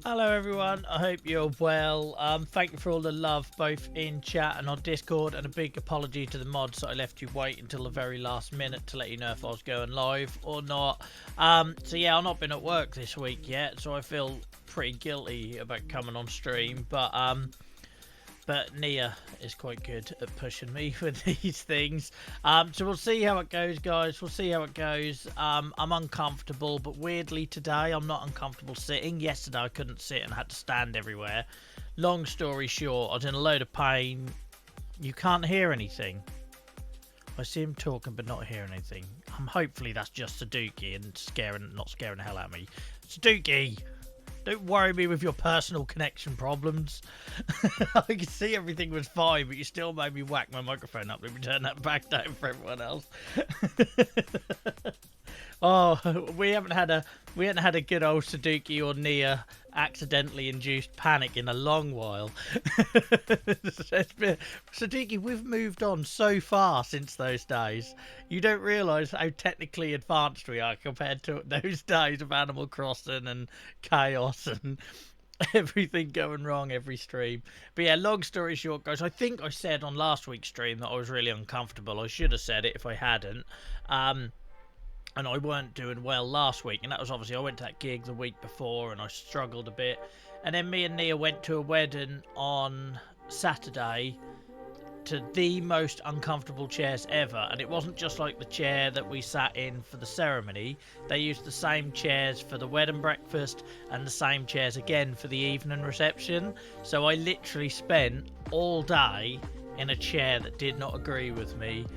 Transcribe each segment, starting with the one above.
Hello everyone, I hope you're well. Thank you for all the love both in chat and on Discord, and a big apology to the mods that I left you wait until the very last minute to let you know if I was going live or not. So yeah, I've not been at work this week yet, so I feel pretty guilty about coming on stream, but Nia is quite good at pushing me with these things. So we'll see how it goes, guys. We'll see how it goes. I'm uncomfortable, but weirdly today I'm not uncomfortable sitting. Yesterday I couldn't sit and had to stand everywhere. Long story short, I was in a load of pain. You can't hear anything. I see him talking but not hear anything. Hopefully that's just Saduki and not scaring the hell out of me. Saduki! Don't worry me with your personal connection problems. I could see everything was fine, but you still made me whack my microphone up. Let me turn that back down for everyone else. Oh, we haven't had a good old Saduki or Nia accidentally induced panic in a long while. Saduki, we've moved on so far since those days. You don't realise how technically advanced we are compared to those days of Animal Crossing and chaos and everything going wrong every stream. But yeah, long story short, guys, I think I said on last week's stream that I was really uncomfortable. I should have said it if I hadn't. And I weren't doing well last week, and that was obviously I went to that gig the week before and I struggled a bit, and then me and Nia went to a wedding on Saturday to the most uncomfortable chairs ever. And it wasn't just like the chair that we sat in for the ceremony. They used the same chairs for the wedding breakfast and the same chairs again for the evening reception. So I literally spent all day in a chair that did not agree with me.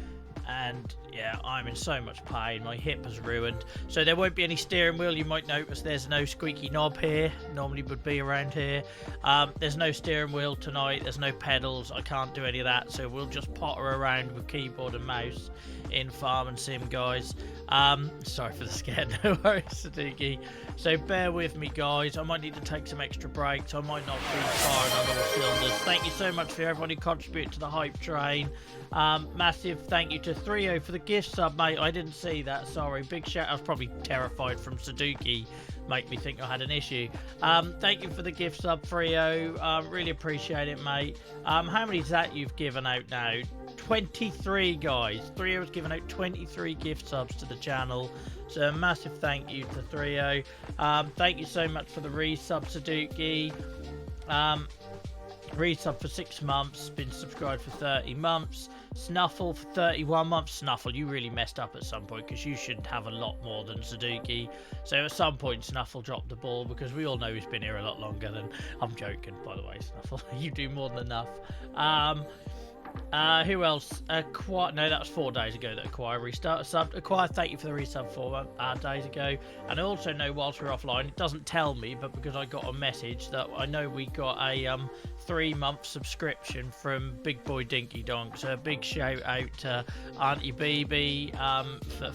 And yeah, I'm in so much pain. My hip is ruined. So there won't be any steering wheel. You might notice there's no squeaky knob here. Normally would be around here. There's no steering wheel tonight. There's no pedals. I can't do any of that. So we'll just potter around with keyboard and mouse in Farm and Sim, guys. Sorry for the scare. No worries, Saduki. So bear with me, guys. I might need to take some extra breaks. I might not be firing on all cylinders. Thank you so much for everybody who contributed to the hype train. Massive thank you to 3O for the gift sub, mate. I didn't see that, sorry. Big shout. I was probably terrified from Saduki. Make me think I had an issue. Thank you for the gift sub, 3O. Really appreciate it, mate. How many is that you've given out now? 23, guys. 3O has given out 23 gift subs to the channel. So a massive thank you to 3O. Thank you so much for the resub, Saduki. Resub for 6 months. Been subscribed for 30 months. Snuffle for 31 months. Snuffle, you really messed up at some point because you should have a lot more than Saduki. So at some point Snuffle dropped the ball because we all know he's been here a lot longer than... I'm joking, by the way, Snuffle. You do more than enough. Who else? No, that was 4 days ago that Acquire restarted sub. Acquire, thank you for the resub 4 days ago. And I also know whilst we're offline, it doesn't tell me, but because I got a message that I know we got a 3-month subscription from Big Boy Dinky Donk. So a big shout out to Auntie BB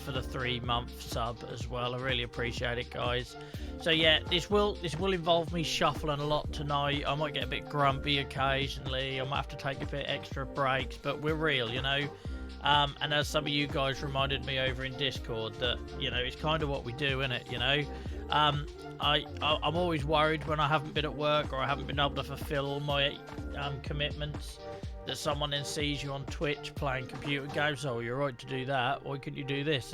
for the 3-month sub as well. I really appreciate it, guys. So yeah, this will involve me shuffling a lot tonight. I might get a bit grumpy occasionally. I might have to take a bit extra breaks, but we're real, you know. And as some of you guys reminded me over in Discord, that, you know, it's kind of what we do, isn't it, you know. I'm always worried when I haven't been at work or I haven't been able to fulfill all my commitments, that someone then sees you on Twitch playing computer games. Oh, you're right to do that. Why couldn't you do this?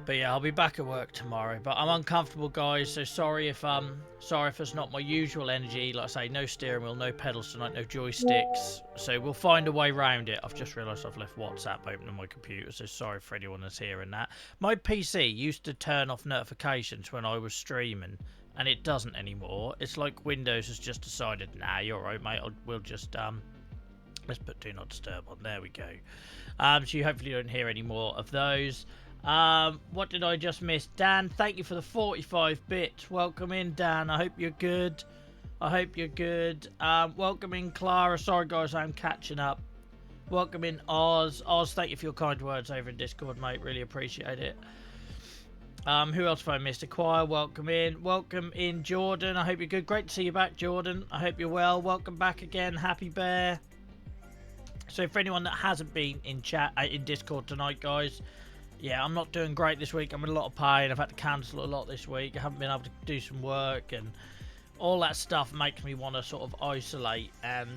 But yeah, I'll be back at work tomorrow. But I'm uncomfortable, guys. So sorry if it's not my usual energy. Like I say, no steering wheel, no pedals tonight, no joysticks. So we'll find a way around it. I've just realised I've left WhatsApp open on my computer. So sorry for anyone that's hearing that. My PC used to turn off notifications when I was streaming, and it doesn't anymore. It's like Windows has just decided, nah, you're right, mate. We'll just let's put Do Not Disturb on. There we go. So you hopefully don't hear any more of those. What did I just miss? Dan, thank you for the 45 bits. Welcome in, Dan. I hope you're good. Welcome in, Clara. Sorry, guys, I'm catching up. Welcome in, Oz. Oz, thank you for your kind words over in Discord, mate. Really appreciate it. Who else have I missed? Acquire, welcome in. Welcome in, Jordan. I hope you're good. Great to see you back, Jordan. I hope you're well. Welcome back again, Happy Bear. So for anyone that hasn't been in chat, in Discord tonight, guys, yeah, I'm not doing great this week. I'm in a lot of pain. I've had to cancel a lot this week. I haven't been able to do some work, and all that stuff makes me want to sort of isolate and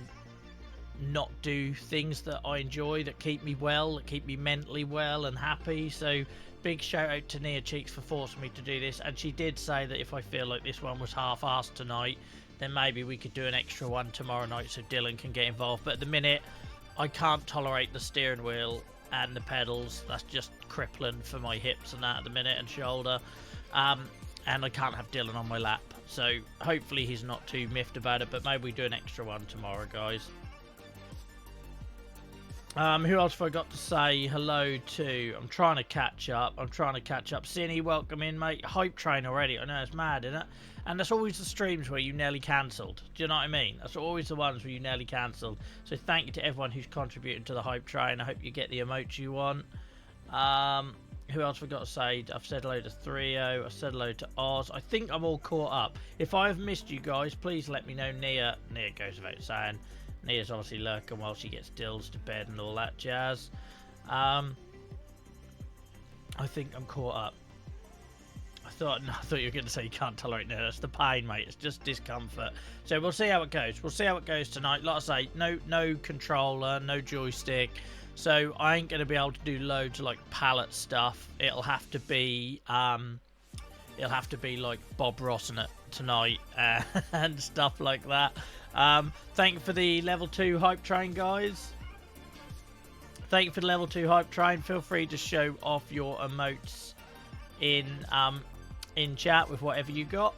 not do things that I enjoy, that keep me well, that keep me mentally well and happy. So big shout out to Nia Cheeks for forcing me to do this, and she did say that if I feel like this one was half-assed tonight, then maybe we could do an extra one tomorrow night so Dylan can get involved. But at the minute, I can't tolerate the steering wheel and the pedals. That's just crippling for my hips and that at the minute, and shoulder. And I can't have Dylan on my lap, so hopefully he's not too miffed about it, but maybe we do an extra one tomorrow, guys. Who else have I got to say hello to? I'm trying to catch up. Cinny, welcome in, mate. Hype train already. I know, it's mad, isn't it? And that's always the streams where you nearly cancelled. Do you know what I mean? That's always the ones where you nearly cancelled. So thank you to everyone who's contributed to the hype train. I hope you get the emotes you want. Who else have I got to say? I've said hello to Thrio. I've said hello to Oz. I think I'm all caught up. If I have missed you guys, please let me know. Nia goes without saying. Nia's obviously lurking while she gets Dills to bed and all that jazz. I think I'm caught up. I thought you were going to say you can't tolerate Nia. That's the pain, mate. It's just discomfort. So we'll see how it goes. We'll see how it goes tonight. Like I say, no controller, no joystick. So I ain't going to be able to do loads of like pallet stuff. It'll have to be like Bob Ross in it tonight and stuff like that. Thank you for the level 2 hype train, guys. Thank you for the level 2 hype train. Feel free to show off your emotes in chat with whatever you got.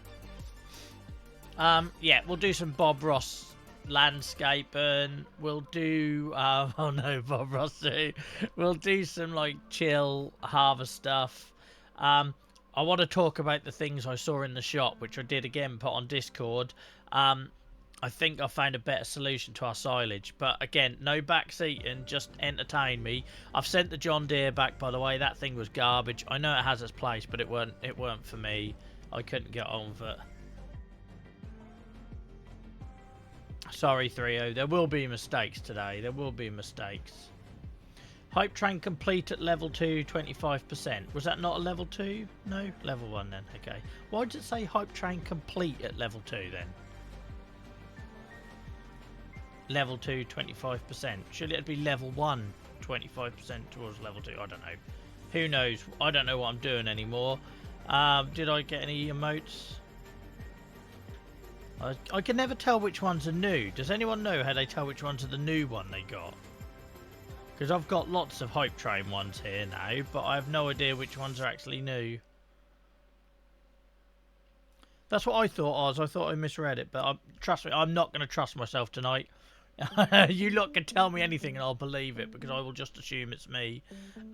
Yeah, we'll do some Bob Ross landscape, and we'll do oh no, Bob Ross too. We'll do some like chill harvest stuff. I want to talk about the things I saw in the shop, which I did again put on Discord. I think I found a better solution to our silage, but again, no backseating, just entertain me. I've sent the John Deere back, by the way. That thing was garbage. I know it has its place, but it weren't for me. I couldn't get on with it. Sorry, Thrio. There will be mistakes today. There will be mistakes. Hype train complete at level 2, 25%. Was that not a level 2? No? Level 1 then. Okay. Why did it say hype train complete at level 2 then? Level 2, 25%. Should it be level 1, 25% towards level 2? I don't know. Who knows? I don't know what I'm doing anymore. Did I get any emotes? I can never tell which ones are new. Does anyone know how they tell which ones are the new one they got? Because I've got lots of hype train ones here now, but I have no idea which ones are actually new. That's what I thought, Oz. I thought I misread it, but trust me, I'm not going to trust myself tonight. You lot can tell me anything and I'll believe it, because I will just assume it's me.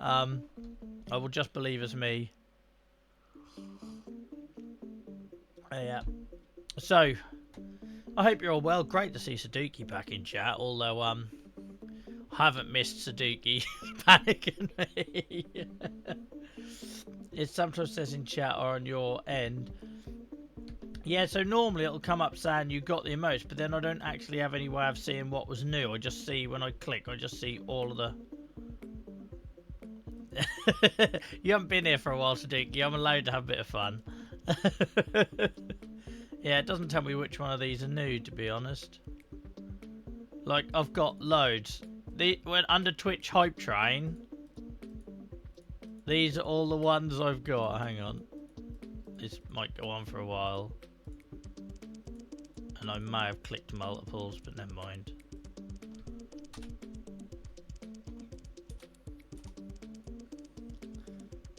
I will just believe it's me. Yeah. So, I hope you're all well. Great to see Saduki back in chat, although I haven't missed Saduki panicking me. It sometimes says in chat or on your end. Yeah, so normally it'll come up saying you got the emotes, but then I don't actually have any way of seeing what was new. I just see, when I click, I just see all of the... You haven't been here for a while, Saduki. I'm allowed to have a bit of fun. Yeah, it doesn't tell me which one of these are new, to be honest. Like, I've got loads. When under Twitch Hype Train, these are all the ones I've got. Hang on. This might go on for a while. And I may have clicked multiples, but never mind.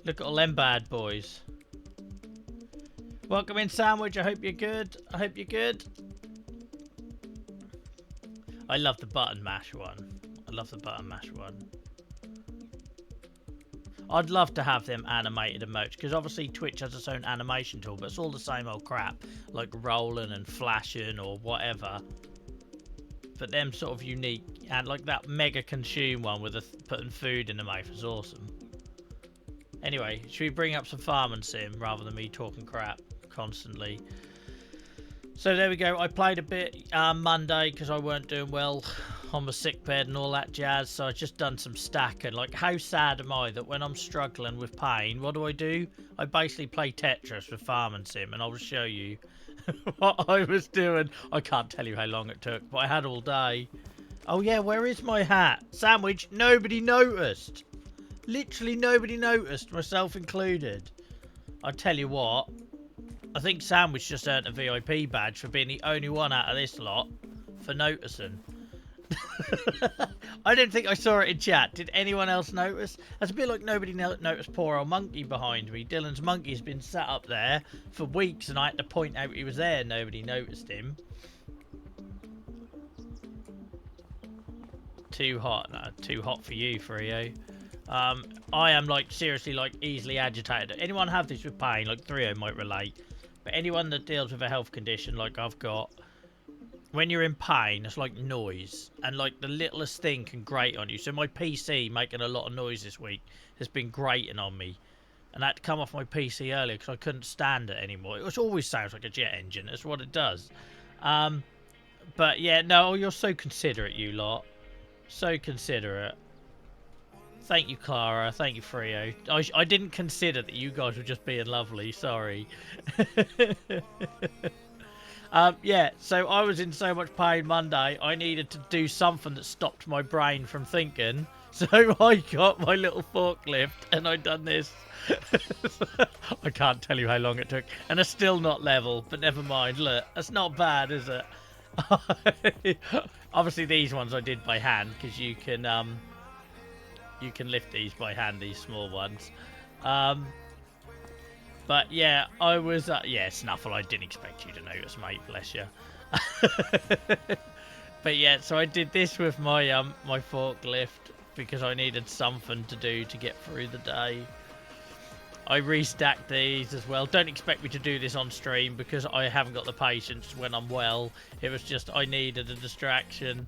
Look at all them bad boys. Welcome in, Sandwich. I hope you're good. I hope you're good. I love the button mash one. I love the button mash one. I'd love to have them animated emotes, because obviously Twitch has its own animation tool, but it's all the same old crap, like rolling and flashing or whatever. But them sort of unique, and like that mega consume one with putting food in the mouth is awesome. Anyway, should we bring up some farming sim rather than me talking crap constantly? So there we go. I played a bit Monday because I weren't doing well. on the sick bed and all that jazz, so I just done some stacking. Like, how sad am I that when I'm struggling with pain, what do? I basically play Tetris with Farming Sim, and I'll show you what I was doing. I can't tell you how long it took, but I had all day. Oh yeah, where is my hat? Sandwich, nobody noticed. Literally nobody noticed, myself included. I tell you what, I think Sandwich just earned a VIP badge for being the only one out of this lot for noticing. I don't think I saw it in chat. Did anyone else notice? That's a bit like nobody noticed poor old monkey behind me. Dylan's monkey's been sat up there for weeks and I had to point out he was there. Nobody noticed him. Too hot. No, too hot for you, Frio. I am like seriously like easily agitated. Anyone have this with pain? Like Frio might relate. But anyone that deals with a health condition like I've got, when you're in pain, it's like noise, and like the littlest thing can grate on you. So my PC making a lot of noise this week has been grating on me, and I had to come off my PC earlier because I couldn't stand it anymore. It always sounds like a jet engine. That's what it does. But yeah, no, you're so considerate, you lot. So considerate. Thank you, Clara. Thank you, Frio. I didn't consider that you guys were just being lovely. Sorry. Yeah, so I was in so much pain Monday, I needed to do something that stopped my brain from thinking. So I got my little forklift and I done this. I can't tell you how long it took. And it's still not level, but never mind. Look, that's not bad, is it? Obviously, these ones I did by hand because you can lift these by hand, these small ones. But yeah, I was, yeah, Snuffle, I didn't expect you to notice, mate, bless you. But yeah, so I did this with my my forklift because I needed something to do to get through the day. I restacked these as well. Don't expect me to do this on stream because I haven't got the patience when I'm well. It was just I needed a distraction.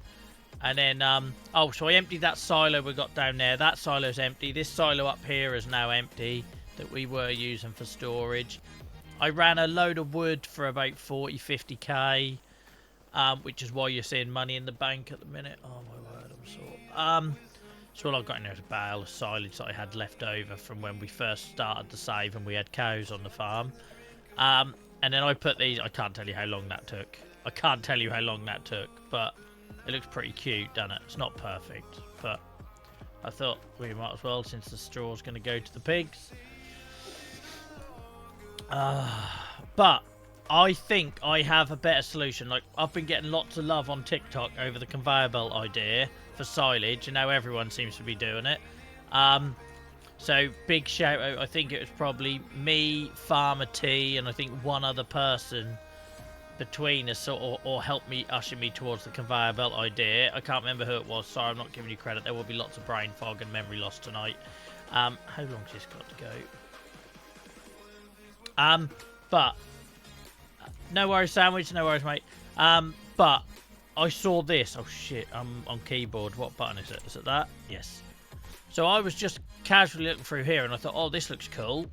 And then, oh, so I emptied that silo we got down there. That silo's empty. This silo up here is now empty that we were using for storage. I ran a load of wood for about 40-50k, which is why you're seeing money in the bank at the minute. Oh my word, I'm sore. So all I've got in there is a bale of silage that I had left over from when we first started the save and we had cows on the farm. And then I put these, I can't tell you how long that took. I can't tell you how long that took, but it looks pretty cute, doesn't it? It's not perfect, but I thought we might as well, since the straw's going to go to the pigs. But I think I have a better solution. Like, I've been getting lots of love on TikTok over the conveyor belt idea for silage, and now everyone seems to be doing it. So big shout out. I think it was probably me, Farmer T, and I think one other person between us, or helped me, usher me towards the conveyor belt idea. I can't remember who it was. Sorry, I'm not giving you credit. There will be lots of brain fog and memory loss tonight. How long's this got to go? But no worries, Sandwich, no worries, mate. But I saw this. Oh shit, I'm on keyboard. What button is it? Is it that? Yes. So I was just casually looking through here and I thought, oh, this looks cool.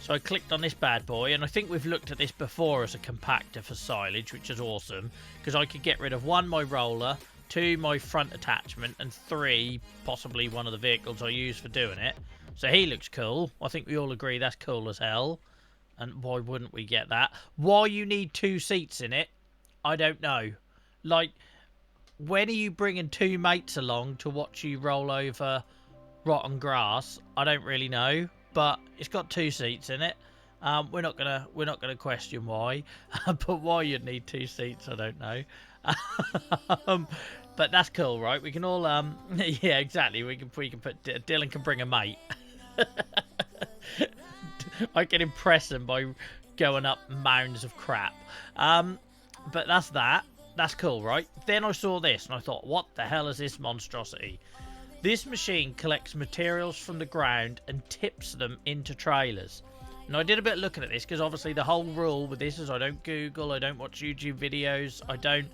So I clicked on this bad boy, and I think we've looked at this before as a compactor for silage, which is awesome because I could get rid of 1, my roller, 2, my front attachment, and 3, possibly one of the vehicles I use for doing it. So he looks cool. I think we all agree that's cool as hell. And why wouldn't we get that? Why you need 2 seats in it, I don't know. Like, when are you bringing 2 mates along to watch you roll over rotten grass? I don't really know, but it's got 2 seats in it. We're not gonna question why, but why you'd need 2 seats, I don't know. But that's cool, right? We can all yeah, exactly. We can put Dylan can bring a mate. I can impress them by going up mounds of crap. But that's that. That's cool, right? Then I saw this and I thought, what the hell is this monstrosity? This machine collects materials from the ground and tips them into trailers. And I did a bit of looking at this because obviously the whole rule with this is I don't Google, I don't watch YouTube videos, I don't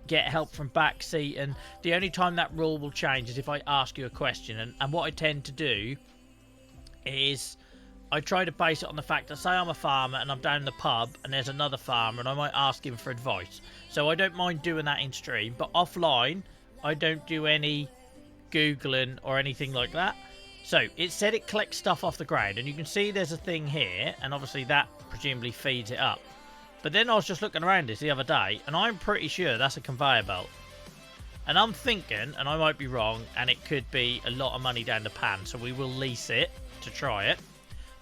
get help from backseat, and the only time that rule will change is if I ask you a question. And what I tend to do is I try to base it on the fact that, say I'm a farmer and I'm down in the pub and there's another farmer and I might ask him for advice. So I don't mind doing that in stream, but offline I don't do any Googling or anything like that. So it said it collects stuff off the ground, and you can see there's a thing here, and obviously that presumably feeds it up. But then I was just looking around this the other day, and I'm pretty sure that's a conveyor belt. And I'm thinking, and I might be wrong, and it could be a lot of money down the pan, so we will lease it to try it.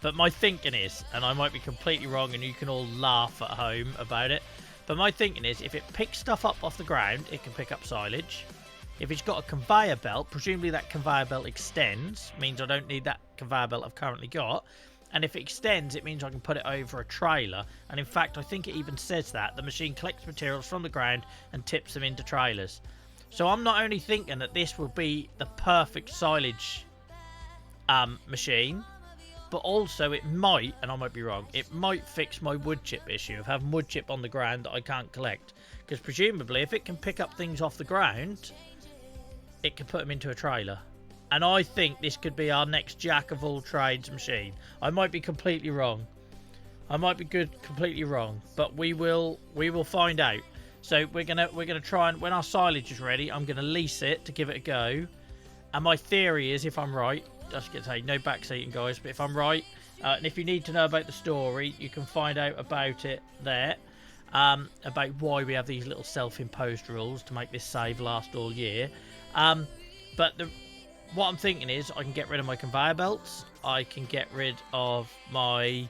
But my thinking is, and I might be completely wrong, and you can all laugh at home about it, but my thinking is, if it picks stuff up off the ground, it can pick up silage. If it's got a conveyor belt, presumably that conveyor belt extends, means I don't need that conveyor belt I've currently got. And if it extends, it means I can put it over a trailer. And in fact, I think it even says that the machine collects materials from the ground and tips them into trailers. So I'm not only thinking that this will be the perfect silage machine, but also it might, and I might be wrong, it might fix my wood chip issue of having wood chip on the ground that I can't collect. Because presumably, if it can pick up things off the ground, it can put them into a trailer. And I think this could be our next jack of all trades machine. I might be completely wrong. I might be completely wrong, but we will find out. So we're gonna try, and when our silage is ready, I'm gonna lease it to give it a go. And my theory is, if I'm right, just gonna say no backseating, guys, but if I'm right, and if you need to know about the story, you can find out about it there, about why we have these little self-imposed rules to make this save last all year. But what I'm thinking is, I can get rid of my conveyor belts. I can get rid of my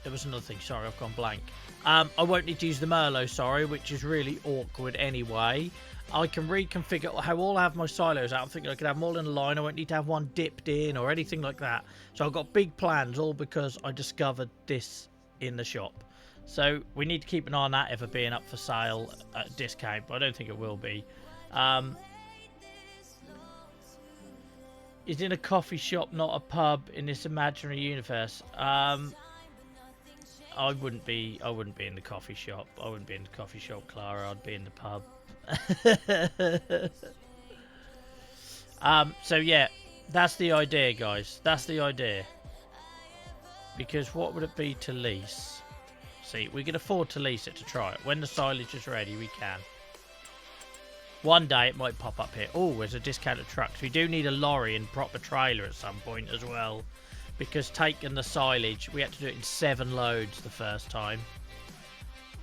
there was another thing, sorry, I've gone blank. I won't need to use the Merlot, sorry, which is really awkward anyway. I can reconfigure how all I have my silos out. I'm thinking I could have them all in a line. I won't need to have one dipped in or anything like that. So I've got big plans, all because I discovered this in the shop. So we need to keep an eye on that ever being up for sale at a discount, but I don't think it will be. Is in a coffee shop, not a pub, in this imaginary universe? I wouldn't be in the coffee shop. I wouldn't be in the coffee shop, Clara. I'd be in the pub. So yeah, that's the idea, guys. That's the idea. Because what would it be to lease? See, we can afford to lease it to try it. When the silage is ready, we can. One day it might pop up here. Oh, there's a discounted trucks. We do need a lorry and proper trailer at some point as well. Because taking the silage, we had to do it in 7 loads the first time.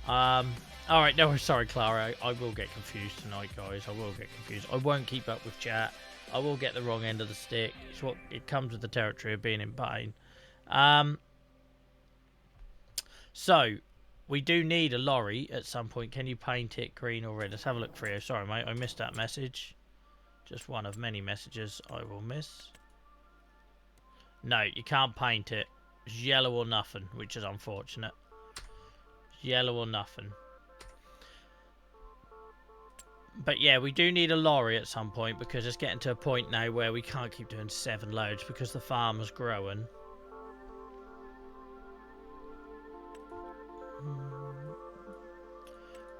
Alright, no, sorry, Clara. I will get confused tonight, guys. I will get confused. I won't keep up with chat. I will get the wrong end of the stick. It's what it comes with the territory of being in pain. So, we do need a lorry at some point. Can you paint it green or red? Let's have a look for you. Sorry, mate. I missed that message. Just one of many messages I will miss. No, you can't paint it. It's yellow or nothing, which is unfortunate. Yellow or nothing. But yeah, we do need a lorry at some point because it's getting to a point now where we can't keep doing 7 loads because the farm is growing.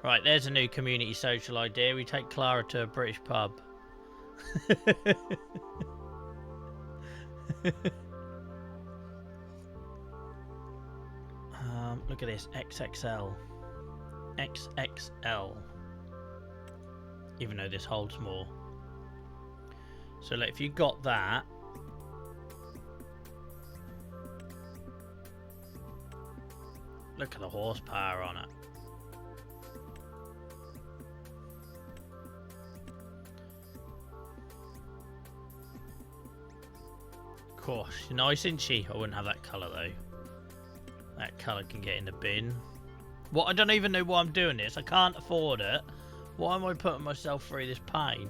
Right, there's a new community social idea. We take Clara to a British pub. Look at this, XXL. XXL. Even though this holds more. So like, if you got that, look at the horsepower on it. Gosh, nice, isn't she? I wouldn't have that colour though. That colour can get in the bin. What? I don't even know why I'm doing this. I can't afford it. Why am I putting myself through this pain?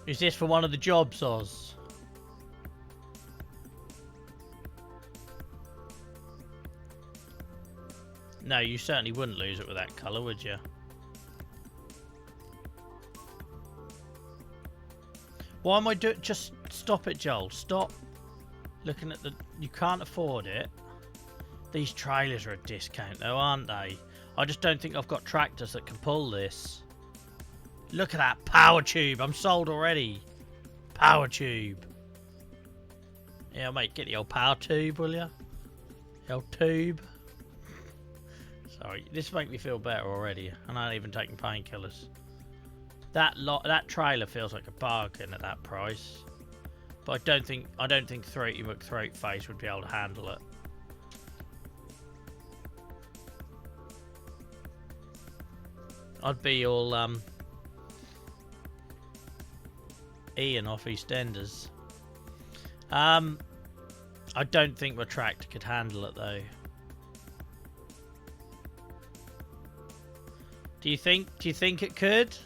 Is this for one of the jobs, Oz? No, you certainly wouldn't lose it with that colour, would you? Why am I doing? Just stop it, Joel. Stop looking at the... You can't afford it. These trailers are a discount, though, aren't they? I just don't think I've got tractors that can pull this. Look at that power tube. I'm sold already. Power tube. Yeah, mate, get the old power tube, will ya? The old tube. Sorry, this makes me feel better already. I'm not even taking painkillers. That trailer feels like a bargain at that price. But I don't think Throaty McThroatface would be able to handle it. I'd be all Ian off EastEnders. I don't think my tractor could handle it though. Do you think it could?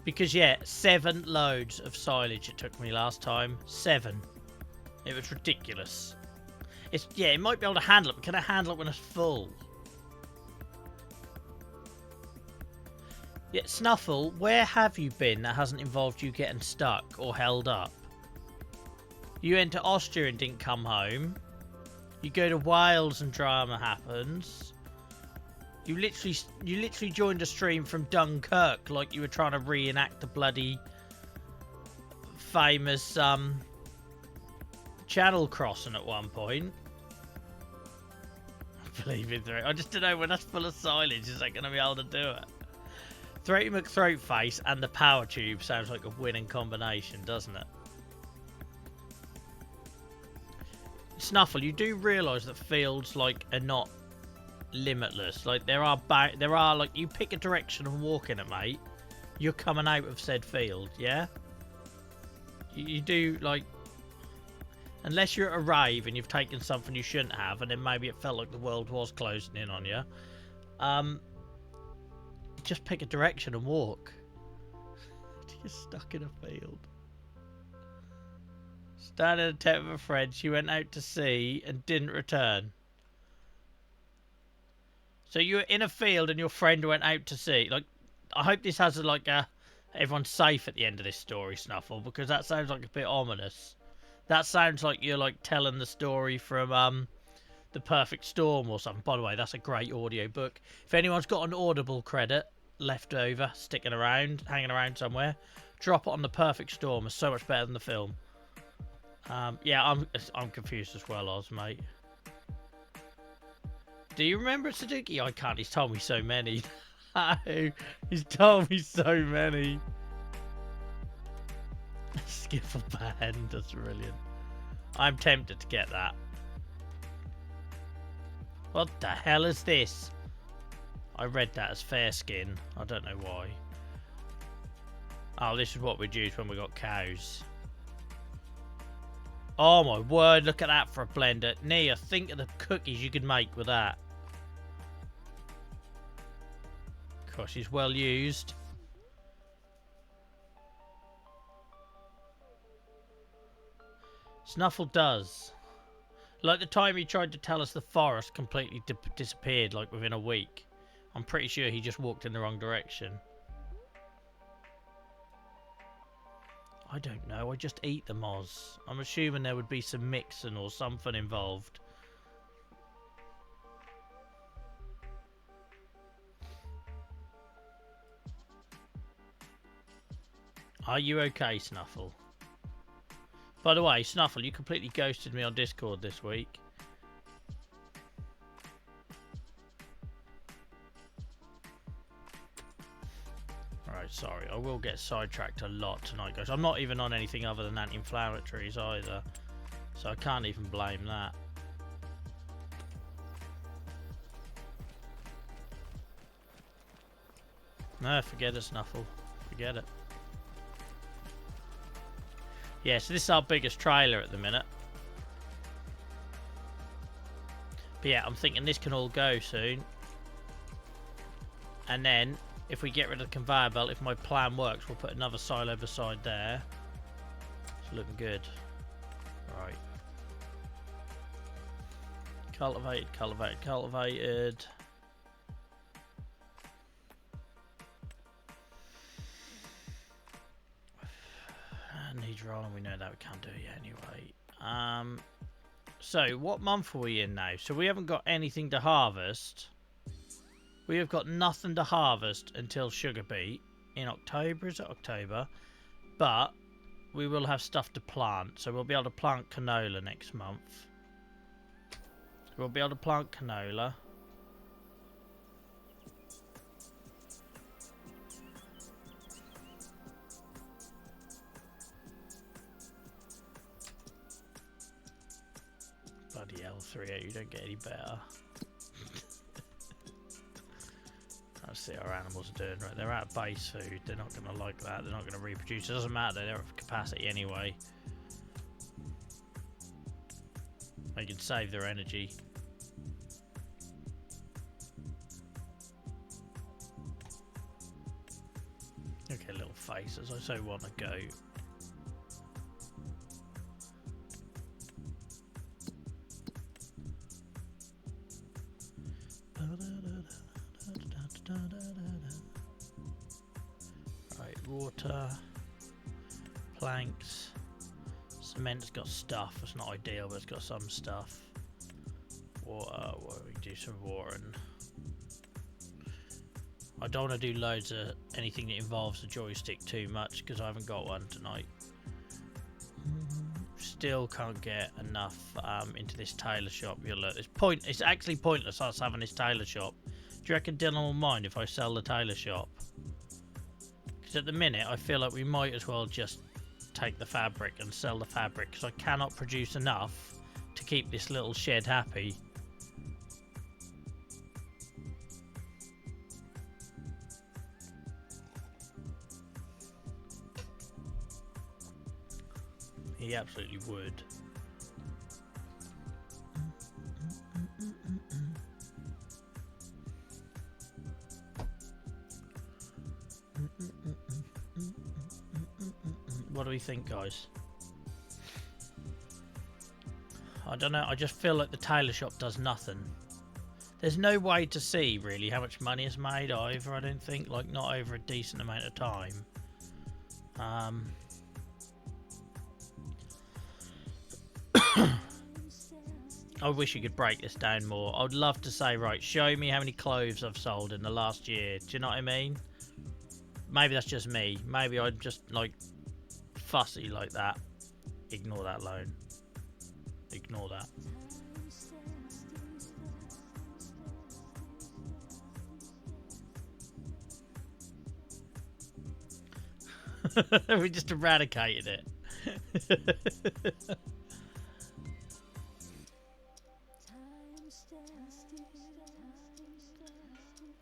Because yeah, 7 loads of silage it took me last time. 7. It was ridiculous. Yeah, it might be able to handle it, but can I handle it when it's full? Yeah, Snuffle, where have you been that hasn't involved you getting stuck or held up? You went to Austria and didn't come home. You go to Wales and drama happens. You literally joined a stream from Dunkirk like you were trying to reenact the bloody famous channel crossing at one point. I believe in through. I just don't know when that's full of silage, is that going to be able to do it? Throaty McThroatface and the power tube sounds like a winning combination, doesn't it? Snuffle, you do realise that fields like are not limitless. Like there are like you pick a direction and walk in it, mate. You're coming out of said field, yeah. You do like, unless you're at a rave and you've taken something you shouldn't have, and then maybe it felt like the world was closing in on you. Just pick a direction and walk. You're stuck in a field. Staying in a tent with a friend, she went out to sea and didn't return. So you were in a field and your friend went out to sea. Like, I hope this has everyone's safe at the end of this story, Snuffle, because that sounds like a bit ominous. That sounds like you're like telling the story from The Perfect Storm or something. By the way, that's a great audio book. If anyone's got an Audible credit left over, hanging around somewhere, drop it on The Perfect Storm. It's so much better than the film. Yeah, I'm confused as well, Oz, mate. Do you remember Suzuki? I can't. He's told me so many. He's told me so many. Skiffle band. That's brilliant. I'm tempted to get that. What the hell is this? I read that as fair skin. I don't know why. Oh, this is what we'd use when we got cows. Oh my word, look at that for a blender. Nia, think of the cookies you could make with that. Gosh, he's well used. Snuffle does. Like the time he tried to tell us the forest completely disappeared like within a week. I'm pretty sure he just walked in the wrong direction. I don't know, I just eat the moz. I'm assuming there would be some mixing or something involved. Are you okay, Snuffle? By the way, Snuffle, you completely ghosted me on Discord this week. Right, sorry, I will get sidetracked a lot tonight, guys. I'm not even on anything other than anti-inflammatories either, so I can't even blame that. No, forget it, Snuffle. Forget it. Yeah, so this is our biggest trailer at the minute. But yeah, I'm thinking this can all go soon. And then, if we get rid of the conveyor belt, if my plan works, we'll put another silo beside there. It's looking good. Right. Cultivated, cultivated, cultivated. Needs rolling, we know that we can't do it anyway. So what month are we in now? So we haven't got anything to harvest. We have got nothing to harvest until sugar beet in October. Is it October? But we will have stuff to plant. So we'll be able to plant canola next month. We'll be able to plant canola. Bloody hell, 3 you don't get any better. Let's see our animals are doing. Right, they're out of base food. They're not going to like that. They're not going to reproduce. It doesn't matter. They're at capacity anyway. They can save their energy. Okay, little faces. I so want to go. Right, water, planks, cement's got stuff. It's not ideal, but it's got some stuff. Water, we can do some watering. I don't want to do loads of anything that involves the joystick too much because I haven't got one tonight. Still can't get enough into this tailor shop. You'll look. It's actually pointless us having this tailor shop. Do you reckon Dylan will mind if I sell the tailor shop? Because at the minute I feel like we might as well just take the fabric and sell the fabric because I cannot produce enough to keep this little shed happy. He absolutely would. What do we think, guys? I don't know. I just feel like the tailor shop does nothing. There's no way to see really how much money is made either. I don't think, like, not over a decent amount of time. I wish you could break this down more. I would love to say, right, show me how many cloves I've sold in the last year. Do you know what I mean? Maybe that's just me. Maybe I'm just, like, fussy like that. Ignore that loan. Ignore that. We just eradicated it.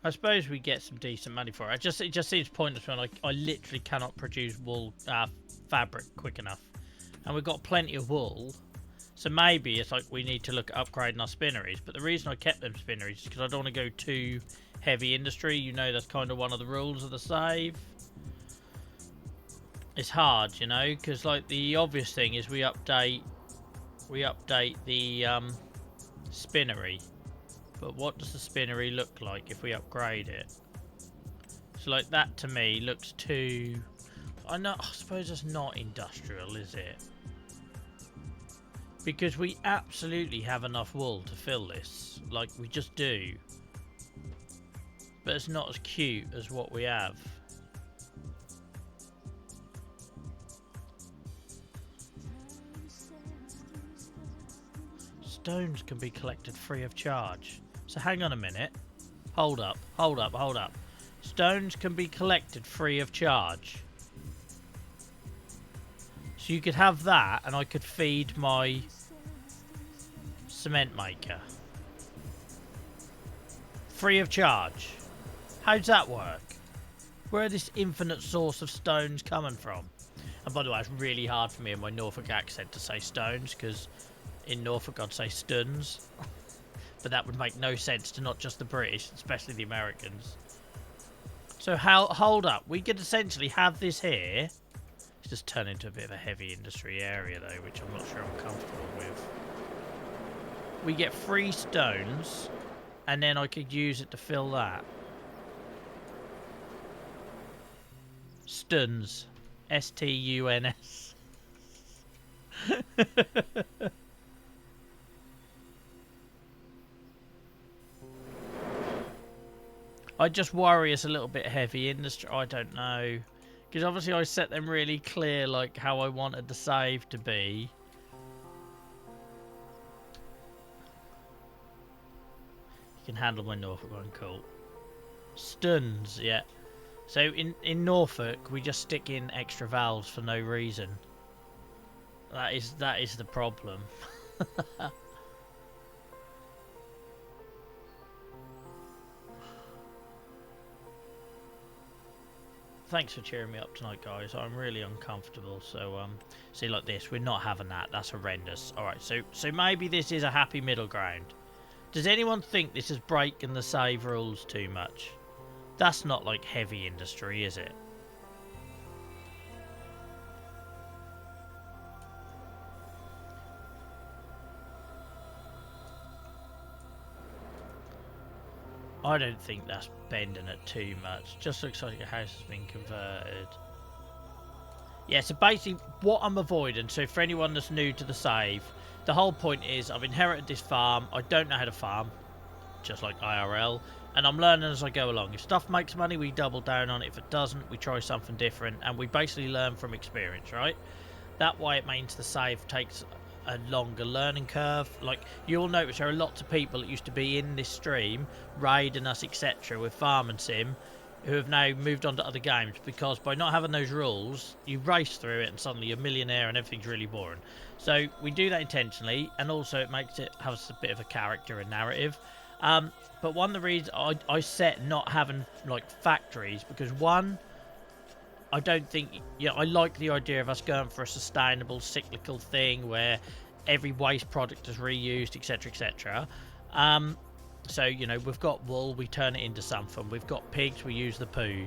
I suppose we get some decent money for it. It just seems pointless when I literally cannot produce wool fabric quick enough, and we've got plenty of wool. So maybe it's like we need to look at upgrading our spinneries. But the reason I kept them spinneries is because I don't want to go too heavy industry. You know, that's kind of one of the rules of the save. It's hard, you know, because like the obvious thing is we update the spinnery. But what does the spinnery look like if we upgrade it? So like that to me looks too... I suppose it's not industrial, is it? Because we absolutely have enough wool to fill this. Like, we just do. But it's not as cute as what we have. Stones can be collected free of charge. So hang on a minute. Hold up. Stones can be collected free of charge. So you could have that and I could feed my cement maker. Free of charge. How does that work? Where are this infinite source of stones coming from? And by the way, it's really hard for me in my Norfolk accent to say stones because in Norfolk I'd say stuns. But that would make no sense to not just the British, especially the Americans. So hold up, we could essentially have this here. It's just turned into a bit of a heavy industry area though, which I'm not sure I'm comfortable with. We get free stones, and then I could use it to fill that. Stuns. S-T-U-N-S. I just worry it's a little bit heavy industry. I don't know. Because obviously I set them really clear, like how I wanted the save to be. You can handle my Norfolk one, cool. Stuns, yeah. So in Norfolk, we just stick in extra valves for no reason. That is the problem. Thanks for cheering me up tonight, guys. I'm really uncomfortable. So see, like this, we're not having that. That's horrendous. All right, so maybe this is a happy middle ground. Does anyone think this is breaking the save rules too much? That's not like heavy industry, is it? I don't think that's bending it too much. Just looks like your house has been converted. Yeah, so basically what I'm avoiding, so for anyone that's new to the save, the whole point is I've inherited this farm. I don't know how to farm, just like IRL, and I'm learning as I go along. If stuff makes money, we double down on it. If it doesn't, we try something different, and we basically learn from experience, right? That way it means the save takes a longer learning curve. Like, you'll notice there are lots of people that used to be in this stream raiding us, etc., with farm and sim, who have now moved on to other games, because by not having those rules you race through it and suddenly you're a millionaire and everything's really boring. So we do that intentionally, and also it makes it have a bit of a character and narrative. But one of the reasons I set not having like factories, because one, I don't think, I like the idea of us going for a sustainable cyclical thing where every waste product is reused, etc., etc. So we've got wool, we turn it into something. We've got pigs, we use the poo.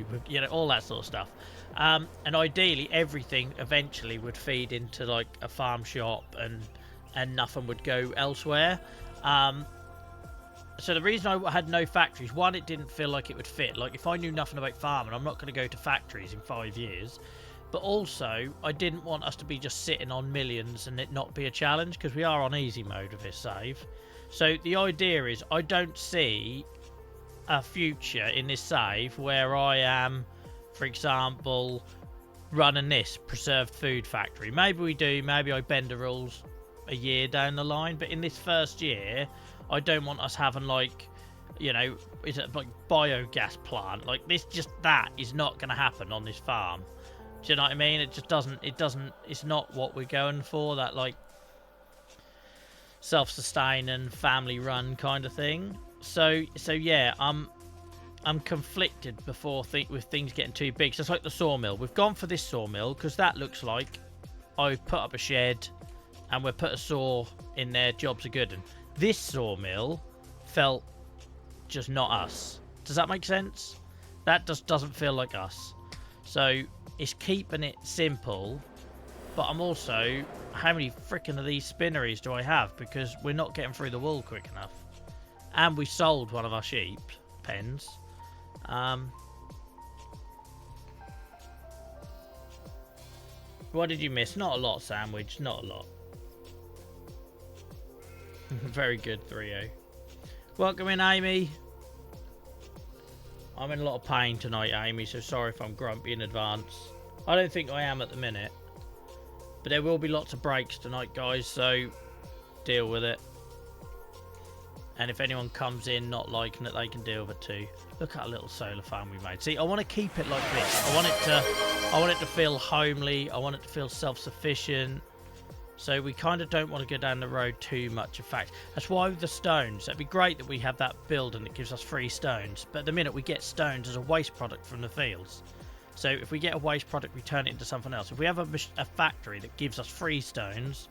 All that sort of stuff. And ideally, everything eventually would feed into like a farm shop, and nothing would go elsewhere. So the reason I had no factories, one, it didn't feel like it would fit. Like, if I knew nothing about farming, I'm not going to go to factories in 5 years. But also, I didn't want us to be just sitting on millions and it not be a challenge, because we are on easy mode with this save. So the idea is, I don't see a future in this save where I am, for example, running this preserved food factory. Maybe we do, maybe I bend the rules a year down the line, but in this first year, I don't want us having like, is it like biogas plant? Like this, that is not going to happen on this farm. Do you know what I mean? It just doesn't. It's not what we're going for. That like self-sustaining, family-run kind of thing. So yeah, I'm conflicted with things getting too big. So it's like the sawmill. We've gone for this sawmill because that looks like I've put up a shed and we've put a saw in there. Jobs are good. And this sawmill felt just not us. Does that make sense? That just doesn't feel like us. So it's keeping it simple, but I'm also, how many freaking of these spinneries do I have? Because we're not getting through the wool quick enough. And we sold one of our sheep pens. What did you miss? Not a lot, Sandwich. Not a lot. Very good, 3-0. Welcome in, Amy. I'm in a lot of pain tonight, Amy, so sorry if I'm grumpy in advance. I don't think I am at the minute. But there will be lots of breaks tonight, guys, so deal with it. And if anyone comes in not liking it, they can deal with it too. Look at a little solar farm we made. See, I want to keep it like this. I want it to feel homely. I want it to feel self-sufficient. So we kind of don't want to go down the road too much. In fact, that's why with the stones, it'd be great that we have that build and it gives us free stones. But at the minute, we get stones as a waste product from the fields. So if we get a waste product, we turn it into something else. If we have a factory that gives us free stones,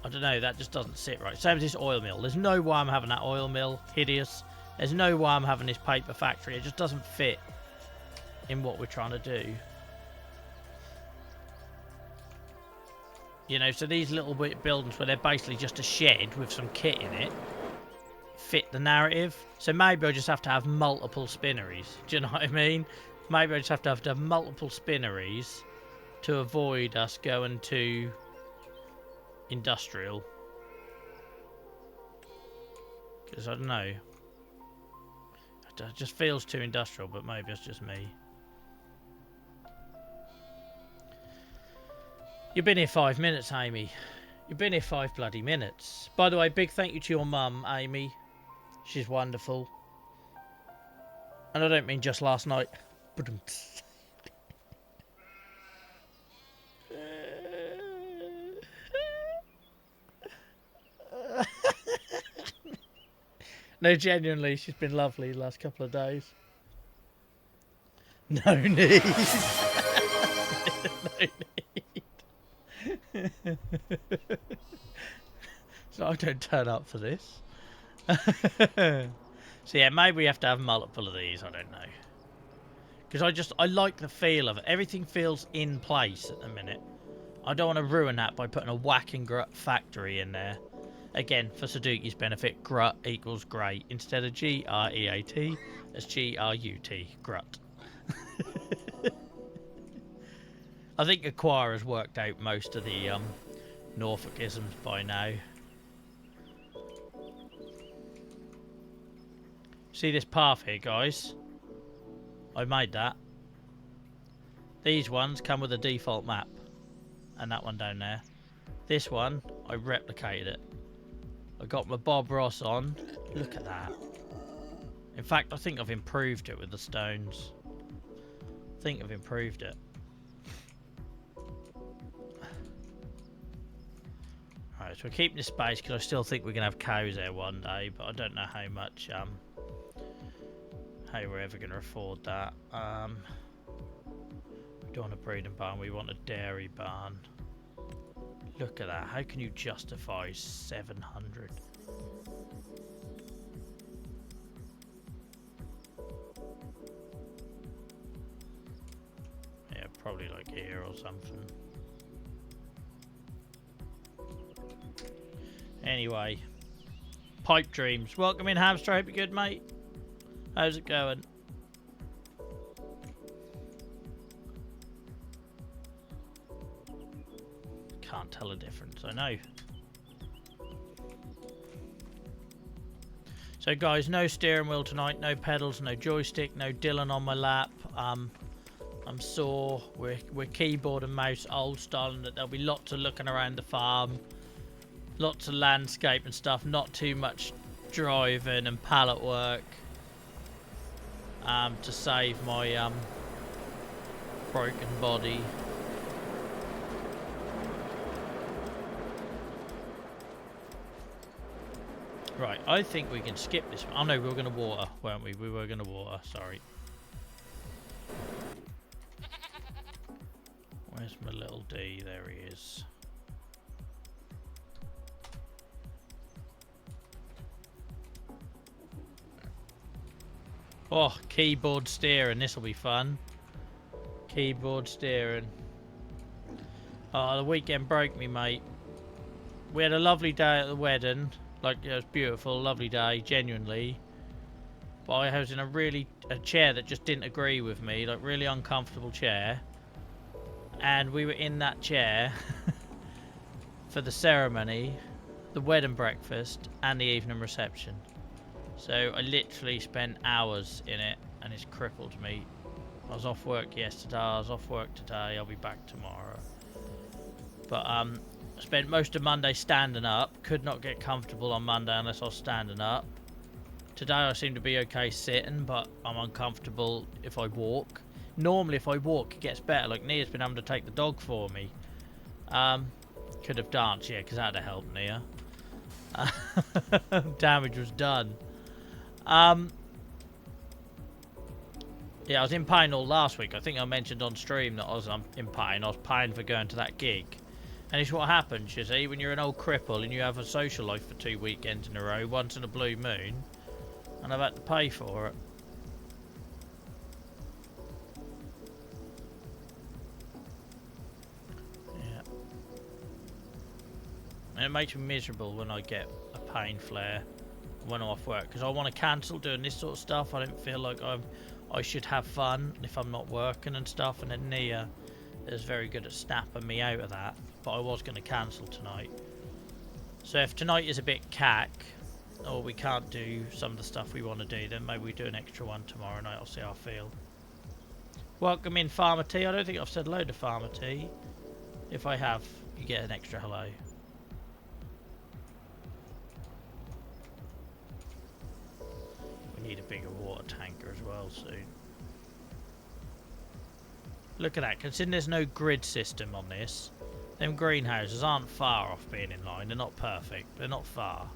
I don't know, that just doesn't sit right. Same as this oil mill. There's no way I'm having that oil mill. Hideous. There's no way I'm having this paper factory. It just doesn't fit in what we're trying to do. So these little buildings where they're basically just a shed with some kit in it fit the narrative. So maybe I just have to have multiple spinneries. Do you know what I mean? Maybe I just have to have multiple spinneries to avoid us going to industrial. Because I don't know. It just feels too industrial, but maybe it's just me. You've been here 5 minutes, Amy. You've been here 5 bloody minutes. By the way, big thank you to your mum, Amy. She's wonderful. And I don't mean just last night. No, genuinely, she's been lovely the last couple of days. No need. No need. So I don't turn up for this. So yeah, maybe we have to have multiple of these, I don't know. Because I like the feel of it. Everything feels in place at the minute. I don't want to ruin that by putting a whacking grut factory in there. Again, for Sudoku's benefit, grut equals great. Instead of G-R-E-A-T, it's G-R-U-T, grut. I think Acquire has worked out most of the Norfolkisms by now. See this path here, guys? I made that. These ones come with a default map. And that one down there. This one, I replicated it. I got my Bob Ross on. Look at that. In fact, I think I've improved it with the stones. I think I've improved it. Alright, so we're keeping this space because I still think we're going to have cows there one day, but I don't know how much, how we're ever going to afford that. We don't want a breeding barn, we want a dairy barn. Look at that, how can you justify 700? Yeah, probably like here or something. Anyway, Pipe Dreams. Welcome in, Hamster. Hope you're good, mate. How's it going? Can't tell a difference, I know. So guys, no steering wheel tonight, no pedals, no joystick, no Dylan on my lap. I'm sore. We're keyboard and mouse old style, and that there'll be lots of looking around the farm. Lots of landscape and stuff, not too much driving and pallet work to save my broken body. Right, I think we can skip this one. Oh no, we were going to water, weren't we? We were going to water, sorry. Where's my little D? There he is. Oh, keyboard steering. This will be fun. Keyboard steering. Oh, the weekend broke me, mate. We had a lovely day at the wedding. Like, it was beautiful, lovely day, genuinely. But I was in a chair that just didn't agree with me. Like, really uncomfortable chair. And we were in that chair for the ceremony, the wedding breakfast, and the evening reception. So I literally spent hours in it, and it's crippled me. I was off work yesterday, I was off work today, I'll be back tomorrow. But I spent most of Monday standing up, could not get comfortable on Monday unless I was standing up. Today I seem to be okay sitting, but I'm uncomfortable if I walk. Normally if I walk it gets better, like Nia's been able to take the dog for me. Could have danced, yeah, because that'd have helped Nia. Damage was done. Yeah, I was in pain all last week. I think I mentioned on stream that I was in pain. I was paying for going to that gig. And it's what happens, you see, when you're an old cripple and you have a social life for 2 weekends in a row, once in a blue moon, and I've had to pay for it. Yeah. And it makes me miserable when I get a pain flare when I'm off work, because I want to cancel doing this sort of stuff. I don't feel like I should have fun if I'm not working and stuff, and then Nia is very good at snapping me out of that. But I was going to cancel tonight. So if tonight is a bit cack, or we can't do some of the stuff we want to do, then maybe we do an extra one tomorrow night. I'll see how I feel. Welcome in, Farmer T. I don't think I've said hello to Farmer T. If I have, you get an extra hello. We need a bigger water tanker as well soon. Look at that, considering there's no grid system on this, them greenhouses aren't far off being in line. They're not perfect, they're not far.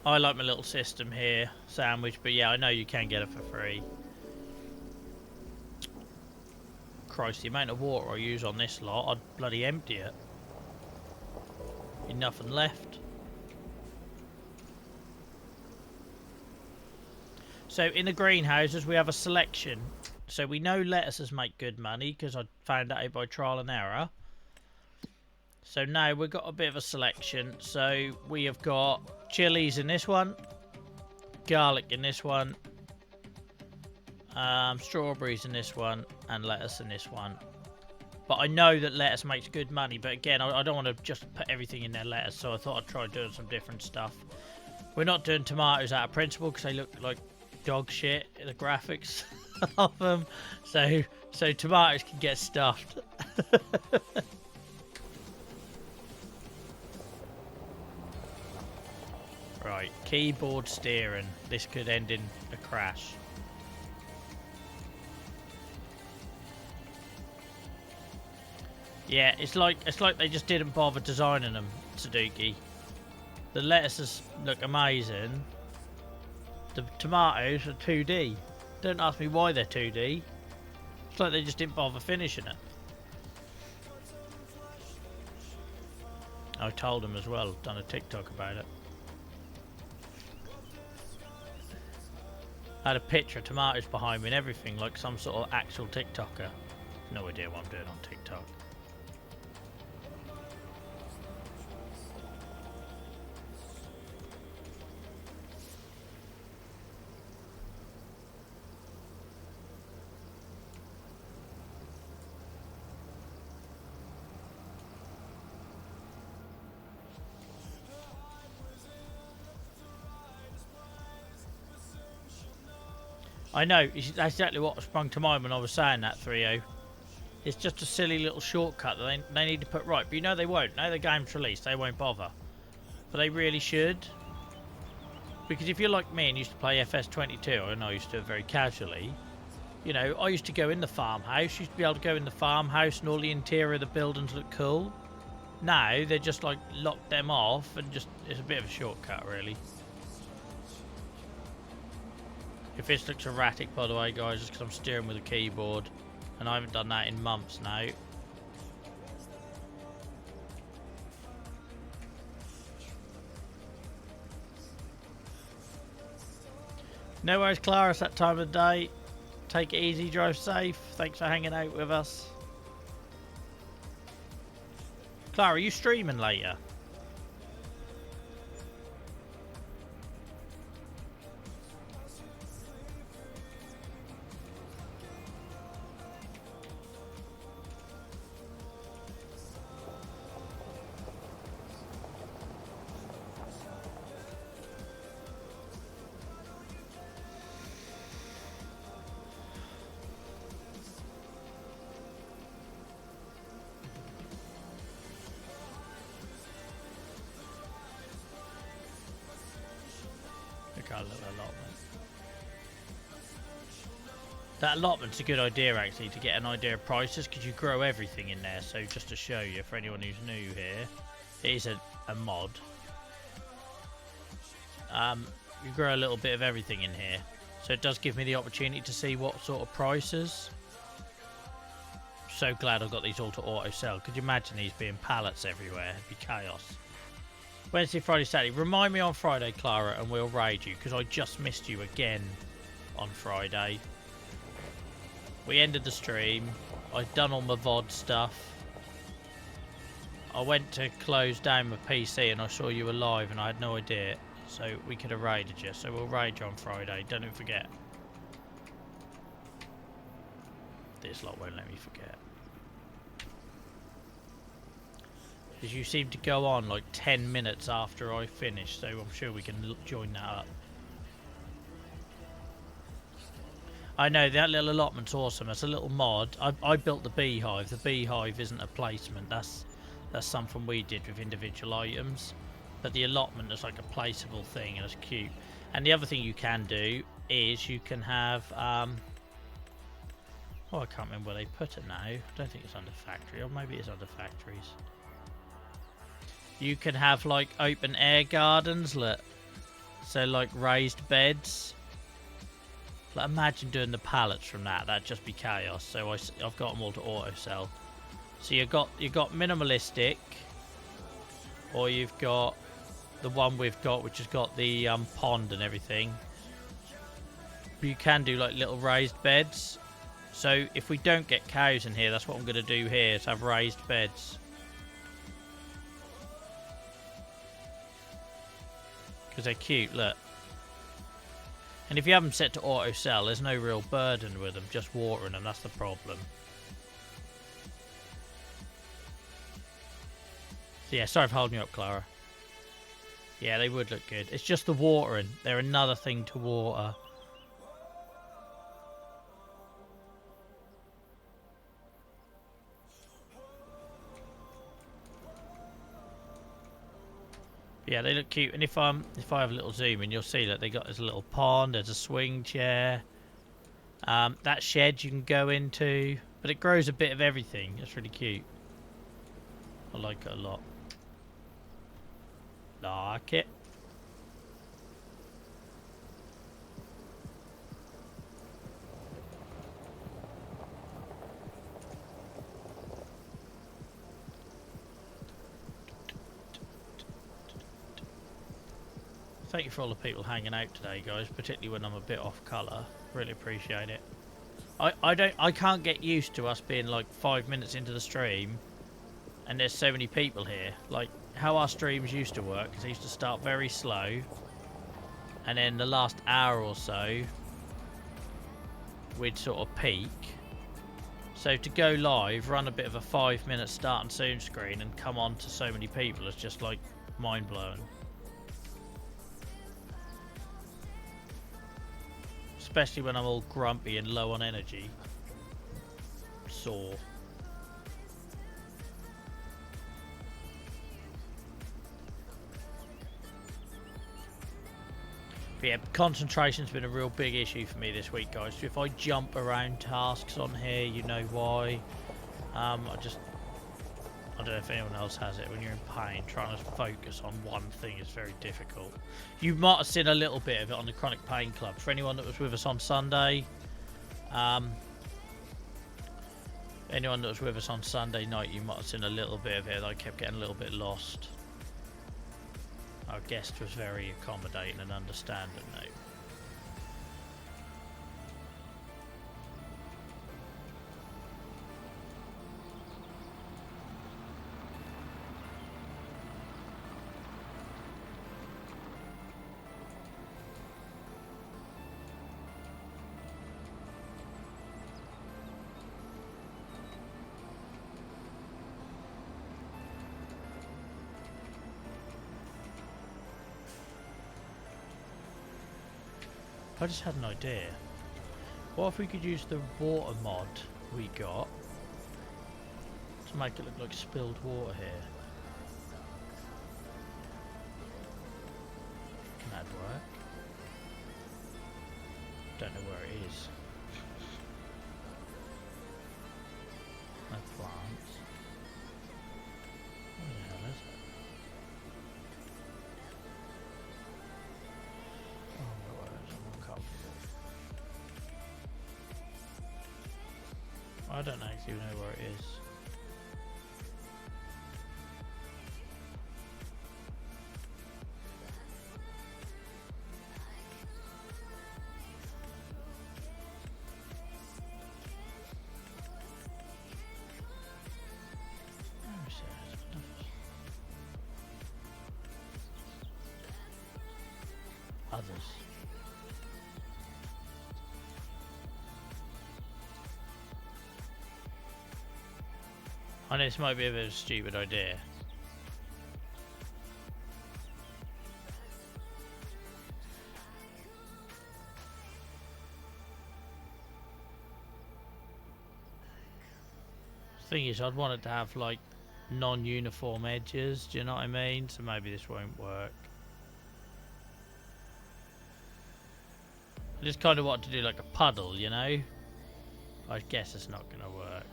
I like my little system here, sandwich, but yeah, I know you can get it for free. Christ, the amount of water I use on this lot, I'd bloody empty it. Be nothing left. So in the greenhouses we have a selection. So we know lettuces make good money because I found that out by trial and error. So now we've got a bit of a selection. So we have got chilies in this one, garlic in this one, strawberries in this one, and lettuce in this one. But I know that lettuce makes good money, but again, I don't want to just put everything in their lettuce, so I thought I'd try doing some different stuff. We're not doing tomatoes out of principle because they look like dog shit, the graphics of them. So tomatoes can get stuffed. Right, keyboard steering. This could end in a crash. Yeah, it's like they just didn't bother designing them, Sudoku. The lettuces look amazing. The tomatoes are 2D. Don't ask me why they're 2D. It's like they just didn't bother finishing it. I told them as well, done a TikTok about it. I had a picture of tomatoes behind me and everything, like some sort of actual TikToker. No idea what I'm doing on TikTok. I know, that's exactly what sprung to mind when I was saying that, 3-0. It's just a silly little shortcut that they need to put right. But you know they won't. Now the game's released, they won't bother. But they really should. Because if you're like me and used to play FS22, and I used to do it very casually, you know, I used to go in the farmhouse, used to be able to go in the farmhouse and all the interior of the buildings look cool. Now, they just like lock them off and just, it's a bit of a shortcut really. If this looks erratic, by the way, guys, just because I'm steering with a keyboard, and I haven't done that in months now. No worries, Clara, it's that time of the day. Take it easy, drive safe. Thanks for hanging out with us. Clara, are you streaming later? That allotment's a good idea actually, to get an idea of prices, because you grow everything in there. So just to show you, for anyone who's new here, it is a mod. You grow a little bit of everything in here, so it does give me the opportunity to see what sort of prices. So glad I've got these all to auto sell. Could you imagine these being pallets everywhere? It'd be chaos. Wednesday, Friday, Saturday. Remind me on Friday, Clara, and we'll raid you, because I just missed you again on Friday. We ended the stream. I'd done all my VOD stuff. I went to close down my PC and I saw you were live and I had no idea. So we could have raided you. So we'll raid you on Friday. Don't forget. This lot won't let me forget. Because you seem to go on like 10 minutes after I finish, so I'm sure we can join that up. I know, that little allotment's awesome. It's a little mod. I built the beehive. The beehive isn't a placement. That's something we did with individual items. But the allotment is like a placeable thing, and it's cute. And the other thing you can do is you can have... oh, I can't remember where they put it now. I don't think it's under factory, or maybe it's under factories. You can have like open air gardens, look. So like raised beds. Like imagine doing the pallets from that. That'd just be chaos. So I've got them all to auto sell. So you've got minimalistic, or you've got the one we've got, which has got the pond and everything. You can do like little raised beds. So if we don't get cows in here, that's what I'm going to do here, is have raised beds. Because they're cute, look. And if you have them set to auto sell, there's no real burden with them, just watering them, that's the problem. So yeah, sorry for holding you up, Clara. Yeah, they would look good. It's just the watering. They're another thing to water. Yeah, they look cute. And if I have a little zoom in, you'll see that they got this little pond. There's a swing chair. That shed you can go into, but it grows a bit of everything. It's really cute. I like it a lot. Like it. Thank you for all the people hanging out today, guys, particularly when I'm a bit off colour. Really appreciate it. I can't get used to us being like 5 minutes into the stream and there's so many people here. Like how our streams used to work, because they used to start very slow, and then the last hour or so we'd sort of peak. So to go live, run a bit of a 5-minute start and soon screen and come on to so many people is just like mind blowing. Especially when I'm all grumpy and low on energy. Sore. But yeah, concentration's been a real big issue for me this week, guys. So if I jump around tasks on here, you know why. I don't know if anyone else has it. When you're in pain, trying to focus on one thing is very difficult. You might have seen a little bit of it on the Chronic Pain Club. For anyone that was with us on Sunday, anyone that was with us on Sunday night, you might have seen a little bit of it. I kept getting a little bit lost. Our guest was very accommodating and understanding, though. I just had an idea. What if we could use the water mod we got to make it look like spilled water here? Can that work? Don't know where it is. No plants. What the hell is it? I don't actually know where it is. Others. I know this might be a bit of a stupid idea, Thing is, I'd want it to have like non-uniform edges. Do you know what I mean? So maybe this won't work. I just kind of want to do like a puddle, you know? I guess it's not going to work.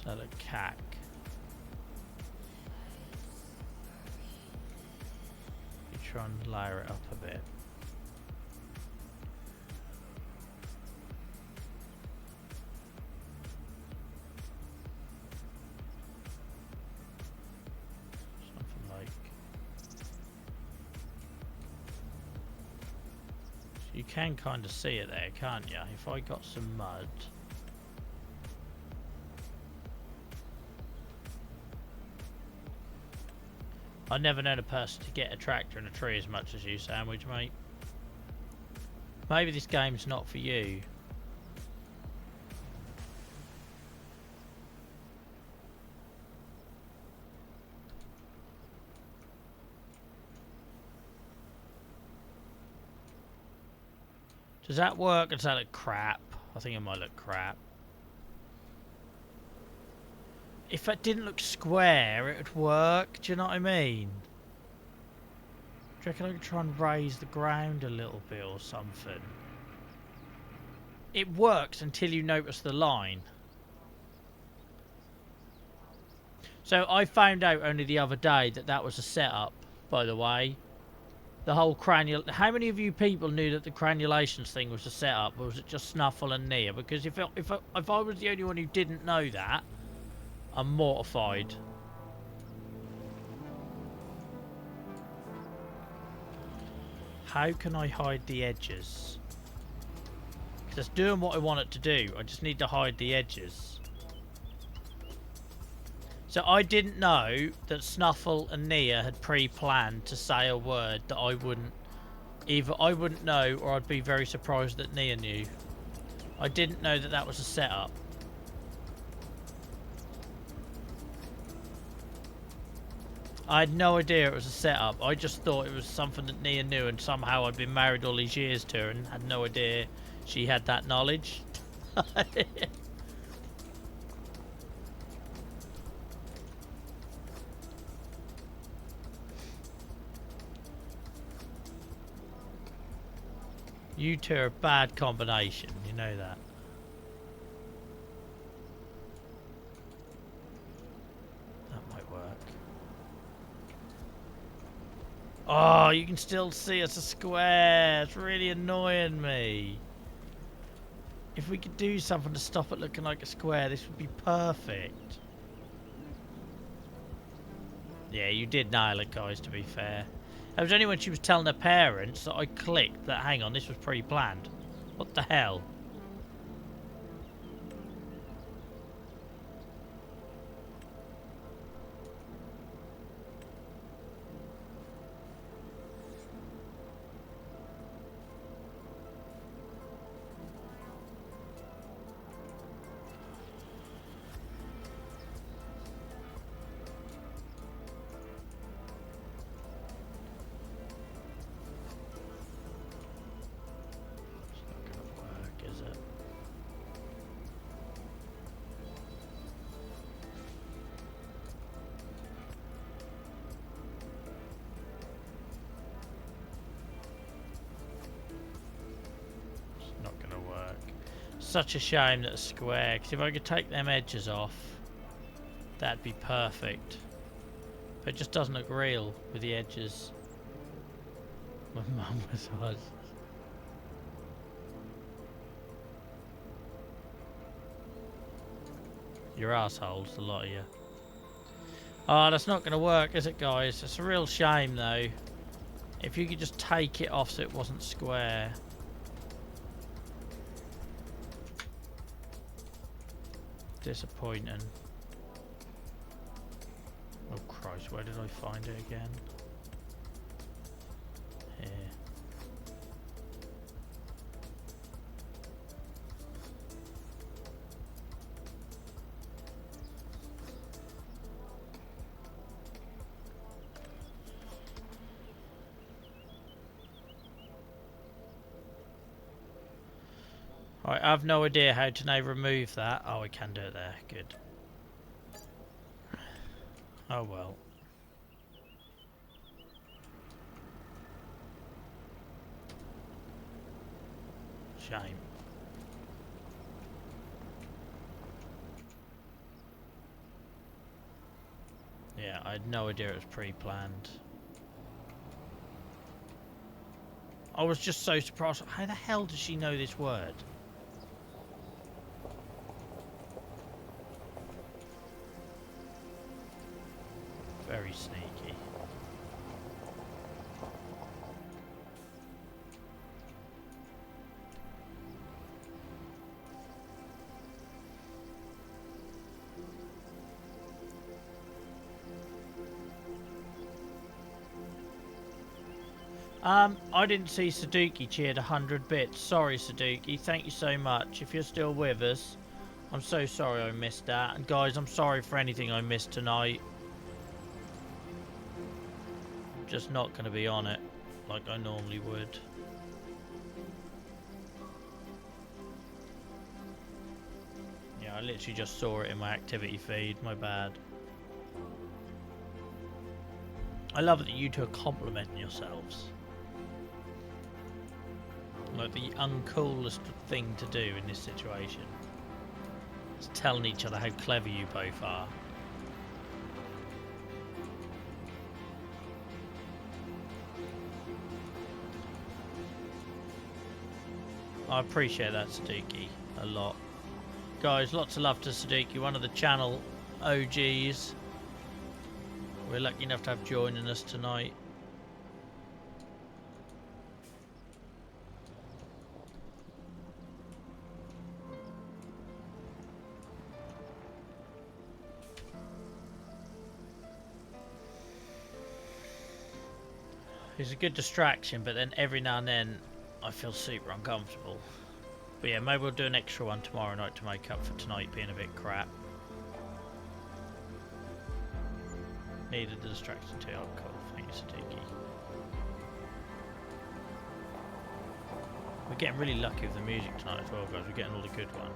So the cack. You try and layer it up a bit. Something like... So you can kind of see it there, can't you? If I got some mud... I've never known a person to get a tractor in a tree as much as you, Sandwich, mate. Maybe this game's not for you. Does that work or does that look crap? I think it might look crap. If it didn't look square, it would work. Do you know what I mean? Do you reckon I could try and raise the ground a little bit or something? It works until you notice the line. So I found out only the other day that that was a setup, by the way. The whole cranul... How many of you people knew that the cranulations thing was a setup, or was it just Snuffle and Nia? Because if I was the only one who didn't know that, I'm mortified. How can I hide the edges? Because it's doing what I want it to do. I just need to hide the edges. So I didn't know that Snuffle and Nia had pre-planned to say a word that I wouldn't... Either I wouldn't know, or I'd be very surprised that Nia knew. I didn't know that that was a setup. I had no idea it was a setup. I just thought it was something that Nia knew, and somehow I'd been married all these years to her and had no idea she had that knowledge. You two are a bad combination, you know that. That might work. Oh, you can still see it's a square. It's really annoying me. If we could do something to stop it looking like a square, this would be perfect. Yeah, you did nail it, guys, to be fair. It was only when she was telling her parents that I clicked that, hang on, this was pre-planned. What the hell? Such a shame that it's square, because if I could take them edges off, that'd be perfect. But it just doesn't look real with the edges. My mum was. You're assholes, a lot of you. Oh, that's not going to work, is it, guys? It's a real shame, though. If you could just take it off so it wasn't square. Disappointing. Oh Christ, where did I find it again? Here. I have no idea how to now remove that. Oh, we can do it there. Good. Oh well. Shame. Yeah, I had no idea it was pre-planned. I was just so surprised. How the hell does she know this word? Very sneaky. I didn't see Saduki cheered 100 bits. Sorry, Saduki. Thank you so much. If you're still with us, I'm so sorry I missed that. And guys, I'm sorry for anything I missed tonight. I'm just not going to be on it like I normally would. Yeah, I literally just saw it in my activity feed. My bad. I love that you two are complimenting yourselves. Like the uncoolest thing to do in this situation. It's telling each other how clever you both are. I appreciate that, Saduki, a lot. Guys, lots of love to Saduki, one of the channel OGs. We're lucky enough to have joining us tonight. It's a good distraction, but then every now and then I feel super uncomfortable. But yeah, maybe we'll do an extra one tomorrow night to make up for tonight being a bit crap. Needed the distraction too. Oh, cool. Thank you, Saduki. We're getting really lucky with the music tonight as well, guys. We're getting all the good ones.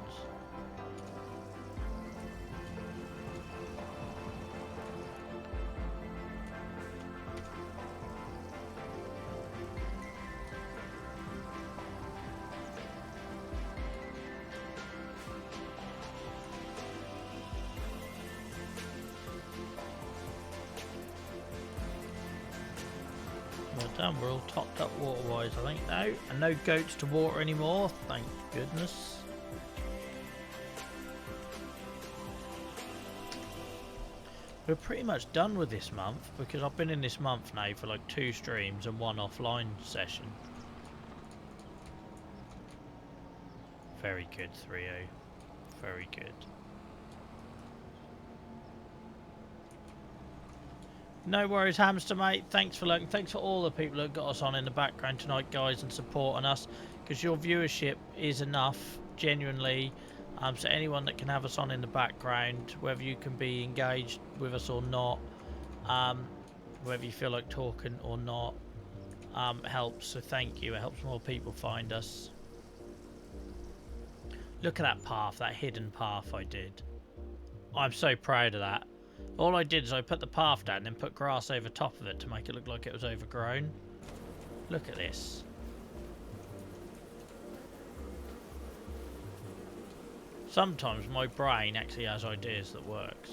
Well done, we're all topped up water-wise, I think, now. And no goats to water anymore, thank goodness. We're pretty much done with this month, because I've been in this month now for like 2 streams and 1 offline session. Very good, 3-0. Very good. No worries, Hamster mate. Thanks for looking. Thanks for all the people that got us on in the background tonight, guys, and supporting us. Because your viewership is enough, genuinely. So anyone that can have us on in the background, whether you can be engaged with us or not, whether you feel like talking or not, helps. So thank you. It helps more people find us. Look at that path, that hidden path I did. I'm so proud of that. All I did is I put the path down and then put grass over top of it to make it look like it was overgrown. Look at this. Sometimes my brain actually has ideas that works.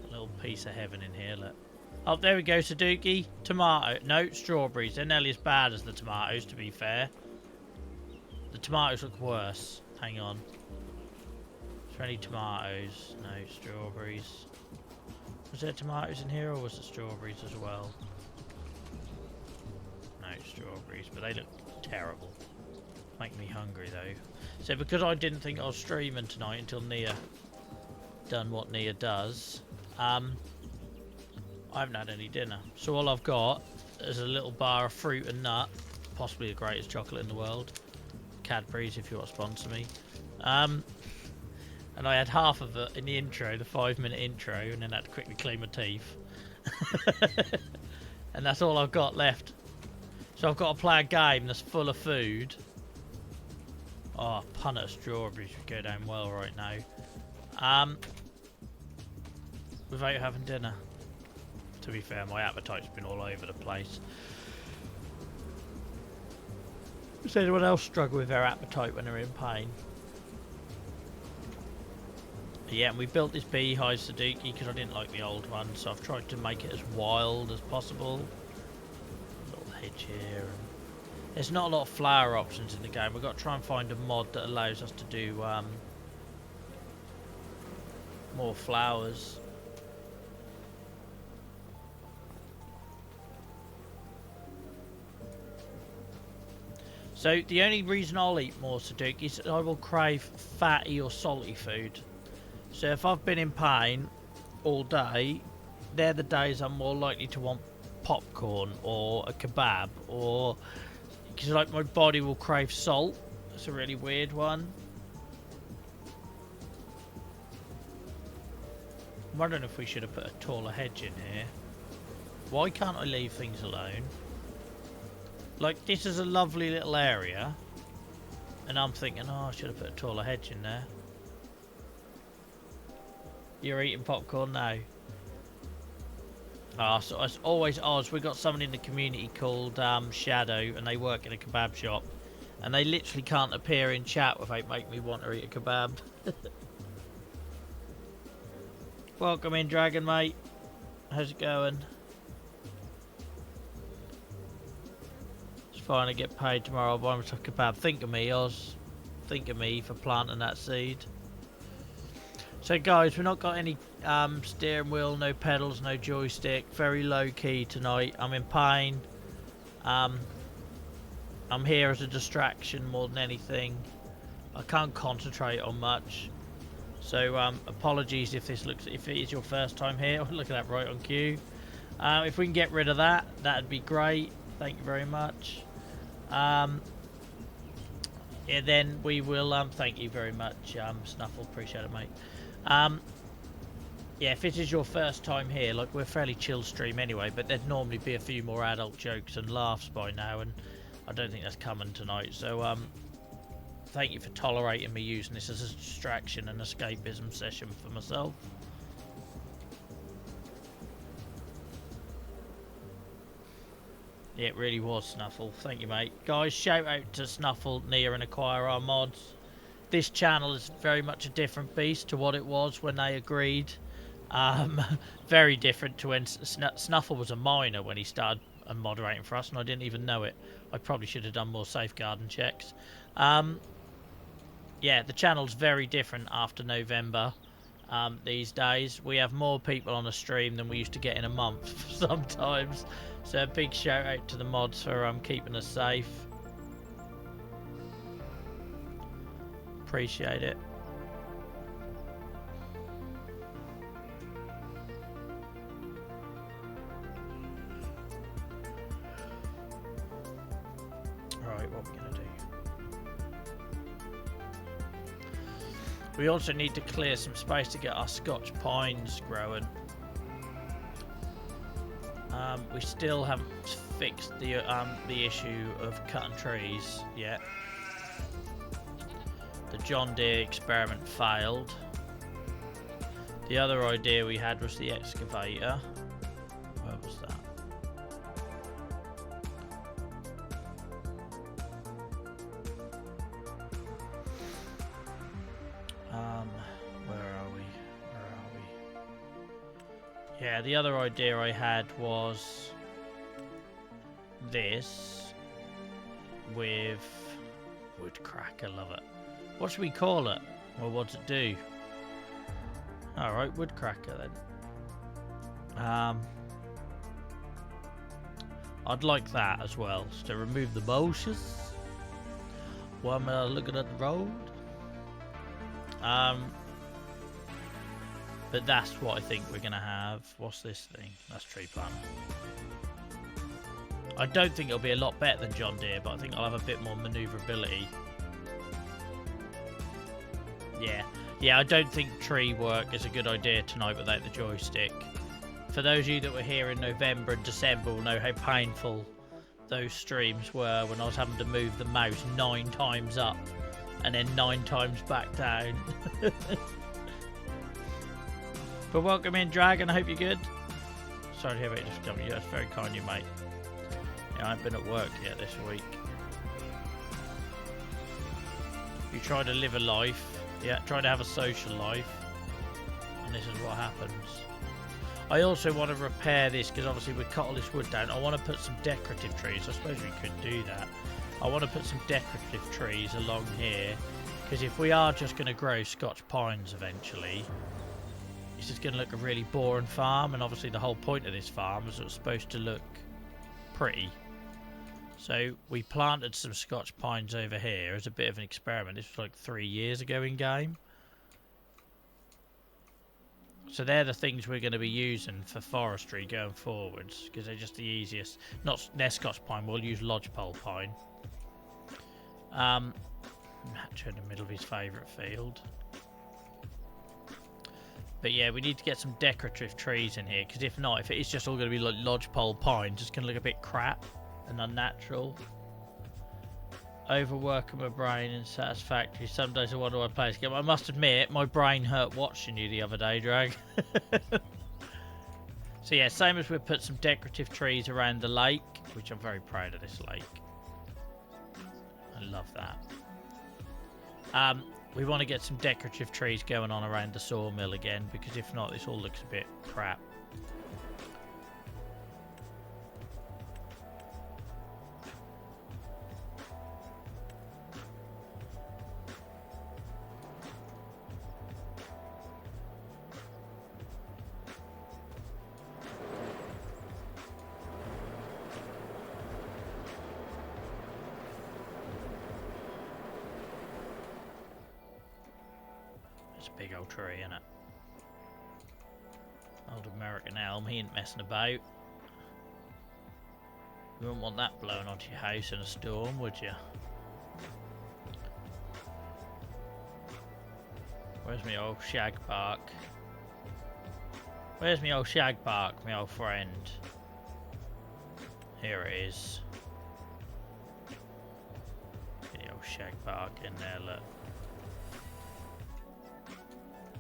A little piece of heaven in here, look. Oh, there we go, Saduki. Tomato. No, strawberries. They're nearly as bad as the tomatoes, to be fair. The tomatoes look worse. Hang on. Is there any tomatoes? No, strawberries. Was there tomatoes in here or was it strawberries as well? No, strawberries, but they look terrible. Make me hungry though. So because I didn't think I was streaming tonight until Nia done what Nia does, I haven't had any dinner. So all I've got is a little bar of fruit and nut, possibly the greatest chocolate in the world. Cadbury's if you want to sponsor me. And I had half of it in the intro, the 5-minute intro, and then had to quickly clean my teeth. And that's all I've got left. So I've got to play a game that's full of food. Oh, punnet of strawberries would go down well right now. Without having dinner. To be fair, my appetite's been all over the place. Does anyone else struggle with their appetite when they're in pain? Yeah, and we built this beehive Sudoku because I didn't like the old one, so I've tried to make it as wild as possible. Little hedge here. There's not a lot of flower options in the game. We've got to try and find a mod that allows us to do more flowers. So the only reason I'll eat more Sudoku is I will crave fatty or salty food. So if I've been in pain all day, they're the days I'm more likely to want popcorn or a kebab, or because like my body will crave salt. It's a really weird one. I'm wondering if we should have put a taller hedge in here. Why can't I leave things alone? Like, this is a lovely little area, and I'm thinking, oh, I should have put a taller hedge in there. You're eating popcorn now. Ah, so it's always Oz. We've got someone in the community called Shadow, and they work in a kebab shop, and they literally can't appear in chat without making me want to eat a kebab. Welcome in, Dragon, mate. How's it going? It's fine, I get paid tomorrow. I'll buy myself a kebab. Think of me, Oz. Think of me for planting that seed. So guys, we've not got any steering wheel, no pedals, no joystick. Very low key tonight. I'm in pain. I'm here as a distraction more than anything. I can't concentrate on much. So apologies if it is your first time here. Look at that, right on cue. If we can get rid of that, that'd be great. Thank you very much. Yeah, then we will. Thank you very much, Snuffle. Appreciate it, mate. Yeah, if it is your first time here, like, we're a fairly chill stream anyway, but there'd normally be a few more adult jokes and laughs by now, and I don't think that's coming tonight. So thank you for tolerating me using this as a distraction and escapism session for myself. Yeah, it really was, Snuffle. Thank you, mate. Guys, shout out to Snuffle, Nia, and Acquire our mods. This channel is very much a different beast to what it was when they agreed. Very different to when Snuffle was a minor when he started moderating for us, and I didn't even know it. I probably should have done more safeguarding checks. Yeah, the channel's very different after November these days. We have more people on the stream than we used to get in a month sometimes. So a big shout out to the mods for keeping us safe. Appreciate it. Alright, what are we going to do? We also need to clear some space to get our Scotch pines growing. We still haven't fixed the issue of cutting trees yet. The John Deere experiment failed. The other idea we had was the excavator. Where was that? Where are we? Yeah, the other idea I had was this with woodcrack. I love it. What should we call it? Or what's it do? Alright, woodcracker then. I'd like that as well. So to remove the bushes while I'm looking at the road. But that's what I think we're going to have. What's this thing? That's tree planter. I don't think it'll be a lot better than John Deere, but I think I'll have a bit more manoeuvrability. Yeah, I don't think tree work is a good idea tonight without the joystick. For those of you that were here in November and December will know how painful those streams were when I was having to move the mouse 9 times up and then 9 times back down. But welcome in, Dragon. I hope you're good. Sorry to hear about your discovery. That's very kind of you, mate. Yeah, I haven't been at work yet this week. You try to live a life, yeah, try to have a social life, and this is what happens. I also want to repair this because obviously we cut all this wood down. I want to put some decorative trees. I suppose we could do that. I want to put some decorative trees along here because if we are just going to grow Scotch pines eventually, it's just going to look a really boring farm, and obviously the whole point of this farm is it was supposed to look pretty. So we planted some Scotch pines over here as a bit of an experiment. This was like 3 years ago in game. So they're the things we're going to be using for forestry going forwards because they're just the easiest. Not they're Scotch pine. We'll use lodgepole pine. Hatcher in the middle of his favourite field. But yeah, we need to get some decorative trees in here because if not, if it is just all going to be like lodgepole pine, it's going to look a bit crap and unnatural. Overworking my brain and satisfactory. Some days I wonder why I play this game. I must admit, my brain hurt watching you the other day, Drag. So yeah, same as we put some decorative trees around the lake, which I'm very proud of this lake. I love that. We want to get some decorative trees going on around the sawmill again, because if not, this all looks a bit crap. Big old tree, innit? Old American elm, he ain't messing about. You wouldn't want that blowing onto your house in a storm, would you? Where's my old shag bark? Where's my old shag bark, my old friend? Here it is. Get the old shag bark in there, look.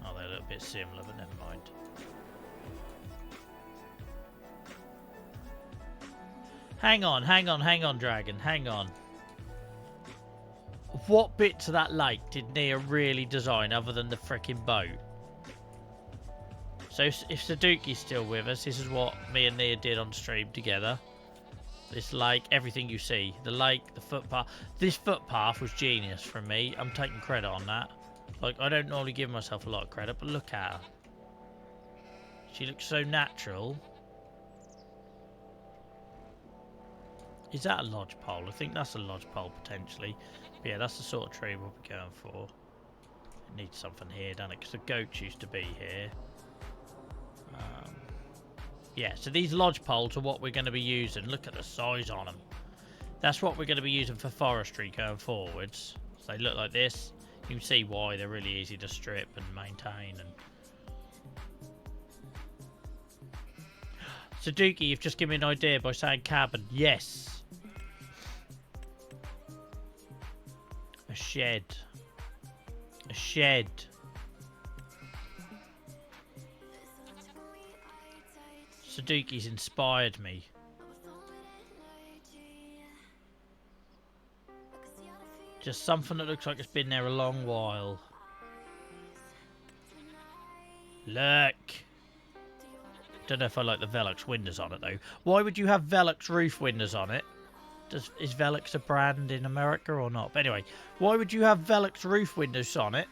Oh, they're a little bit similar, but never mind. Hang on, Dragon, hang on. What bits of that lake did Nia really design other than the frickin' boat? So if Sudoku's still with us, this is what me and Nia did on stream together. This lake, everything you see. The lake, the footpath. This footpath was genius from me. I'm taking credit on that. Like, I don't normally give myself a lot of credit, but look at her. She looks so natural. Is that a lodgepole? I think that's a lodgepole, potentially. But yeah, that's the sort of tree we'll be going for. It needs something here, doesn't it? Because the goats used to be here. Yeah, so these lodgepoles are what we're going to be using. Look at the size on them. That's what we're going to be using for forestry going forwards. So they look like this. You can see why they're really easy to strip and maintain. And Sudoku, you've just given me an idea by saying cabin. Yes. A shed. A shed. Sudoku's inspired me. Just something that looks like it's been there a long while. Look. Don't know if I like the Velux windows on it though. Why would you have Velux roof windows on it? Is Velux a brand in America or not? But anyway, why would you have Velux roof windows on it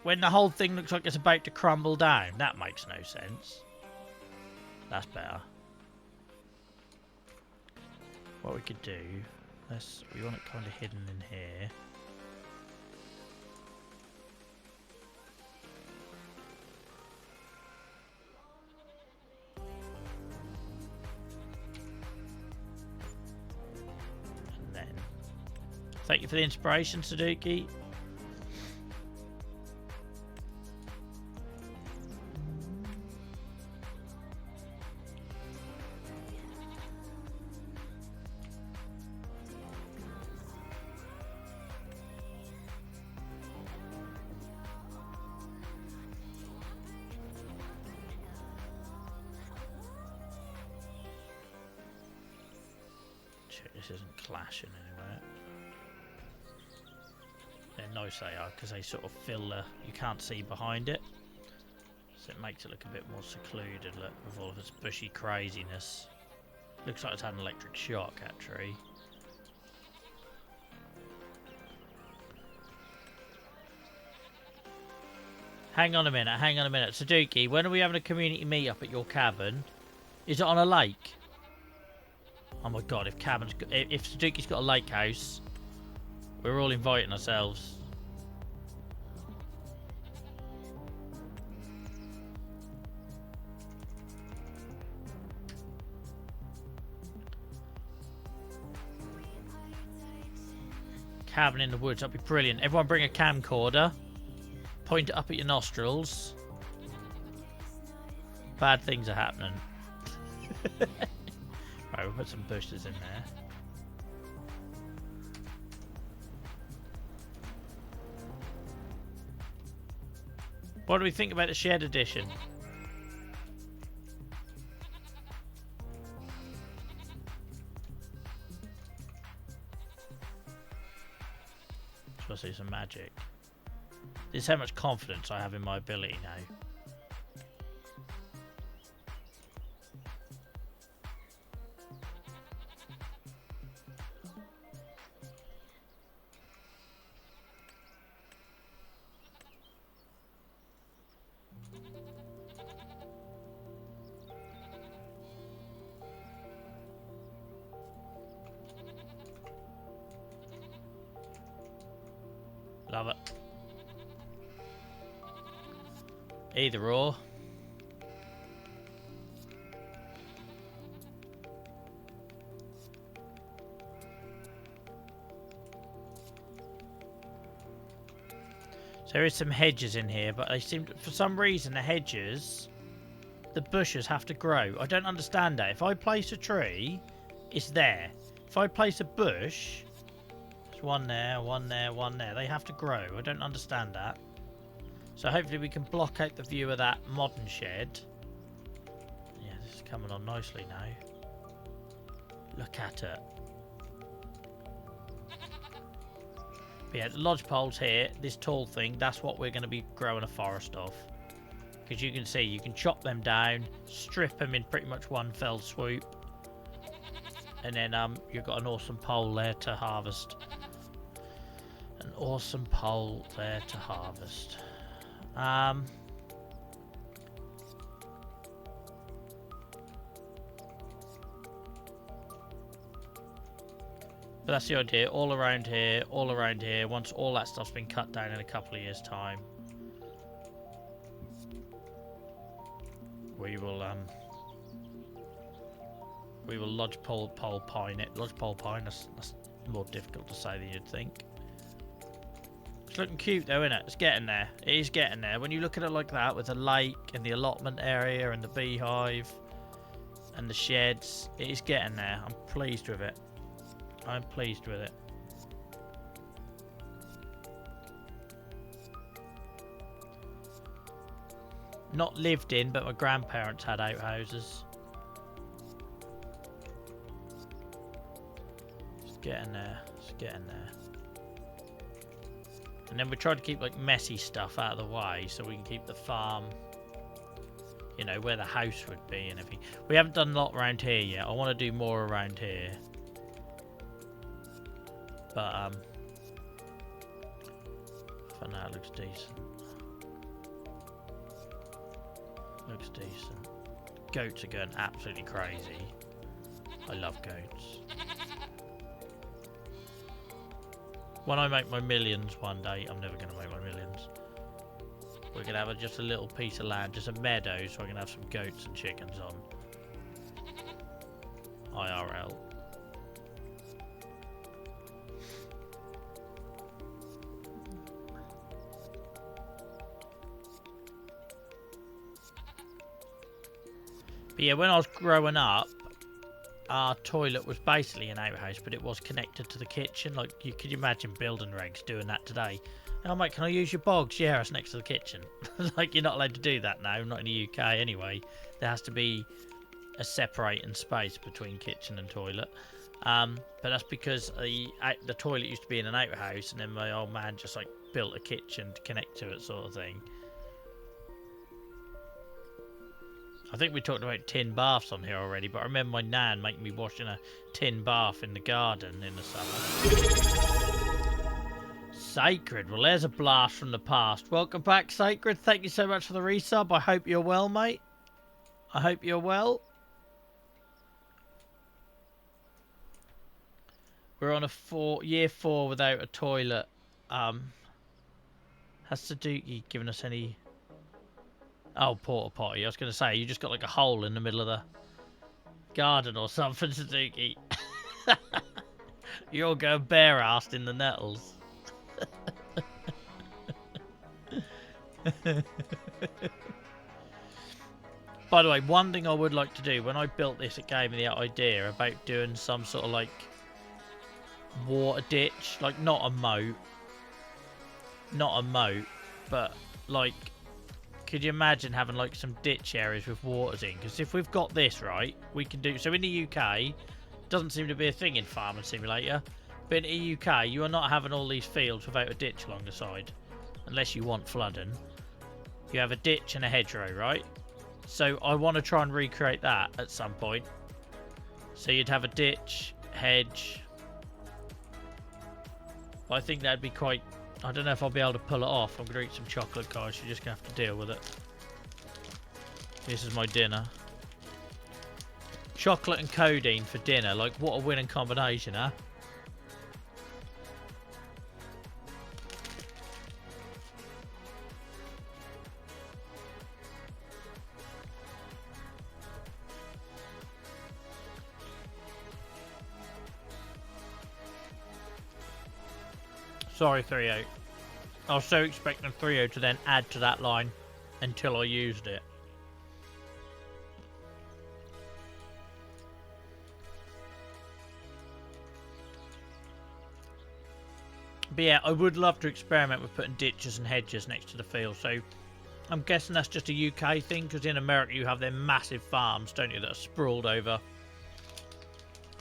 when the whole thing looks like it's about to crumble down? That makes no sense. That's better. What we could do, we want it kind of hidden in here. And then, thank you for the inspiration, Sudoku. Check this isn't clashing anywhere. They're nice they are, because they sort of fill the... You can't see behind it. So it makes it look a bit more secluded, look, with all of its bushy craziness. Looks like it's had an electric shock, actually. Hang on a minute, hang on a minute. Sudoku, when are we having a community meet-up at your cabin? Is it on a lake? Oh my god, if Sudoku's got a lake house, we're all inviting ourselves. Cabin in the woods, that'd be brilliant. Everyone bring a camcorder. Point it up at your nostrils. Bad things are happening. Right, we'll put some bushes in there. What do we think about the shed edition? Supposed to do some magic. This is how much confidence I have in my ability now. Love it. Either or. So there is some hedges in here, but they seem to, for some reason the hedges, the bushes have to grow. I don't understand that. If I place a tree, it's there. If I place a bush, there's one there, one there, one there. They have to grow. I don't understand that. So hopefully we can block out the view of that modern shed. Yeah, this is coming on nicely now. Look at it. But yeah, the lodge poles here, this tall thing, that's what we're going to be growing a forest of. Because you can see, you can chop them down, strip them in pretty much one fell swoop. And then you've got an awesome pole there to harvest. An awesome pole there to harvest. But that's the idea, all around here, once all that stuff's been cut down in a couple of years' time, we will lodgepole pine it. Lodgepole pine, that's more difficult to say than you'd think. It's looking cute though, isn't it? It's getting there. It is getting there. When you look at it like that, with the lake and the allotment area and the beehive and the sheds, it is getting there. I'm pleased with it. I'm pleased with it. Not lived in, but my grandparents had outhouses. It's getting there. It's getting there. And then we try to keep like messy stuff out of the way so we can keep the farm, you know, where the house would be and everything. We haven't done a lot around here yet. I want to do more around here. But for now it looks decent. Looks decent. Goats are going absolutely crazy. I love goats. When I make my millions one day, I'm never going to make my millions. We're going to have just a little piece of land, just a meadow, so I can have some goats and chickens on. IRL. But yeah, when I was growing up, our toilet was basically an outhouse, but it was connected to the kitchen. Like, you could imagine building regs doing that today. And I'm like, can I use your bogs? Yeah, it's next to the kitchen. Like, you're not allowed to do that now, not in the UK anyway. There has to be a separating space between kitchen and toilet. But that's because the toilet used to be in an outhouse, and then my old man just like built a kitchen to connect to it, sort of thing. I think we talked about tin baths on here already, but I remember my nan making me wash in a tin bath in the garden in the summer. Sacred, well there's a blast from the past. Welcome back, Sacred. Thank you so much for the resub. I hope you're well, mate. I hope you're well. We're on a year 4 without a toilet. Has Sudoku given us any... Oh, porta potty. I was going to say, you just got like a hole in the middle of the garden or something, Sudoku. You're going bare-assed in the nettles. By the way, one thing I would like to do, when I built this, it gave me the idea about doing some sort of like water ditch, like not a moat, but like, could you imagine having like some ditch areas with waters in? Because if we've got this right, we can do so. In the UK, doesn't seem to be a thing in Farming Simulator, but in the UK, you are not having all these fields without a ditch along the side, unless you want flooding. You have a ditch and a hedgerow, right? So I want to try and recreate that at some point. So you'd have a ditch, hedge. But I think that'd be quite... I don't know if I'll be able to pull it off. I'm going to eat some chocolate, guys. You're just going to have to deal with it. This is my dinner. Chocolate and codeine for dinner. Like, what a winning combination, huh? Sorry, 3-0. I was so expecting 3-0 to then add to that line until I used it. But yeah, I would love to experiment with putting ditches and hedges next to the field. So I'm guessing that's just a UK thing, because in America you have their massive farms, don't you, that are sprawled over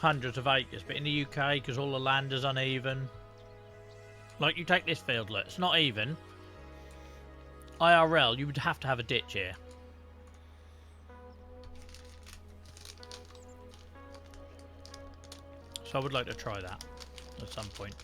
hundreds of acres. But in the UK, because all the land is uneven, like you take this field, look, it's not even. IRL, you would have to have a ditch here. So I would like to try that at some point.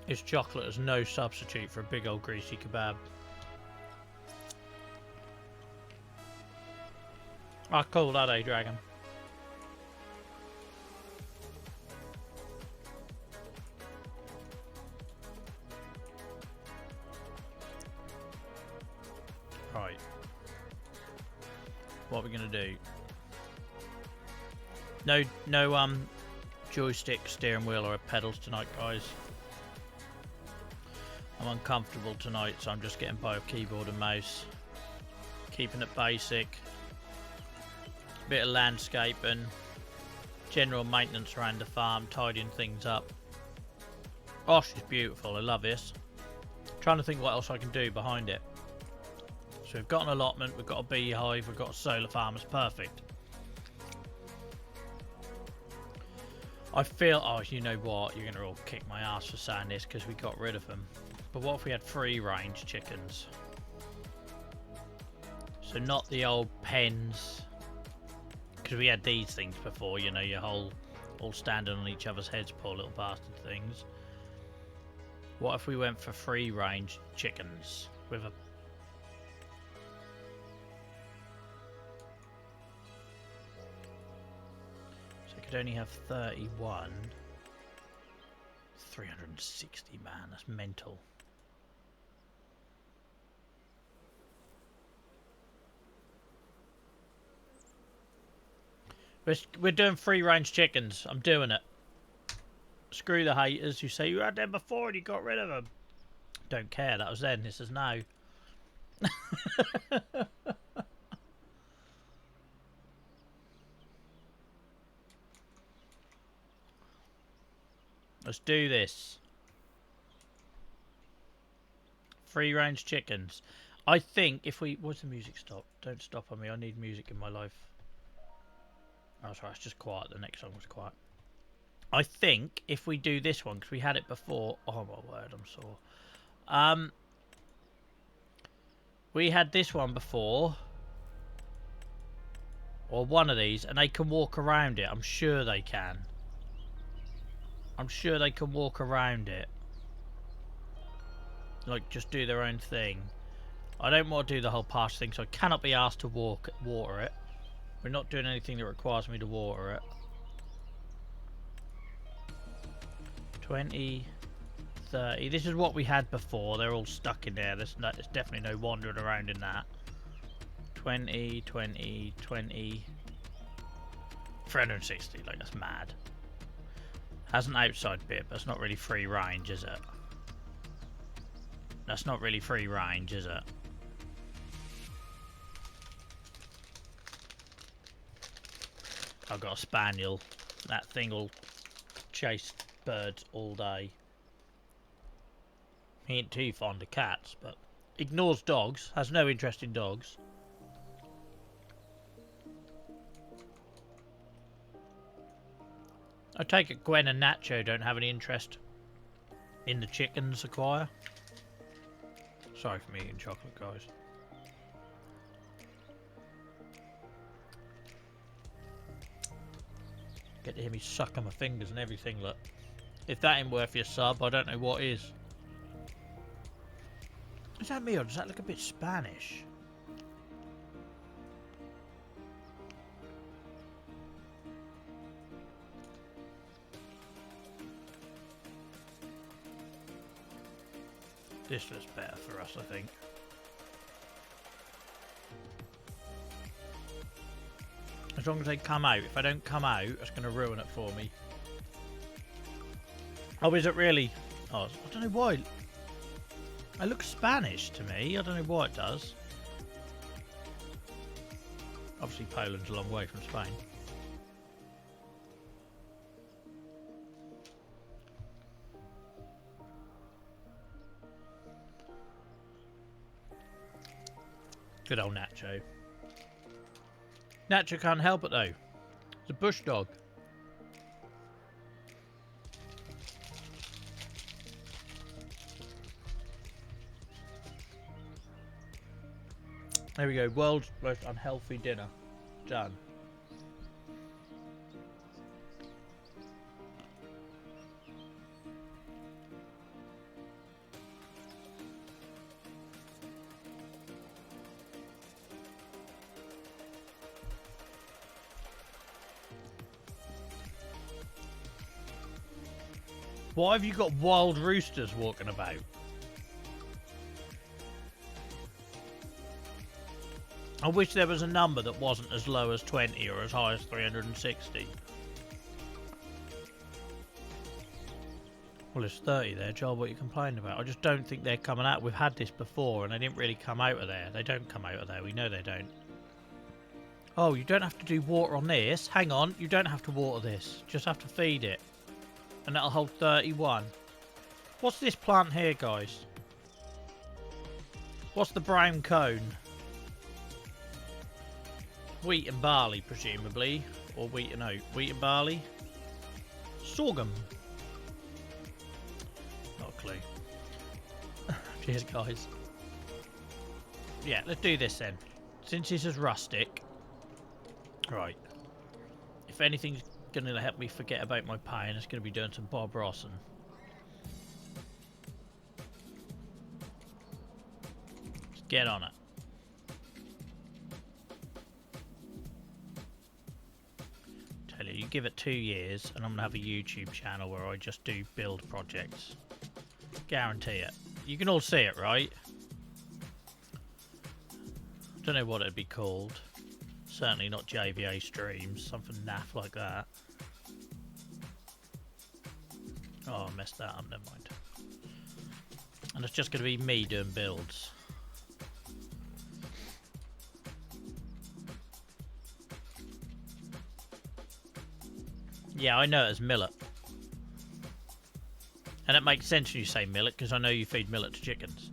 This chocolate is no substitute for a big old greasy kebab. I call that a dragon. Right. What are we gonna do? No joystick, steering wheel, or pedals tonight, guys. I'm uncomfortable tonight, so I'm just getting by with keyboard and mouse. Keeping it basic. Bit of landscaping. General maintenance around the farm, tidying things up. Oh, she's beautiful. I love this. Trying to think what else I can do behind it. So we've got an allotment, we've got a beehive, we've got a solar farm. It's perfect. I feel... Oh, you know what? You're going to all kick my ass for saying this because we got rid of them. But what if we had free-range chickens? So not the old pens. Because we had these things before, you know, your whole... all standing on each other's heads, poor little bastard things. What if we went for free-range chickens with a... So I could only have 31. 360, man, that's mental. We're doing free-range chickens. I'm doing it. Screw the haters who say you had them before and you got rid of them. Don't care. That was then. This is now. Let's do this. Free range chickens. I think if we... What's the music stop? Don't stop on me. I need music in my life. Oh, sorry. It's just quiet. The next song was quiet. I think if we do this one, because we had it before... Oh, my word. I'm sore. We had this one before. Or one of these. And they can walk around it. I'm sure they can. I'm sure they can walk around it. Like, just do their own thing. I don't want to do the whole pasture thing, so I cannot be asked to water it. We're not doing anything that requires me to water it. 20, 30. This is what we had before. They're all stuck in there. There's definitely no wandering around in that. 20, 20, 20. 360. Like, that's mad. Has an outside bit, but it's not really free range, is it? That's not really free range, is it? I've got a spaniel. That thing will chase birds all day. He ain't too fond of cats, but ignores dogs. Has no interest in dogs. I take it Gwen and Nacho don't have any interest in the chickens acquire. Sorry for me eating chocolate, guys. Get to hear me sucking my fingers and everything, look. If that ain't worth your sub, I don't know what is. Is that me or does that look a bit Spanish? This looks better for us, I think. As long as they come out. If I don't come out, it's going to ruin it for me. Oh, is it really? Oh, I don't know why. It looks Spanish to me. I don't know why it does. Obviously, Poland's a long way from Spain. Good old Nacho. Nacho can't help it though. It's a bush dog. There we go. World's most unhealthy dinner. Done. Why have you got wild roosters walking about? I wish there was a number that wasn't as low as 20 or as high as 360. Well, it's 30 there, Joel. What are you complaining about? I just don't think they're coming out. We've had this before and they didn't really come out of there. They don't come out of there. We know they don't. Oh, you don't have to do water on this. Hang on. You don't have to water this. Just have to feed it. And that'll hold 31. What's this plant here, guys? What's the brown cone? Wheat and barley, presumably. Or wheat and oat. Wheat and barley? Sorghum. Not a clue. Cheers, guys. Yeah, let's do this then. Since this is rustic. Right. If anything's going to help me forget about my pain, it's going to be doing some Bob Ross. Let's get on it. Tell you give it 2 years and I'm going to have a YouTube channel where I just do build projects. Guarantee it. You can all see it, right? Don't know what it'd be called. Certainly not JVA streams, something naff like that. Oh, I messed that up, never mind. And it's just going to be me doing builds. Yeah, I know it as millet. And it makes sense when you say millet, because I know you feed millet to chickens.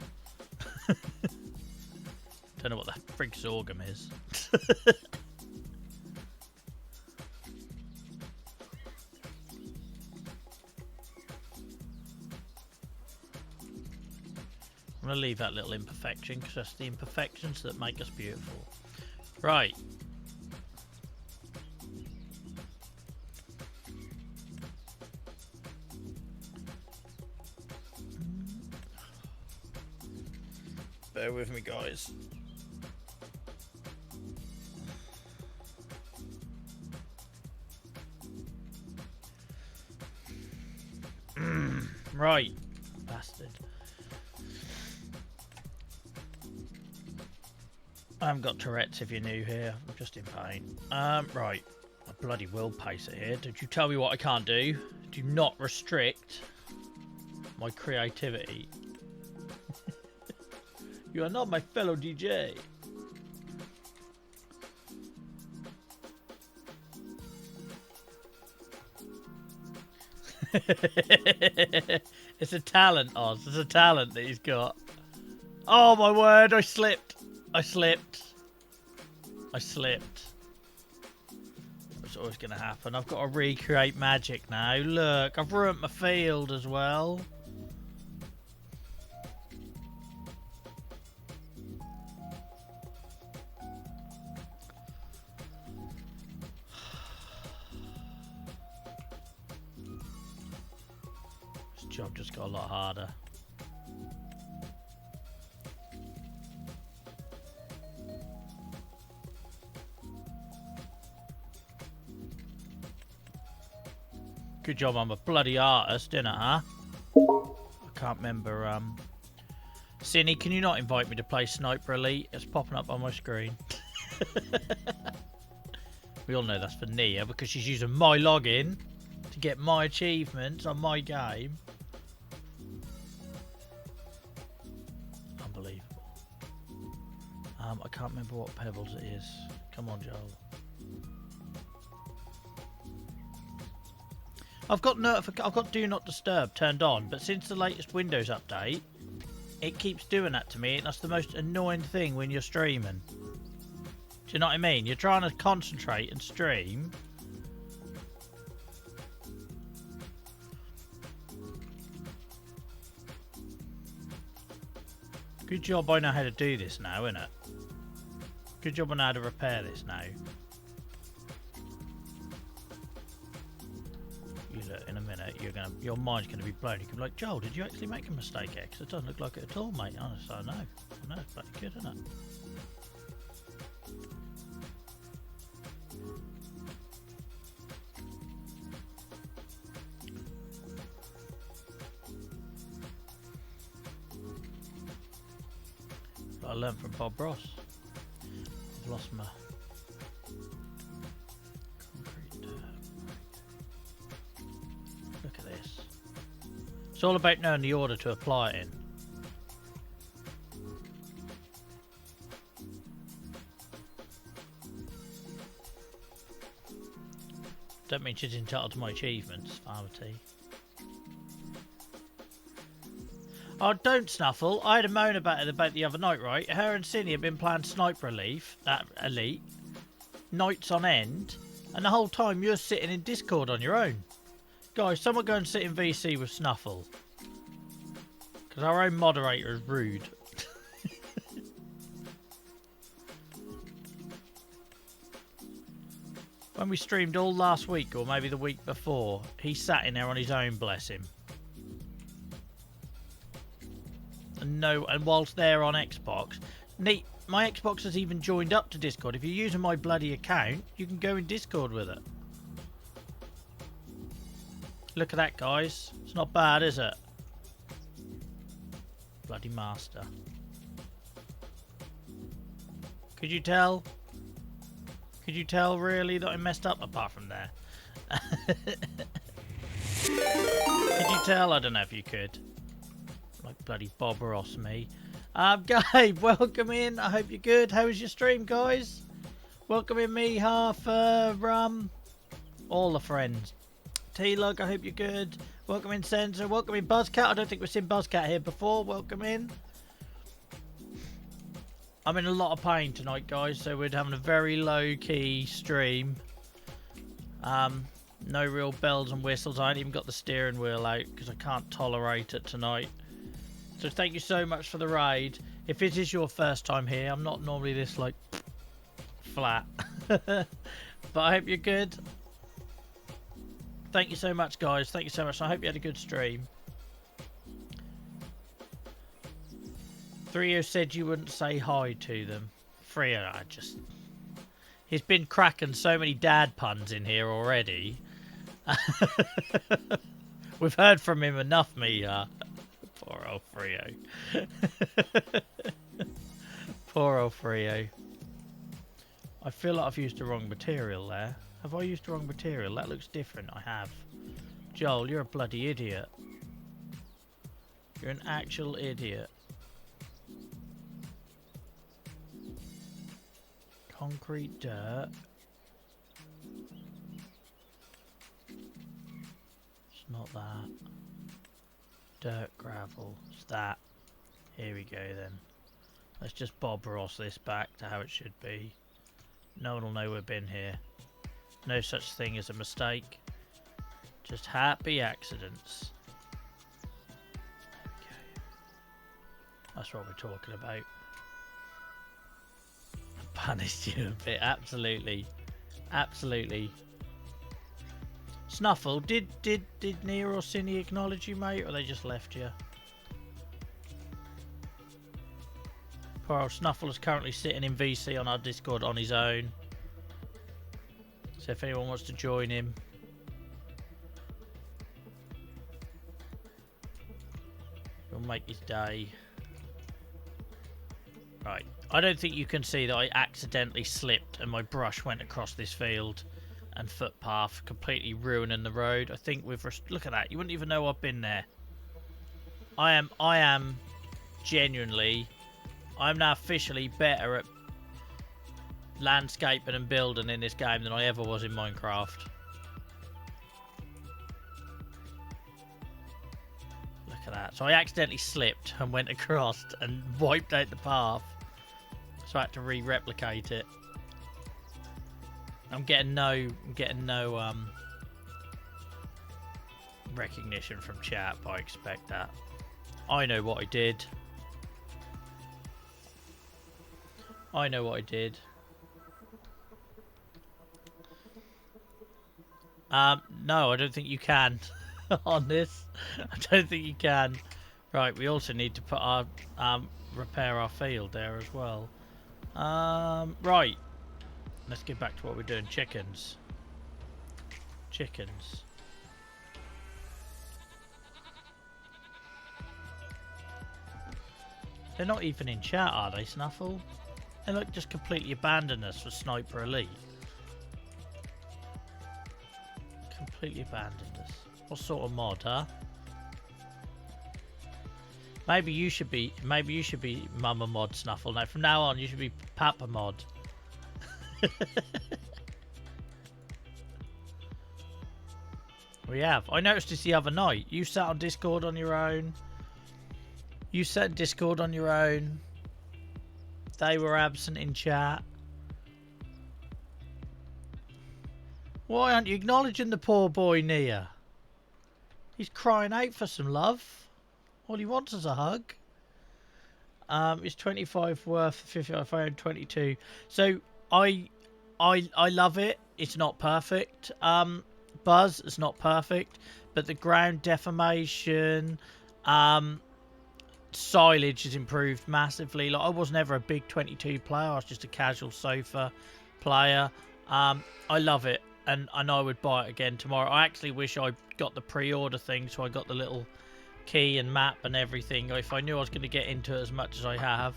Don't know what the frig sorghum is. I'm going to leave that little imperfection because that's the imperfections that make us beautiful. Right. Bear with me, guys. Right. Bastard. I haven't got Tourette's if you're new here. I'm just in pain. Right. I bloody will pace it here. Don't you tell me what I can't do. Do not restrict my creativity. You are not my fellow DJ. It's a talent, Oz. It's a talent that he's got. Oh my word, I slipped. I slipped. I slipped. It's always going to happen. I've got to recreate magic now. Look, I've ruined my field as well. This job just got a lot harder. Good job I'm a bloody artist, innit, huh? I can't remember, Cinny, can you not invite me to play Sniper Elite? It's popping up on my screen. We all know that's for Nia because she's using my login to get my achievements on my game. Unbelievable. I can't remember what Pebbles it is. Come on, Joel. I've got Do Not Disturb turned on, but since the latest Windows update, it keeps doing that to me, and that's the most annoying thing when you're streaming. Do you know what I mean? You're trying to concentrate and stream. Good job I know how to do this now, innit? Good job I know how to repair this now. You look, in a minute, your mind's gonna be blown. You can be like, Joel, did you actually make a mistake here? Because it doesn't look like it at all, mate. Honestly, I know. It's bloody good, isn't it? I learned from Bob Ross. I've lost my concrete. Look at this. It's all about knowing the order to apply it in. Don't mean she's entitled to my achievements, Farmer T. Oh, don't snuffle. I had a moan about it the other night, right? Her and Cindy have been playing Sniper Elite, nights on end, and the whole time you're sitting in Discord on your own. Guys, someone go and sit in VC with Snuffle. Because our own moderator is rude. When we streamed all last week, or maybe the week before, he sat in there on his own, bless him. And whilst they're on Xbox, neat. My Xbox has even joined up to Discord. If you're using my bloody account, you can go in Discord with it. Look at that, guys. It's not bad, is it? Bloody master. Could you tell? Could you tell, really, that I messed up apart from there? Could you tell? I don't know if you could. Like bloody Bob Ross, me. Gabe, welcome in. I hope you're good. How was your stream, guys? Welcome in me, half, all the friends. T-Lug, I hope you're good. Welcome in, Sensor. Welcome in, Buzzcat. I don't think we've seen Buzzcat here before. Welcome in. I'm in a lot of pain tonight, guys, so we're having a very low-key stream. No real bells and whistles. I ain't even got the steering wheel out because I can't tolerate it tonight. So thank you so much for the raid. If it is your first time here, I'm not normally this, like, flat. But I hope you're good. Thank you so much, guys. Thank you so much. I hope you had a good stream. 3O said you wouldn't say hi to them. 3O, I just... He's been cracking so many dad puns in here already. We've heard from him enough, Mia. Poor old Frio. Poor old Frio. I feel like I've used the wrong material there. Have I used the wrong material? That looks different. I have. Joel, you're a bloody idiot. You're an actual idiot. Concrete dirt. It's not that. Dirt gravel. It's that. Here we go then. Let's just Bob Ross this back to how it should be. No one will know we've been here. No such thing as a mistake. Just happy accidents. There we go. That's what we're talking about. Punished you a bit, absolutely. Absolutely. Snuffle, did Nia or Cindy acknowledge you, mate, or they just left you? Poor old Snuffle is currently sitting in VC on our Discord on his own. So if anyone wants to join him. It'll make his day. Right. I don't think you can see that I accidentally slipped and my brush went across this field and footpath, completely ruining the road. I think we've... Look at that. You wouldn't even know I've been there. I am genuinely... I'm now officially better at landscaping and building in this game than I ever was in Minecraft. Look at that. So I accidentally slipped and went across and wiped out the path. So I had to re-replicate it. I'm getting no recognition from chat, but I expect that. I know what I did. I know what I did. No, I don't think you can on this. I don't think you can. Right, we also need to put our repair our field there as well. Right. Let's get back to what we're doing. Chickens. Chickens. They're not even in chat, are they, Snuffle? They look just completely abandoned us for Sniper Elite. Completely abandoned us. What sort of mod, huh? Maybe you should be Mama Mod, Snuffle. No, from now on you should be Papa Mod. We have. I noticed this the other night. You sat on Discord on your own. You sat Discord on your own. They were absent in chat. Why aren't you acknowledging the poor boy Nia? He's crying out for some love. All he wants is a hug. It's 25 worth 55. I own 22. So I love it. It's not perfect. Buzz, it's not perfect, but the ground deformation, silage has improved massively. Like, I was never a big 22 player. I was just a casual sofa player. I love it, and I know I would buy it again tomorrow. I actually wish I got the pre-order thing, so I got the little key and map and everything. If I knew I was going to get into it as much as I have.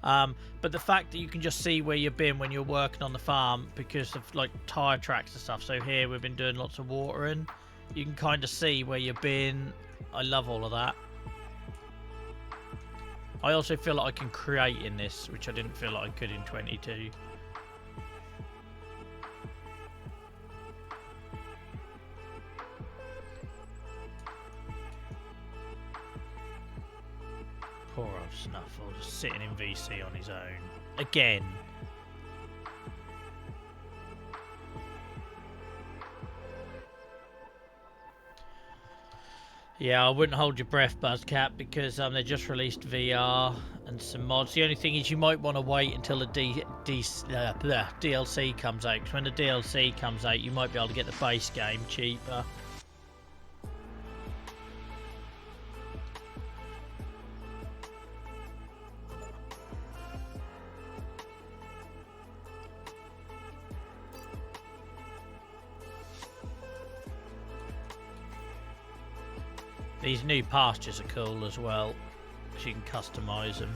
But the fact that you can just see where you've been when you're working on the farm because of like tire tracks and stuff. So here we've been doing lots of watering. You can kind of see where you've been. I love all of that. I also feel like I can create in this, which I didn't feel like I could in 22. Poor old Snuffle, just sitting in VC on his own. Again. Yeah, I wouldn't hold your breath, Buzzcat, because they just released VR and some mods. The only thing is you might want to wait until the DLC comes out, because when the DLC comes out, you might be able to get the base game cheaper. These new pastures are cool as well, because you can customise them.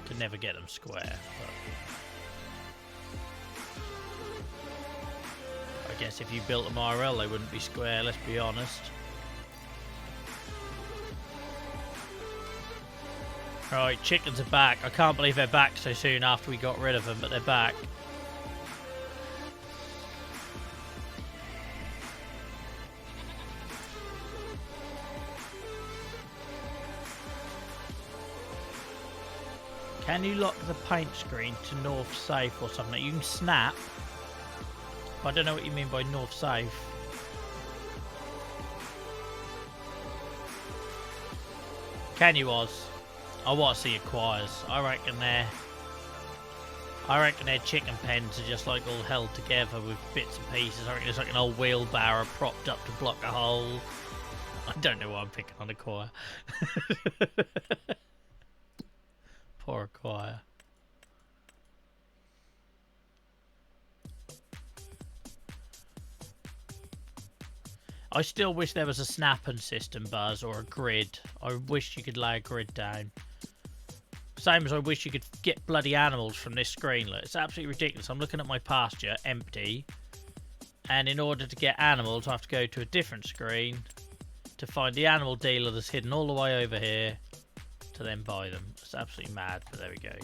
Could never get them square, but I guess if you built them IRL they wouldn't be square, let's be honest. Right, chickens are back. I can't believe they're back so soon after we got rid of them, but they're back. Can you lock the paint screen to north safe or something? You can snap. But I don't know what you mean by north safe. Can you, Oz? I want to see your choirs. I reckon their chicken pens are just like all held together with bits and pieces. I reckon it's like an old wheelbarrow propped up to block a hole. I don't know why I'm picking on the choir. Poor choir. I still wish there was a snapping system, Buzz, or a grid. I wish you could lay a grid down. Same as I wish you could get bloody animals from this screen. Look, it's absolutely ridiculous. I'm looking at my pasture, empty. And in order to get animals, I have to go to a different screen to find the animal dealer that's hidden all the way over here to then buy them. It's absolutely mad, but there we go.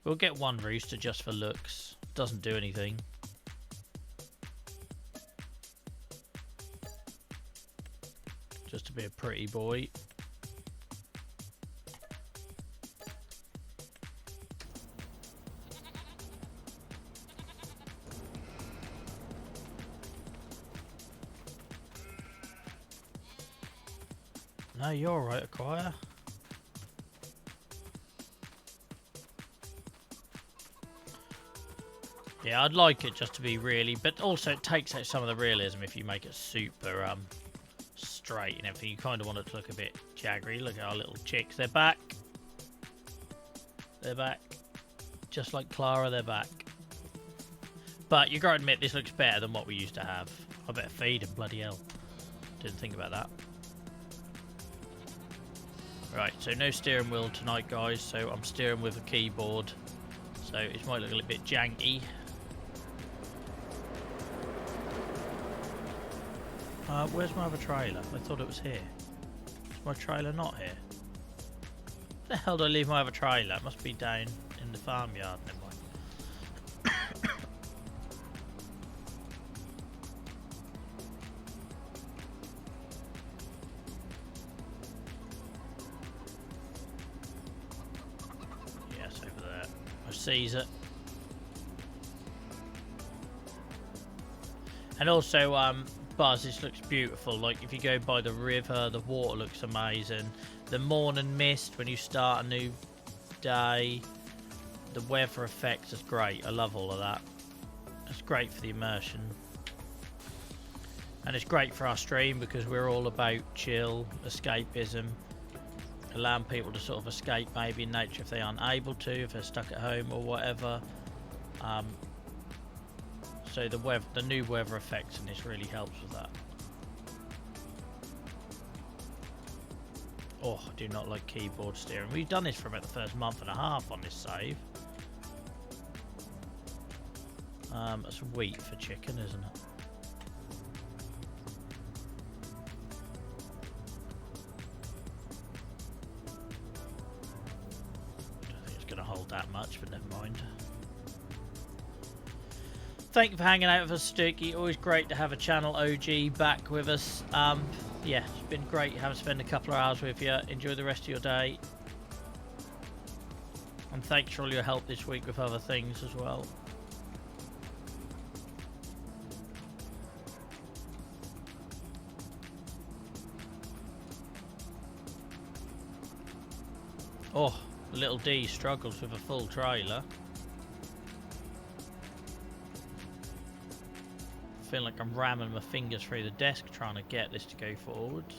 We'll get one rooster just for looks. Doesn't do anything. Just to be a pretty boy. No, you're right, Acquire. Yeah, I'd like it just to be really, but also it takes out some of the realism if you make it super straight and everything. You kind of want it to look a bit jaggery. Look at our little chicks. They're back. They're back. Just like Clara, they're back. But you gotta admit, this looks better than what we used to have. I better feed him, bloody hell. Didn't think about that. Right, so no steering wheel tonight, guys, so I'm steering with a keyboard. So it might look a little bit janky. Where's my other trailer? I thought it was here. Is my trailer not here? Where the hell did I leave my other trailer? It must be down in the farmyard. Never mind. Yes, over there. I sees it. And also, Buzz, this looks beautiful. Like if you go by the river, the water looks amazing. The morning mist when you start a new day, the weather effects is great. I love all of that. It's great for the immersion, and it's great for our stream because we're all about chill, escapism, allowing people to sort of escape maybe in nature if they aren't able to, if they're stuck at home or whatever. So the new weather effects in this really helps with that. Oh, I do not like keyboard steering. We've done this for about the first month and a half on this save. That's wheat for chicken, isn't it? I don't think it's going to hold that much, but never mind. thank you for hanging out with us, Stooky. Always great to have a channel OG back with us. Yeah, it's been great having spent a couple of hours with you. Enjoy the rest of your day. And thanks for all your help this week with other things as well. Oh, little D struggles with a full trailer. I feel like I'm ramming my fingers through the desk trying to get this to go forwards.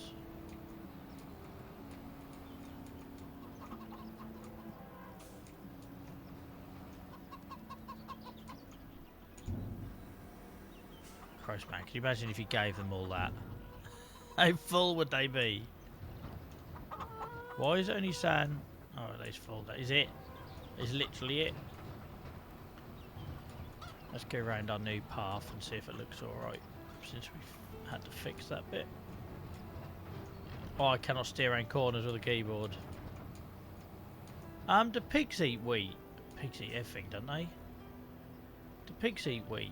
Christ, man, can you imagine if you gave them all that? How full would they be? Why is it only saying... Oh, they's full. That is it. Is literally it. Let's go around our new path and see if it looks alright. Since we've had to fix that bit. Oh, I cannot steer around corners with a keyboard. Do pigs eat wheat? Pigs eat everything, don't they? Do pigs eat wheat?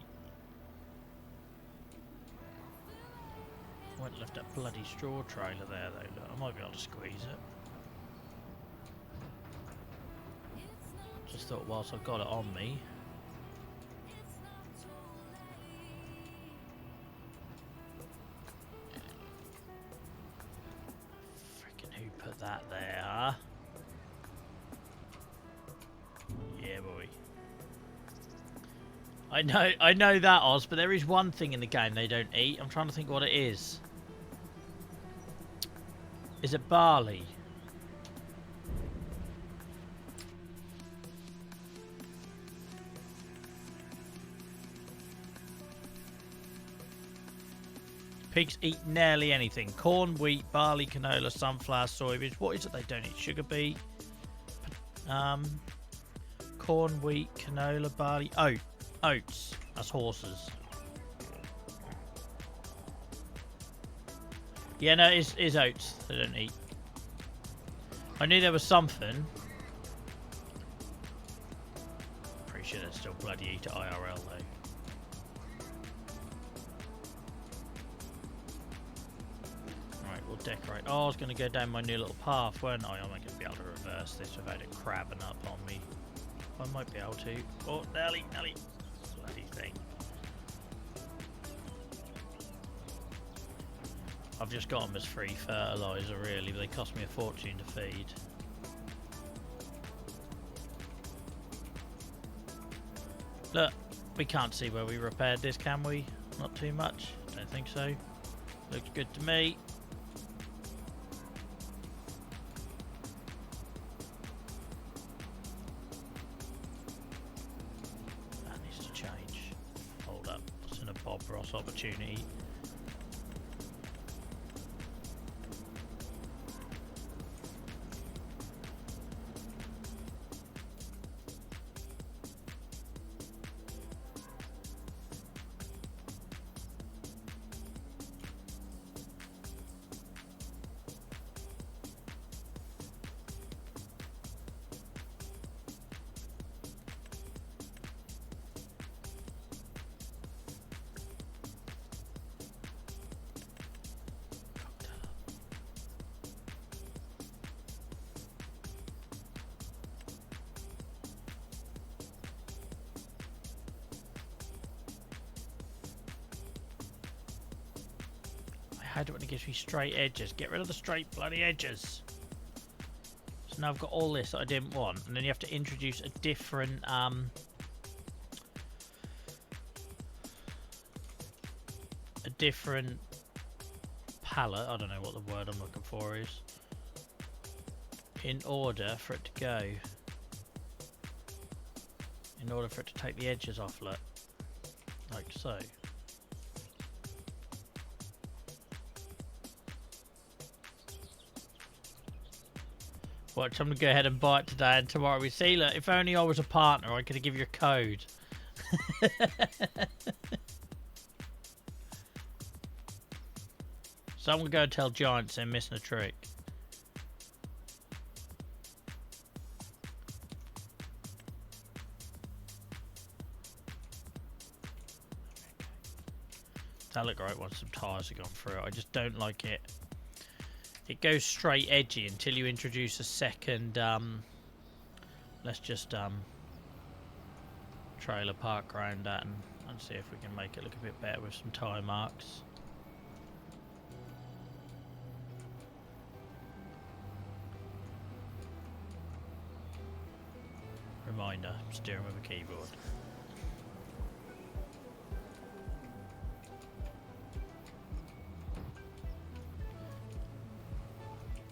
I won't left that bloody straw trailer there though. Look, I might be able to squeeze it. Just thought whilst I've got it on me. Freaking who put that there, huh? Yeah, boy. I know that, Oz, but there is one thing in the game they don't eat. I'm trying to think what it is. Is it barley? Pigs eat nearly anything. Corn, wheat, barley, canola, sunflower, soybeans. What is it they don't eat? Sugar beet. Corn, wheat, canola, barley. Oats. That's horses. Yeah, no, it is oats they don't eat. I knew there was something. Pretty sure they still bloody eat at IRL though. We'll decorate. Oh, I was going to go down my new little path, weren't I? I'm not going to be able to reverse this without it crabbing up on me. I might be able to. Oh, Nelly. Bloody thing. I've just got them as free fertiliser, really, but they cost me a fortune to feed. Look, we can't see where we repaired this, can we? Not too much. Don't think so. Looks good to me. Opportunity. I hate it when it gives me straight edges. Get rid of the straight bloody edges. So now I've got all this that I didn't want, and then you have to introduce a different palette. I don't know what the word I'm looking for is. In order for it to go. In order for it to take the edges off, look. Like so. Watch, I'm going to go ahead and buy it today, and tomorrow we see. Look, if only I was a partner, I could give you a code. So I'm going to go and tell Giants they're missing a trick. That look right once some tyres have gone through it. I just don't like it. It goes straight edgy until you introduce a second, let's just trailer park around that and see if we can make it look a bit better with some tyre marks. Reminder, steering with a keyboard.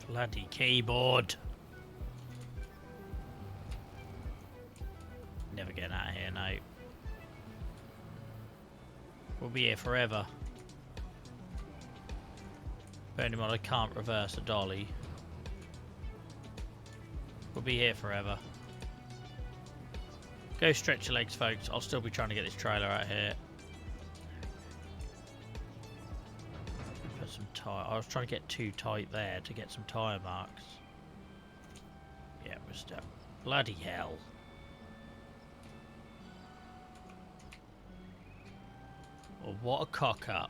Bloody keyboard. Never getting out of here now. We'll be here forever. Bearing in mind I can't reverse a dolly. We'll be here forever. Go stretch your legs, folks. I'll still be trying to get this trailer out here. Put some tyre. I was trying to get too tight there to get some tyre marks. Yeah, we're stuck. Bloody hell. Oh, what a cock up.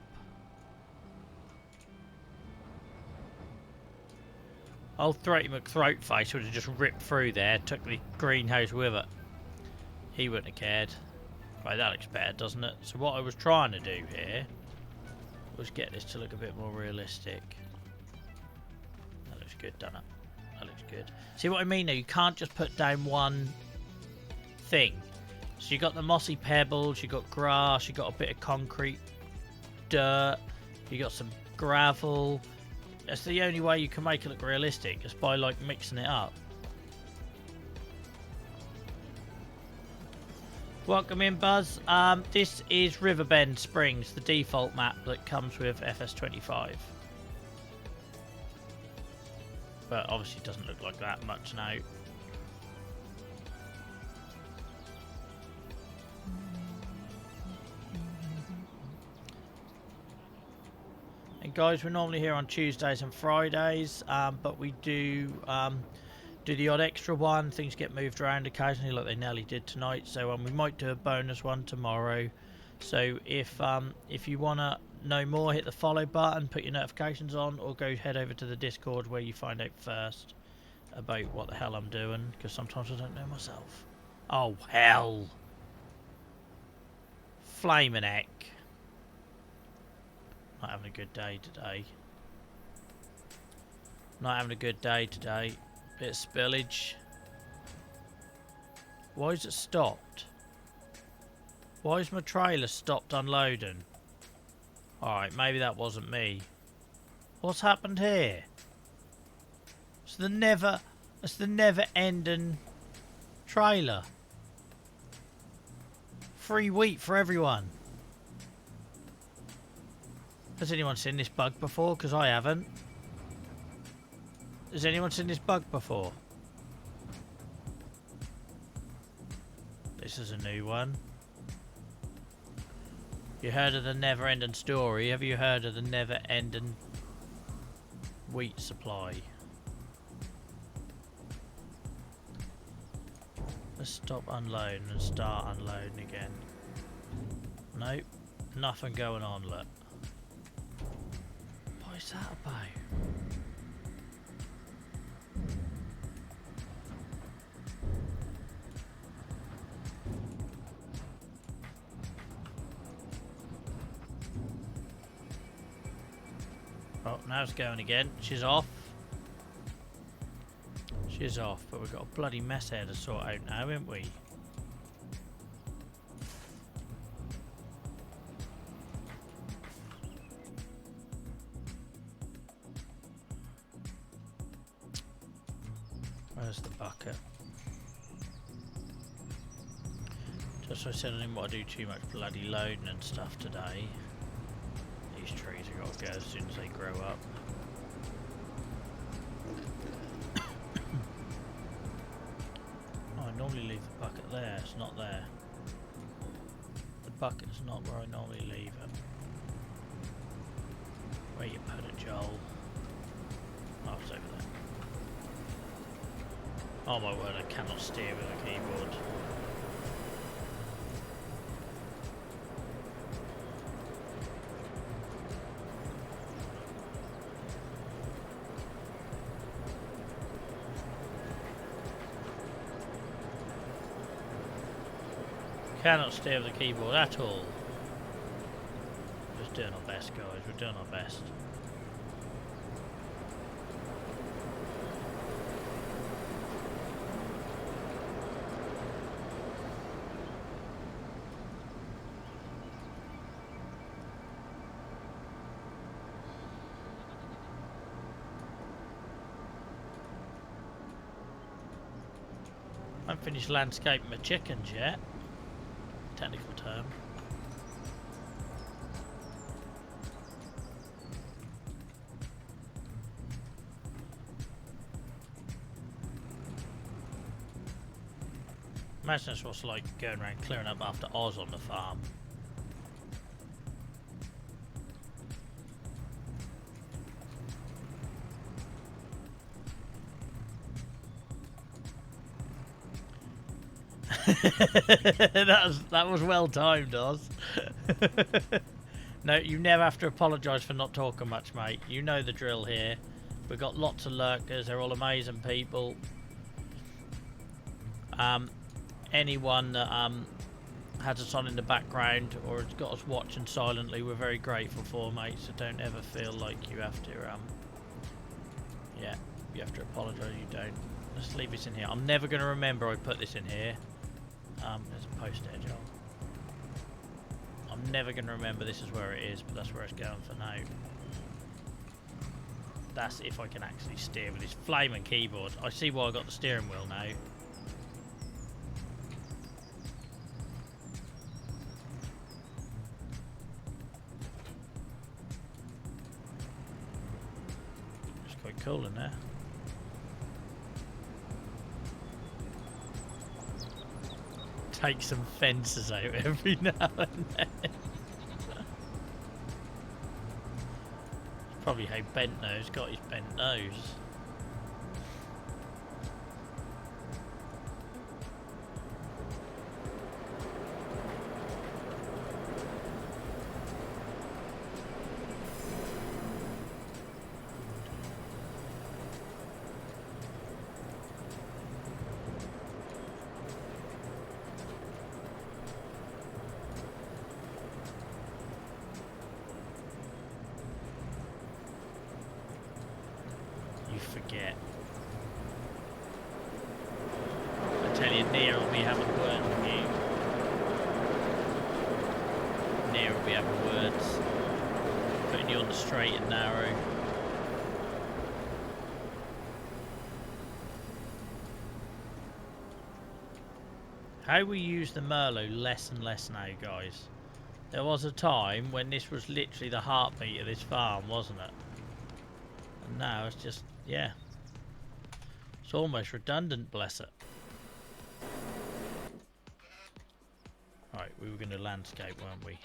Old Throaty McThroatface would have just ripped through there, took the greenhouse with it. He wouldn't have cared. Right, that looks better, doesn't it? So what I was trying to do here was get this to look a bit more realistic. That looks good, doesn't it? That looks good. See what I mean though? You can't just put down one thing. So you got the mossy pebbles, you got grass, you got a bit of concrete, dirt, you got some gravel. That's the only way you can make it look realistic, is by like mixing it up. Welcome in, Buzz. This is Riverbend Springs, the default map that comes with FS25. But obviously it doesn't look like that much now. And guys, we're normally here on Tuesdays and Fridays, but we do the odd extra one. Things get moved around occasionally, like they nearly did tonight. So we might do a bonus one tomorrow. So if you want to know more, hit the follow button, put your notifications on, or go head over to the Discord where you find out first about what the hell I'm doing, because sometimes I don't know myself. Oh hell! Flaming heck! Not having a good day today. Not having a good day today. Bit of spillage. Why is it stopped? Why is my trailer stopped unloading? Alright, maybe that wasn't me. What's happened here? It's the never ending trailer. Free wheat for everyone. Has anyone seen this bug before? Because I haven't. Has anyone seen this bug before? This is a new one. You heard of the never-ending story? Have you heard of the never-ending wheat supply? Let's stop unloading and start unloading again. Nope, nothing going on, look. What is that about? Oh, now it's going again. She's off. She's off, but we've got a bloody mess here to sort out now, haven't we? Where's the bucket? Just so I said I didn't want to do too much bloody loading and stuff today. These trees have got to go as soon as they grow up. Oh, I normally leave the bucket there. It's not there. The bucket's not where I normally leave it. Where you put it, Joel? Oh, it's over there. Oh my word, I cannot steer with a keyboard. Cannot steer the keyboard at all. Just doing our best, guys. We're doing our best. I haven't finished landscaping my chickens yet. Technical term. Imagine that's what's like going around clearing up after Oz on the farm. that was well timed, Oz. No, you never have to apologise for not talking much, mate. You know the drill here. We've got lots of lurkers. They're all amazing people. Anyone that has us on in the background or has got us watching silently, we're very grateful for, mate. So don't ever feel like you have to. Yeah, you have to apologise. You don't. Let's leave this in here. I'm never going to remember I put this in here. There's a post there, Joel. I'm never going to remember this is where it is, but that's where it's going for now. That's if I can actually steer with this flaming keyboard. I see why I got the steering wheel now. It's quite cool in there. Take some fences out every now and then. Probably how Bent Nose got his bent nose. Forget. I tell you, Nia will be having words with you. Nia will be having words. Putting you on the straight and narrow. How we use the Merlot less and less now, guys. There was a time when this was literally the heartbeat of this farm, wasn't it? And now it's just, yeah. It's almost redundant, bless it. Right, we were going to landscape, weren't we?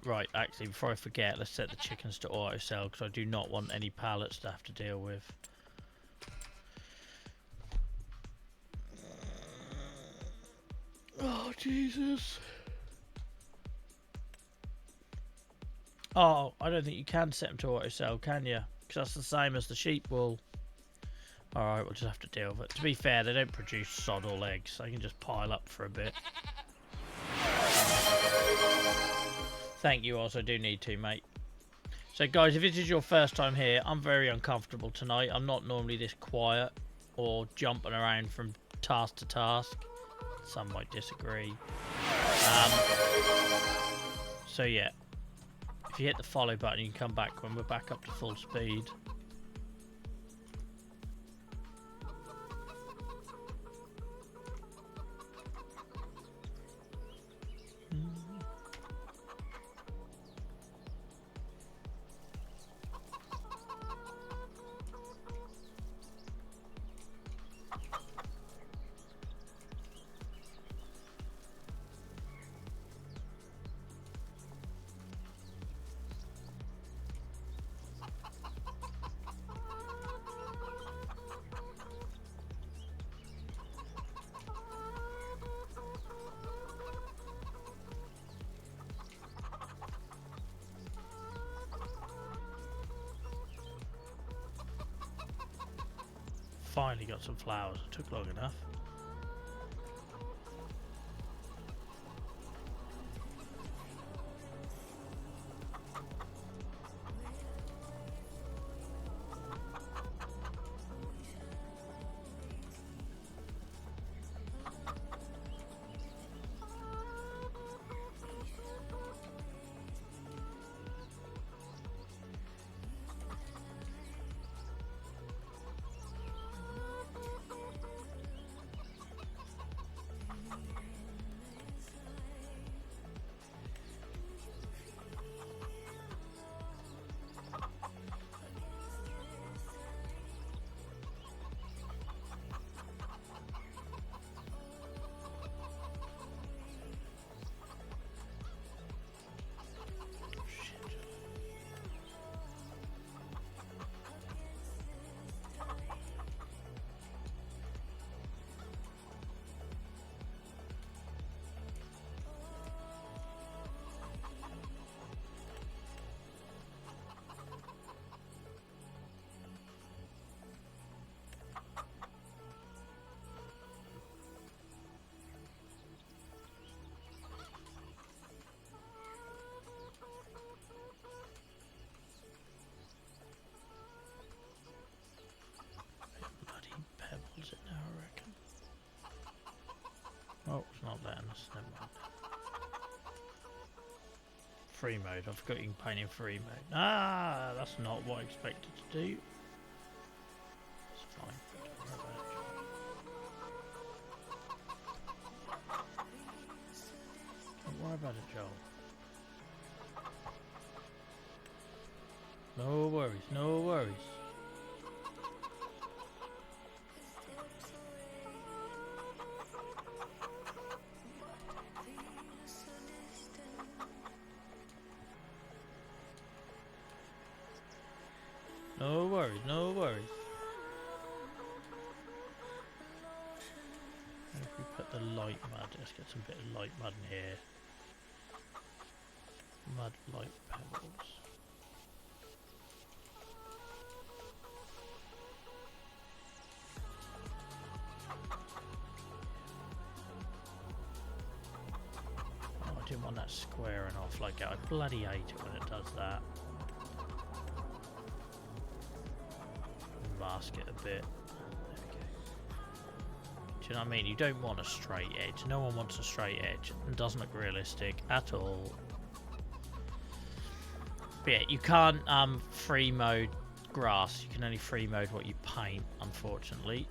Right, actually, before I forget, let's set the chickens to auto sell because I do not want any pallets to have to deal with. Oh, Jesus. Oh, I don't think you can set them to auto sell, can you? Because that's the same as the sheep wool. Alright, we'll just have to deal with it. To be fair, they don't produce sod all eggs. They can just pile up for a bit. Thank you, Oz. I do need to, mate. So, guys, if this is your first time here, I'm very uncomfortable tonight. I'm not normally this quiet or jumping around from task to task. Some might disagree. So, yeah. If you hit the follow button, you can come back when we're back up to full speed. finally got some flowers. It took long enough. Pebbles it now, I reckon. Oh, it's not there. Never mind. Free mode. I forgot you can paint in free mode. Ah, that's not what I expected to do. It's fine. Don't worry about it. Don't worry about it, Joel. No worries. No worries. No worries, no worries. And if we put the light mud, let's get some bit of light mud in here. Mud, light pebbles. Oh, I didn't want that squaring off like that. I bloody hate it when it does that. Mask it a bit. There we go. Do you know what I mean? You don't want a straight edge. No one wants a straight edge. It doesn't look realistic at all. But yeah, you can't free mode grass. You can only free mode what you paint, unfortunately.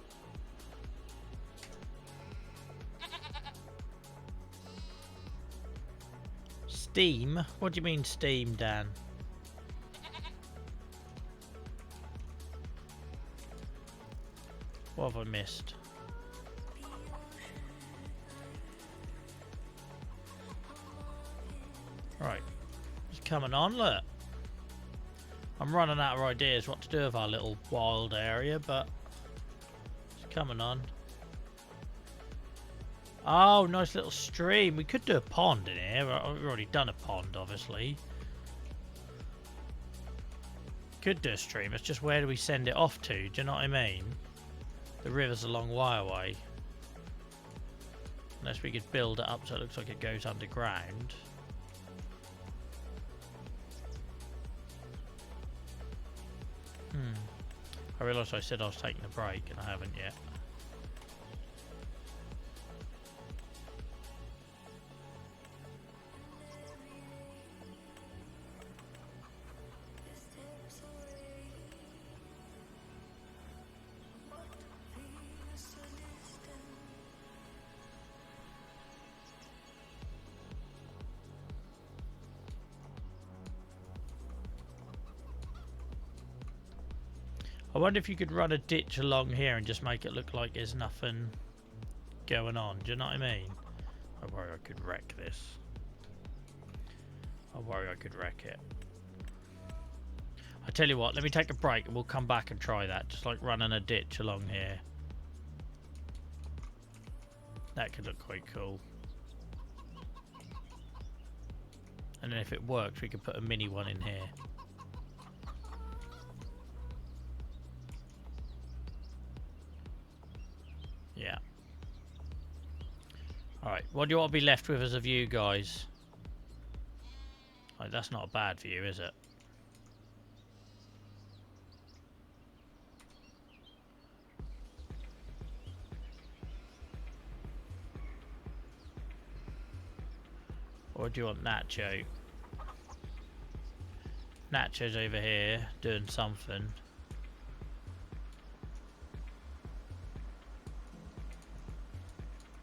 Steam? What do you mean steam, Dan? What have I missed? Right. It's coming on, look. I'm running out of ideas what to do with our little wild area, but it's coming on. Oh, nice little stream. We could do a pond in here. We've already done a pond, obviously. Could do a stream. It's just where do we send it off to? Do you know what I mean? The river's a long way away. Unless we could build it up so it looks like it goes underground. I realised I said I was taking a break and I haven't yet. I wonder if you could run a ditch along here and just make it look like there's nothing going on. Do you know what I mean? I worry I could wreck this. I worry I could wreck it. I tell you what, let me take a break and we'll come back and try that. Just like running a ditch along here. That could look quite cool. And then if it works, we could put a mini one in here. Right, what do you want to be left with as a view, guys? Like, that's not a bad view, is it? Or do you want Nacho? Nacho's over here doing something.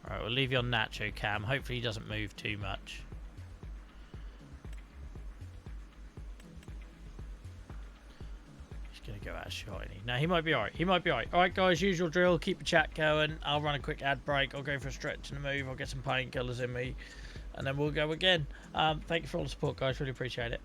Alright, we'll leave you on Nacho cam. Hopefully he doesn't move too much. He's going to go out shiny. No, he might be alright. He might be alright. Alright, guys, usual drill. Keep the chat going. I'll run a quick ad break. I'll go for a stretch and a move. I'll get some painkillers in me. And then we'll go again. Thank you for all the support, guys. Really appreciate it.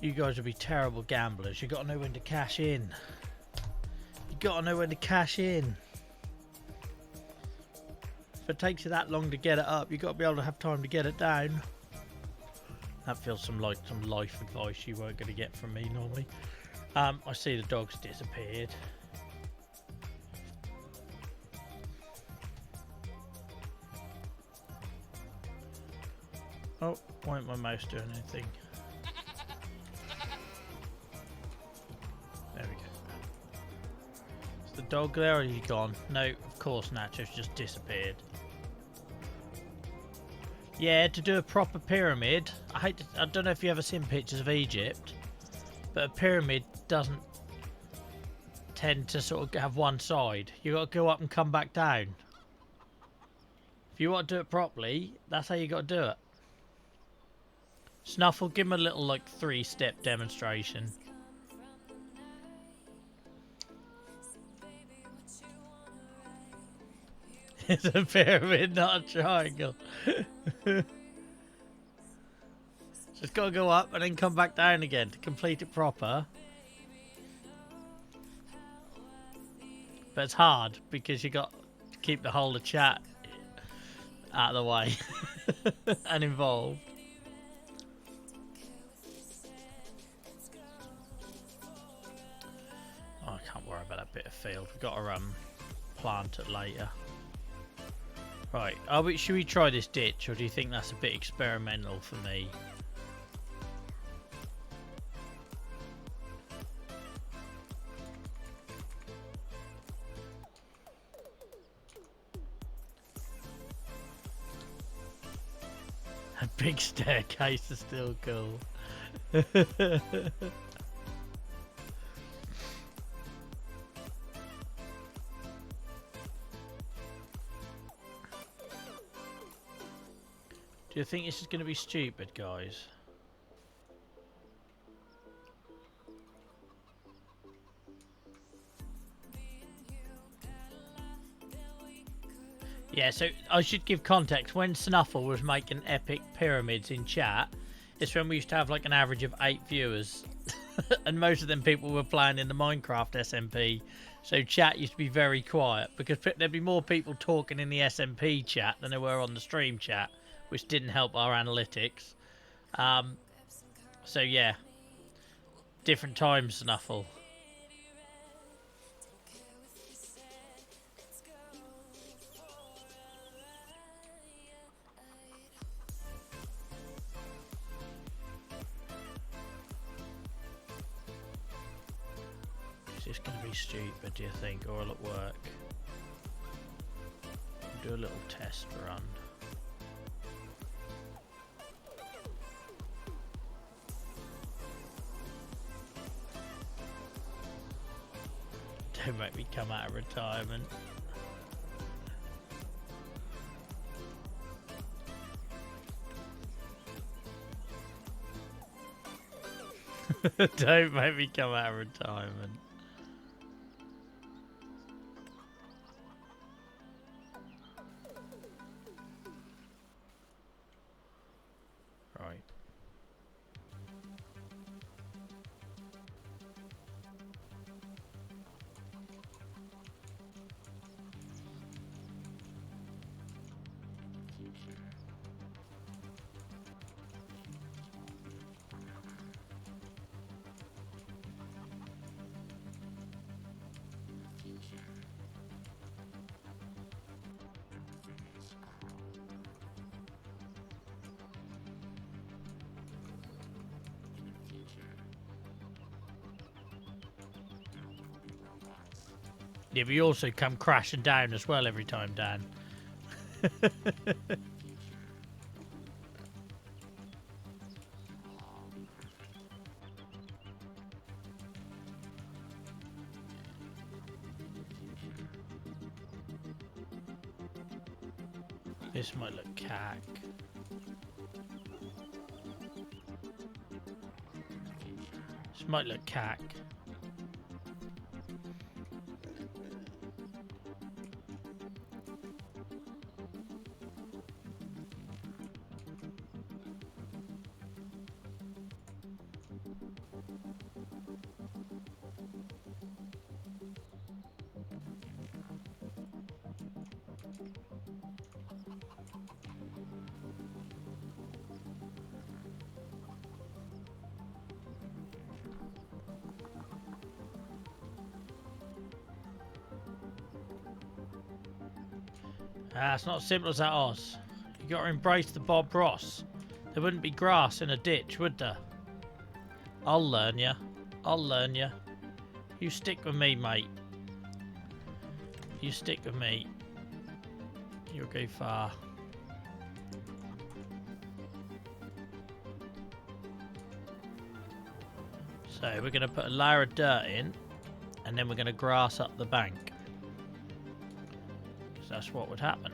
You guys would be terrible gamblers. You got to know when to cash in. You gotta know when to cash in. If it takes you that long to get it up, you gotta be able to have time to get it down. That feels like some life advice you weren't gonna get from me normally. I see the dog's disappeared. Oh, why won't my mouse doing anything? There we go. Is the dog there or is he gone? No, of course Nacho's just disappeared. Yeah, to do a proper pyramid, I don't know if you ever seen pictures of Egypt, but a pyramid doesn't tend to sort of have one side. You got to go up and come back down. If you want to do it properly, that's how you got to do it. Snuffle, give him a little like 3-step demonstration. It's a pyramid, not a triangle. So it's got to go up and then come back down again to complete it proper. But it's hard because you got to keep the whole of chat out of the way and involved. Oh, I can't worry about that bit of field. We've got to plant it later. Right, should we try this ditch, or do you think that's a bit experimental for me? A big staircase is still cool. Do you think this is going to be stupid, guys? Yeah, so I should give context. When Snuffle was making epic pyramids in chat, it's when we used to have like an average of 8 viewers. And most of them people were playing in the Minecraft SMP. So chat used to be very quiet because there'd be more people talking in the SMP chat than there were on the stream chat, which didn't help our analytics. So yeah, different times, Snuffle. Is this going to be stupid, do you think, or will it work? We'll do a little test run. Don't make me come out of retirement. Don't make me come out of retirement. Right. Yeah, but you also come crashing down as well every time, Dan. This might look cack. This might look cack. Ah, it's not as simple as that, Oz. You got to embrace the Bob Ross. There wouldn't be grass in a ditch, would there? I'll learn ya. I'll learn ya. You stick with me, mate. You stick with me. You'll go far. So we're going to put a layer of dirt in, and then we're going to grass up the bank. So that's what would happen.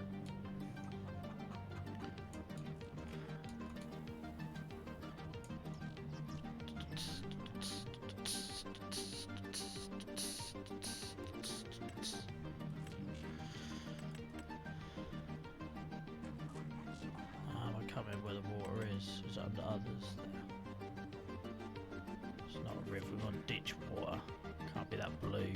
I can't remember where the water is. It's under others there. It's not a river, we want ditch water. Can't be that blue.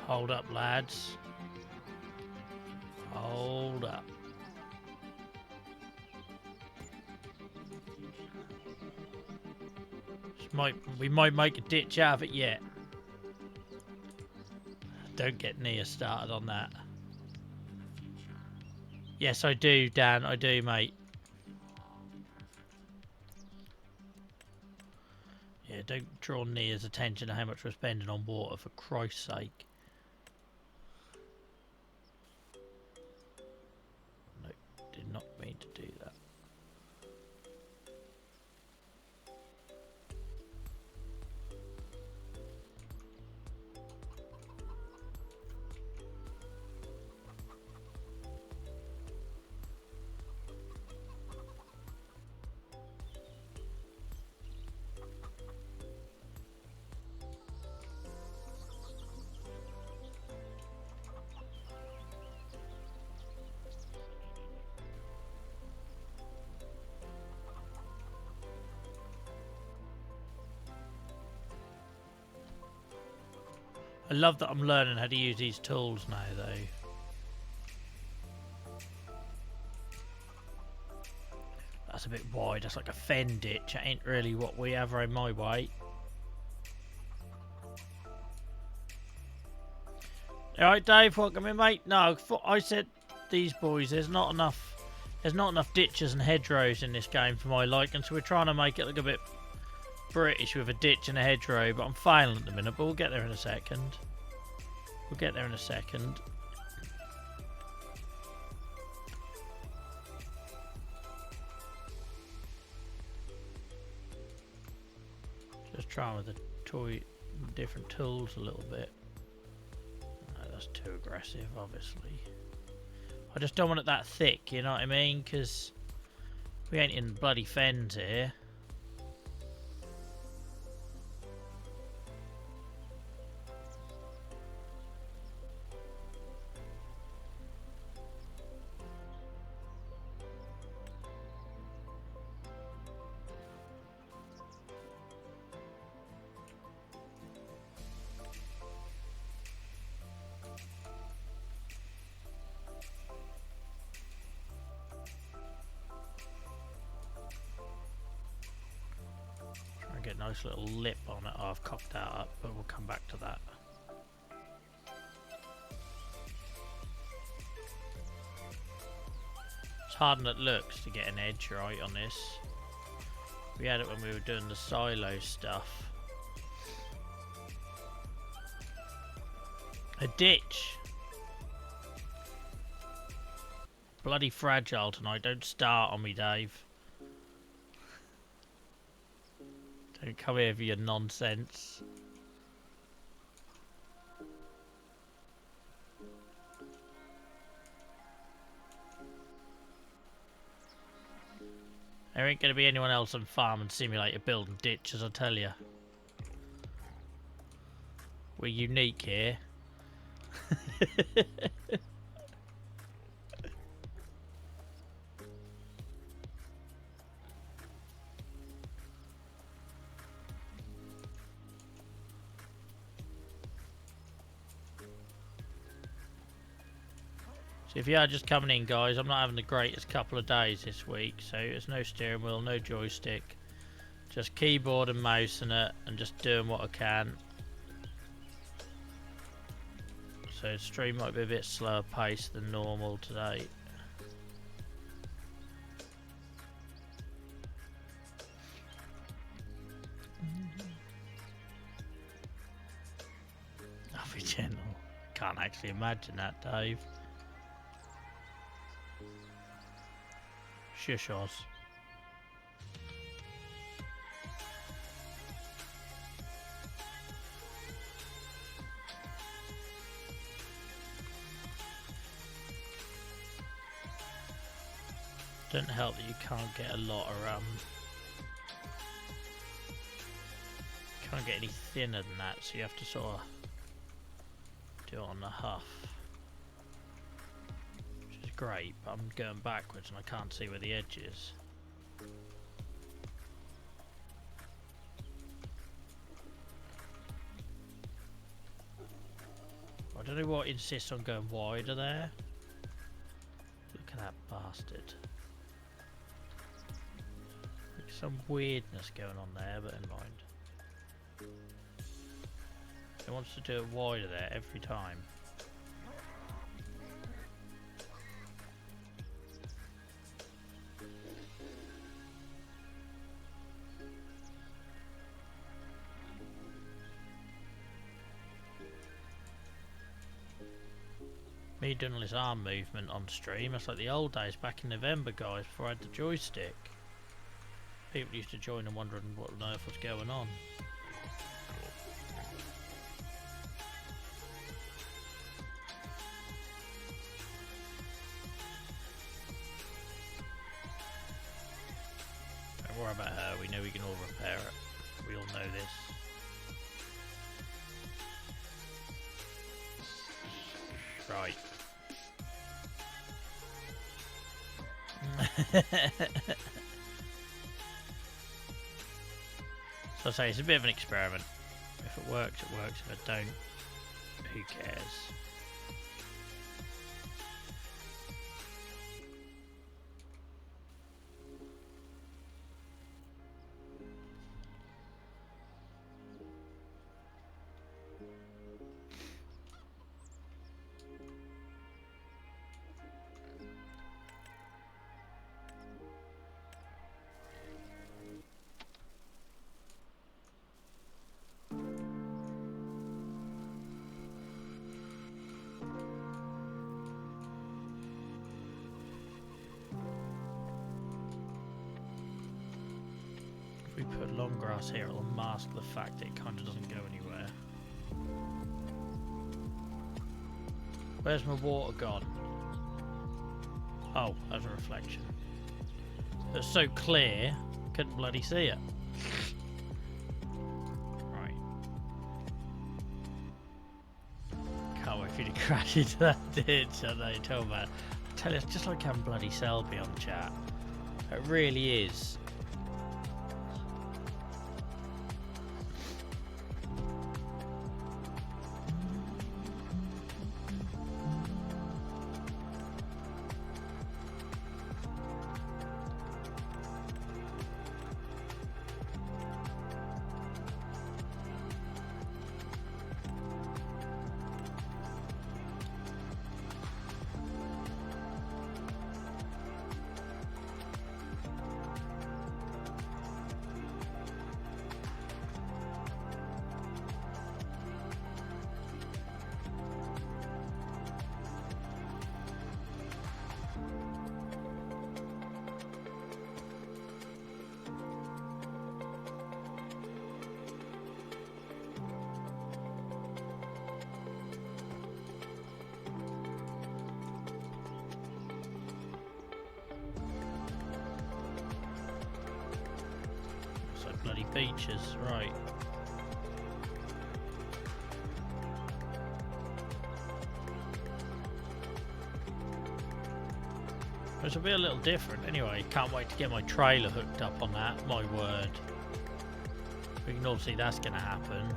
Hold up, lads. Hold up. We might make a ditch out of it yet. Don't get Nia started on that. Yes, I do, Dan. I do, mate. Yeah, don't draw Nia's attention to how much we're spending on water, for Christ's sake. No, did not mean to do that. I love that I'm learning how to use these tools now, though. That's a bit wide. That's like a fen ditch. That ain't really what we have around my way. Alright, Dave, welcome in, mate. No, I said these boys, there's not enough ditches and hedgerows in this game for my liking, so we're trying to make it look a bit British with a ditch and a hedgerow, but I'm failing at the minute, but we'll get there in a second. We'll get there in a second. Just trying with the different tools a little bit. No, that's too aggressive, obviously. I just don't want it that thick, you know what I mean? Because we ain't in bloody fens here. Get a nice little lip on it. Oh, I've cocked that up, but we'll come back to that. It's harder than it looks to get an edge right on this. We had it when we were doing the silo stuff. A ditch. Bloody fragile tonight. Don't start on me, Dave. Don't come here for your nonsense. There ain't gonna be anyone else on Farming Simulator building ditches, I tell you. We're unique here. So if you are just coming in, guys, I'm not having the greatest couple of days this week, so there's no steering wheel, no joystick, just keyboard and mouse in it, and just doing what I can. So the stream might be a bit slower paced than normal today. I'll be gentle. Can't actually imagine that, Dave. Shushos. Doesn't help that you can't get a lot of can't get any thinner than that, so you have to sort of do it on the huff. Which is great, but I'm going backwards and I can't see where the edge is. I don't know what insists on going wider there. Look at that bastard. There's some weirdness going on there, but in mind. It wants to do it wider there every time. Me doing all this arm movement on stream, it's like the old days back in November, guys, before I had the joystick. People used to join and wondering what on earth was going on. Don't worry about her, we know we can all repair it. We all know this. Right. So I say it's a bit of an experiment. If it works, it works. If it don't, who cares? If we put long grass here, it'll mask the fact that it kind of doesn't go anywhere. Where's my water gone? Oh, as a reflection. It's so clear, couldn't bloody see it. Right. Can't wait for you to crash into that ditch. I know, tell man. I tell you, it's just like having bloody Selby on chat. It really is. beaches, right. Which will be a little different anyway. Can't wait to get my trailer hooked up on that, my word. We can all see that's going to happen.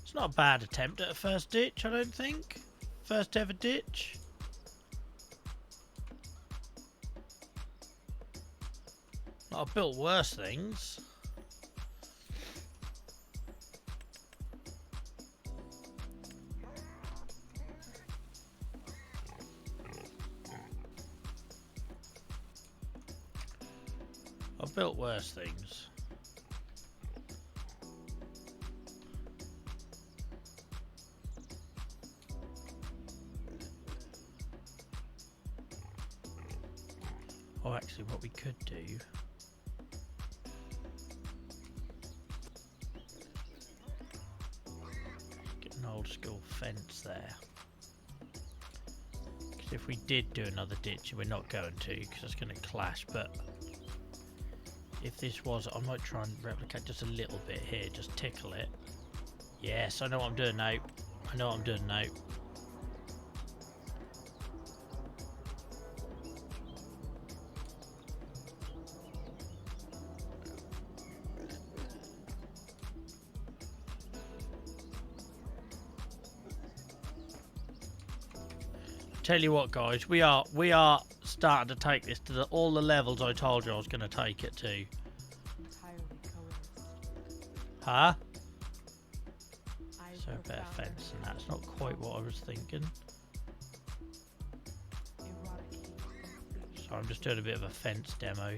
It's not a bad attempt at a first ditch, I don't think. First ever ditch. I've built worse things. I've built worse things. Oh, actually, what we could do... get an old school fence there. Because if we did do another ditch, we're not going to, because it's going to clash, but... if this was, I might try and replicate just a little bit here, just tickle it. Yes, I know what I'm doing now. I know what I'm doing now. Tell you what, guys, we are starting to take this to all the levels I told you I was going to take it to. Huh? So a better fence, and that's not quite what I was thinking. So I'm just doing a bit of a fence demo.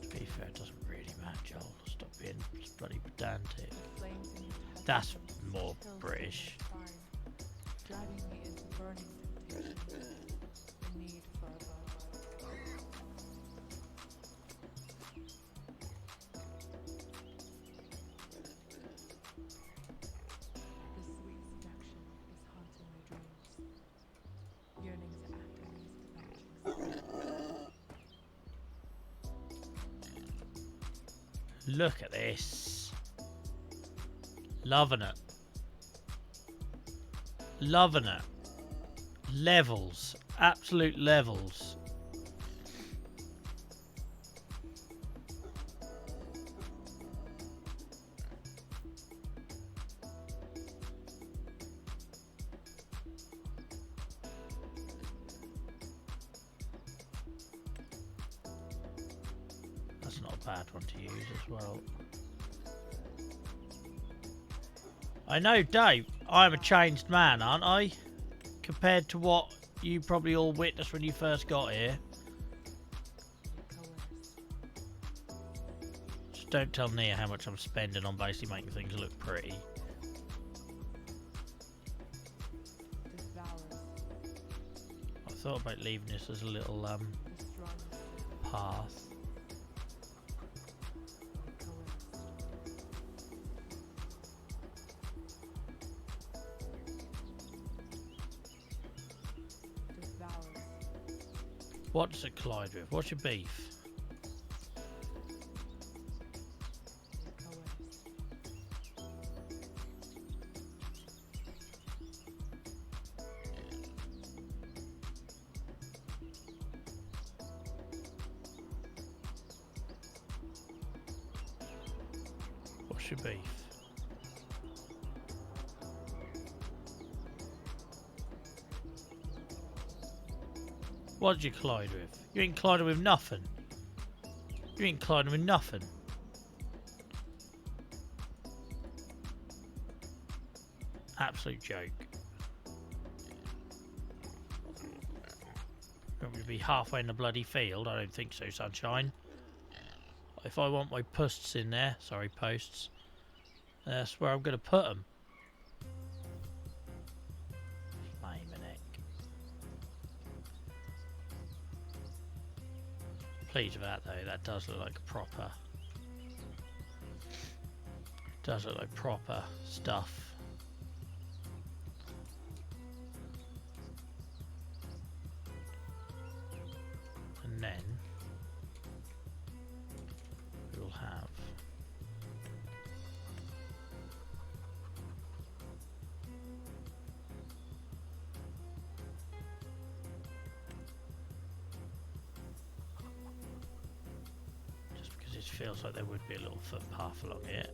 To be fair, it doesn't really matter, Joel. Stop being bloody pedantic. That's more British. Look at this. Loving it. Loving it. Levels. Absolute levels. That's not a bad one to use as well. I know, Dave, I'm a changed man, aren't I? Compared to what you probably all witnessed when you first got here. Just don't tell Nia how much I'm spending on basically making things look pretty. I thought about leaving this as a little path. What does it collide with? What's your beef? What's your beef? What did you collide with? You ain't colliding with nothing. You ain't colliding with nothing. Absolute joke. You want me to be halfway in the bloody field? I don't think so, sunshine. If I want my posts in there, sorry, posts, that's where I'm going to put them. Pleased with that though, that does look like proper. Does look like proper stuff. And then we will have it feels like there would be a little footpath along it.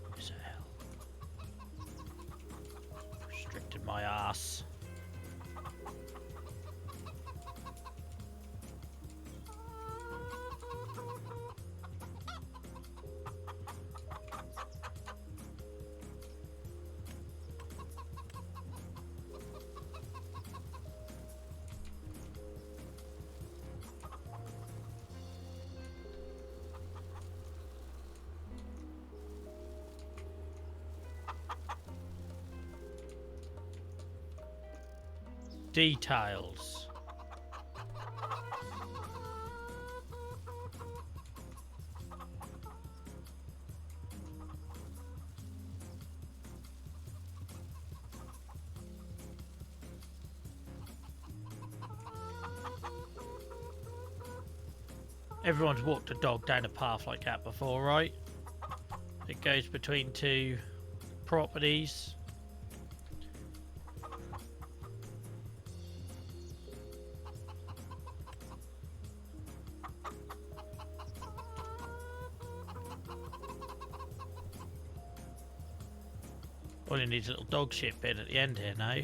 What's the hell? Restricted my ass. Details. Everyone's walked a dog down a path like that before, right? It goes between two properties. All you need is a little dog shit bit at the end here now.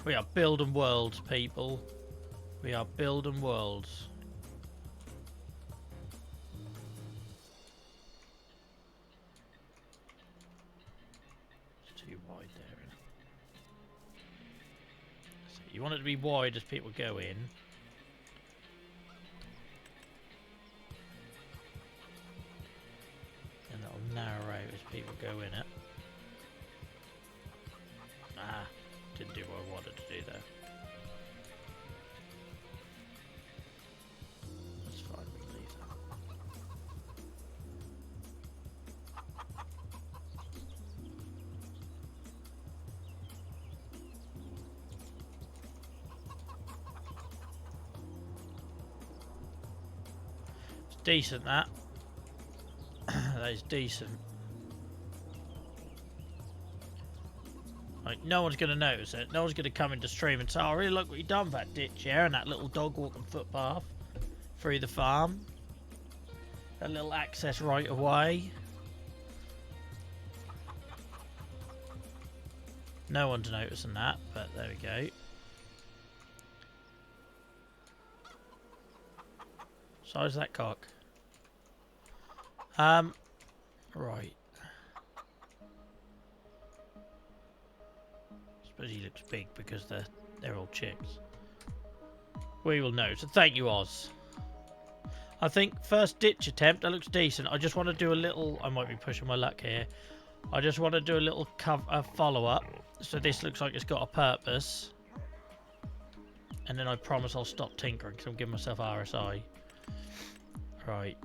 We are building worlds, people. We are building worlds. It's too wide there. So you want it to be wide as people go in. And that'll narrow out as people go in it. Ah, didn't do what I wanted to do there. That's fine, we can leave that. It's decent, that. That is decent. Like, no one's going to notice it. No one's going to come into stream and say, oh, really, look what you've done with that ditch here and that little dog walking footpath through the farm. That little access right away. No one's noticing that, but there we go. Size that cock. Right. Suppose he looks big because they're all chicks. We will know. So thank you, Oz. I think first ditch attempt, that looks decent. I just want to do a little... I might be pushing my luck here. I just want to do a little follow-up. So this looks like it's got a purpose. And then I promise I'll stop tinkering because I'm giving myself RSI. Right.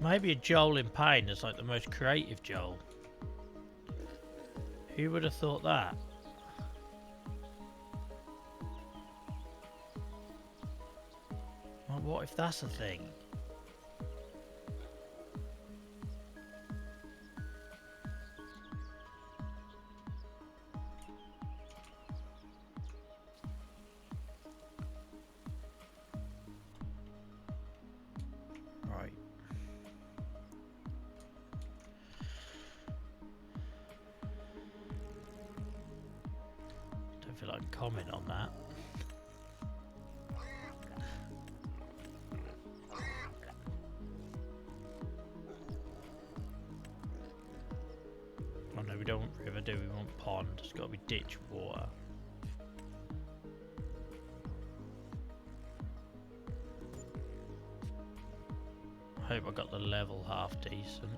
Maybe a Joel in pain is like the most creative Joel. Who would have thought that? Well, what if that's a thing? Right. Don't feel like comment on that. Oh no, we don't want river, do we? We want pond. It's got to be ditch water. I hope I got the level half decent.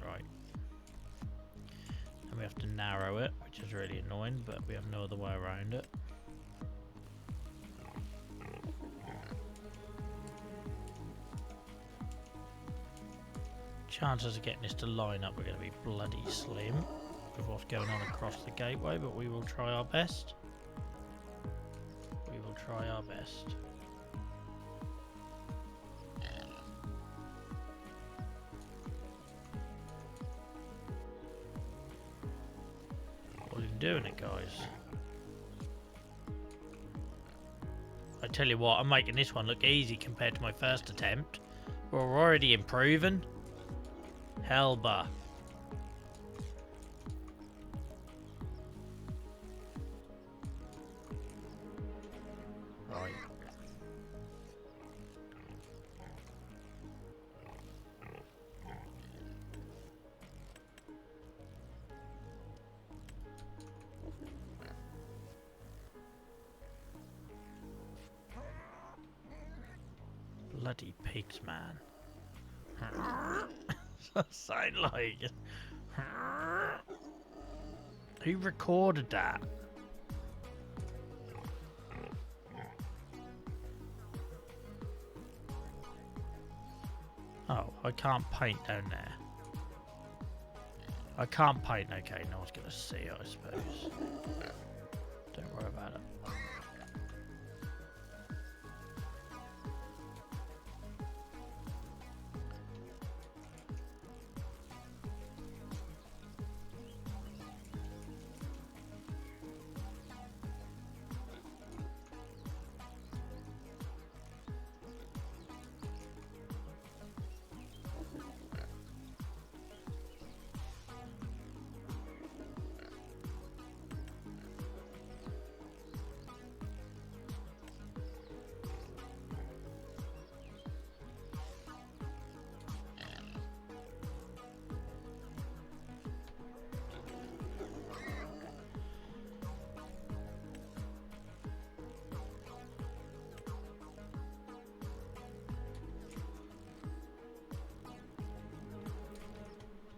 Right. And we have to narrow it, which is really annoying, but we have no other way around it. Chances of getting this to line up are going to be bloody slim with what's going on across the gateway, but we will try our best. We will try our best. What are you doing it, guys? I tell you what, I'm making this one look easy compared to my first attempt. We're already improving. Helba. Right. Bloody pigs, man. Sound like. Who recorded that? Oh, I can't paint down there. I can't paint, okay, no one's gonna see it, I suppose. Don't worry about it.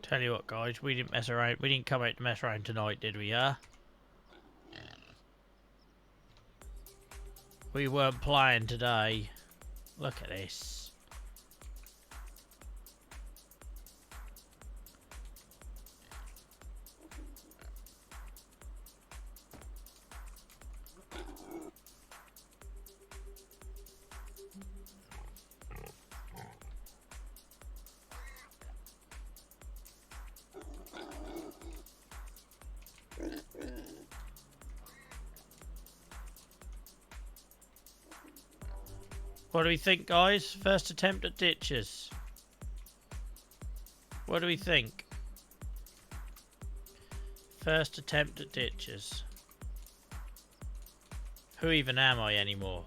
Tell you what, guys, we didn't mess around. We didn't come out to mess around tonight, did we? Yeah. We weren't playing today. Look at this. What do we think, guys? First attempt at ditches. What do we think? First attempt at ditches. Who even am I anymore?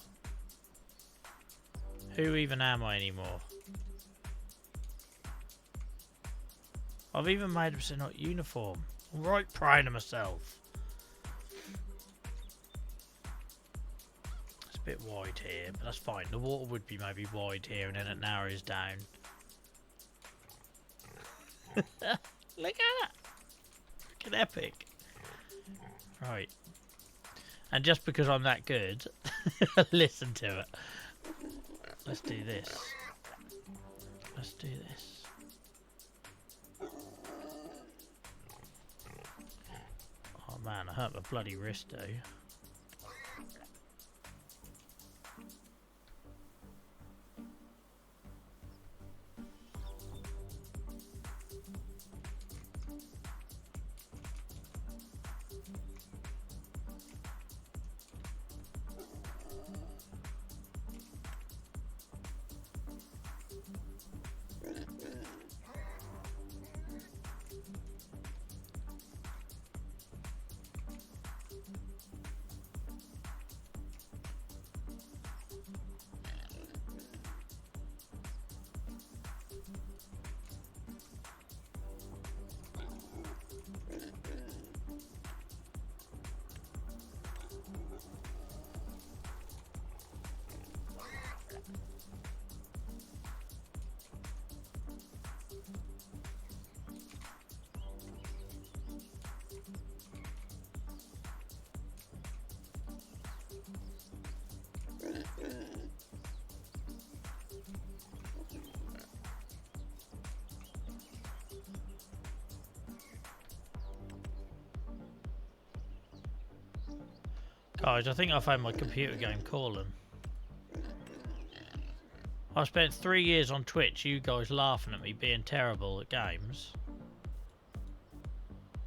Who even am I anymore? I've even made them not uniform. I'm right proud of myself. A bit wide here, but that's fine. The water would be maybe wide here and then it narrows down. Look at that! Freaking epic. Right. And just because I'm that good, listen to it. Let's do this. Let's do this. Oh man, I hurt my bloody wrist though. Guys, I think I found my computer game calling. I spent 3 years on Twitch, you guys laughing at me being terrible at games.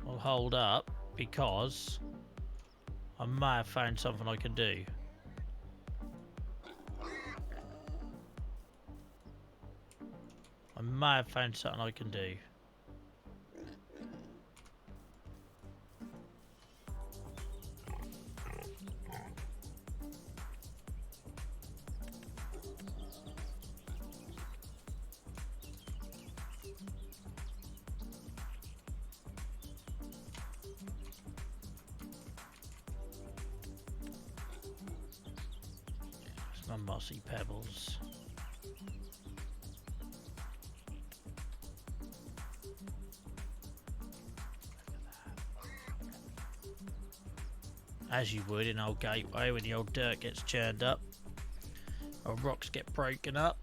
Well, hold up, because I may have found something I can do. I may have found something I can do. Some mossy pebbles. As you would in Old Gateway when the old dirt gets churned up, or rocks get broken up.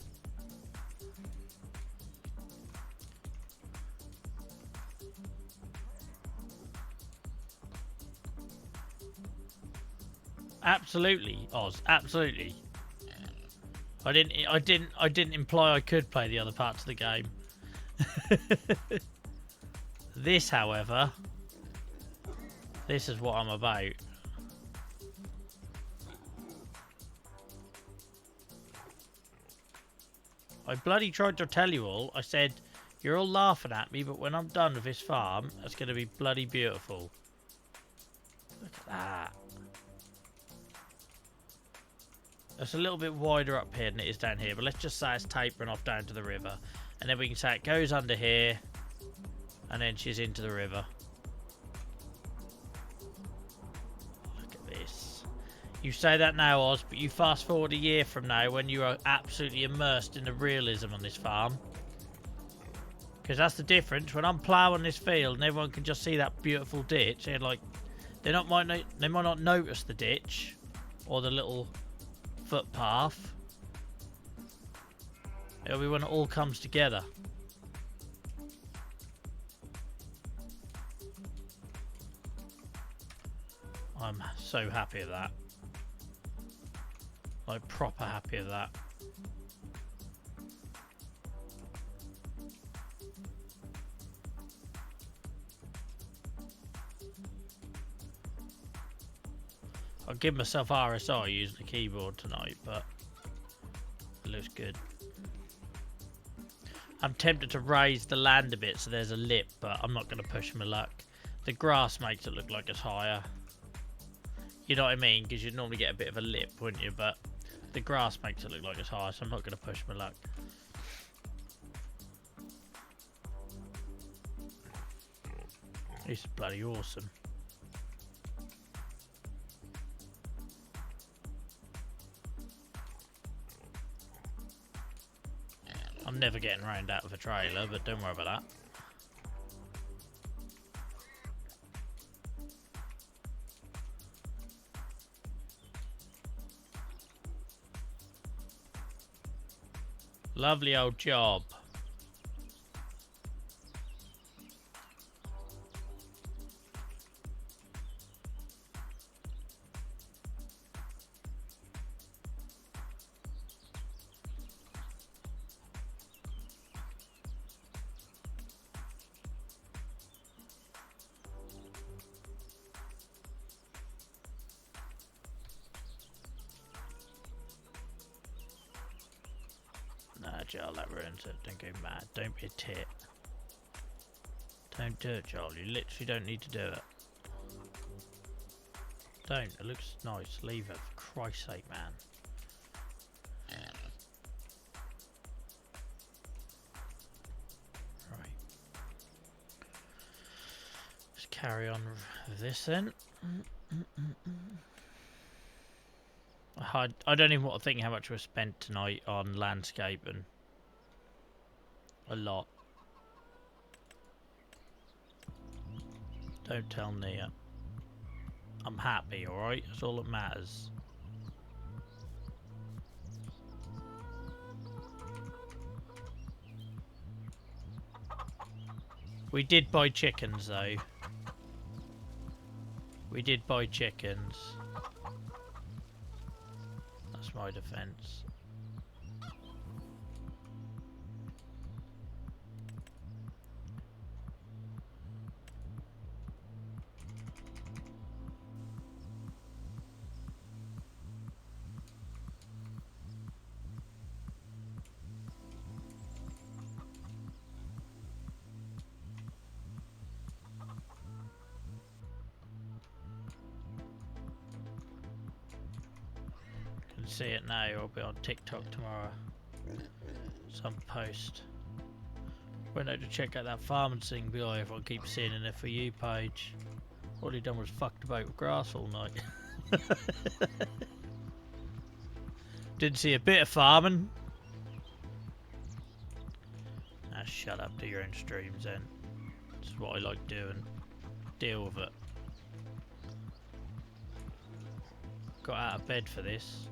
Absolutely, Oz. Absolutely. I didn't imply I could play the other parts of the game. This, however, this is what I'm about. I bloody tried to tell you all. I said, you're all laughing at me, but when I'm done with this farm, it's going to be bloody beautiful. Look at that. It's a little bit wider up here than it is down here, but let's just say it's tapering off down to the river. And then we can say it goes under here, and then she's into the river. Look at this. You say that now, Oz, but you fast forward a year from now when you are absolutely immersed in the realism on this farm. Because that's the difference. When I'm ploughing this field and everyone can just see that beautiful ditch, they're like, they might not notice the ditch or the little footpath. It'll be when it all comes together. I'm so happy with that. Like, proper happy with that. I'll give myself RSI using the keyboard tonight, but it looks good. I'm tempted to raise the land a bit so there's a lip, but I'm not going to push my luck. The grass makes it look like it's higher. You know what I mean? Because you'd normally get a bit of a lip, wouldn't you? But the grass makes it look like it's higher, so I'm not going to push my luck. This is bloody awesome. I'm never getting round out of a trailer, but don't worry about that. Lovely old job. Nah, Joel, that ruins it. Don't go mad. Don't be a tit. Don't do it, Joel. You literally don't need to do it. Don't. It looks nice. Leave it, for Christ's sake, man. Right. Let's carry on with this then. I don't even want to think how much we spent tonight on landscaping. A lot. Don't tell Nia. I'm happy, alright? That's all that matters. We did buy chickens, though. We did buy chickens. That's my defence. See it now, I'll be on TikTok tomorrow. Some post. Went out to check out that farming thing, be like, if I keep seeing an For You page. All he done was fucked about with grass all night. Didn't see a bit of farming. Ah, shut up, do your own streams then. This is what I like doing. Deal with it. Got out of bed for this.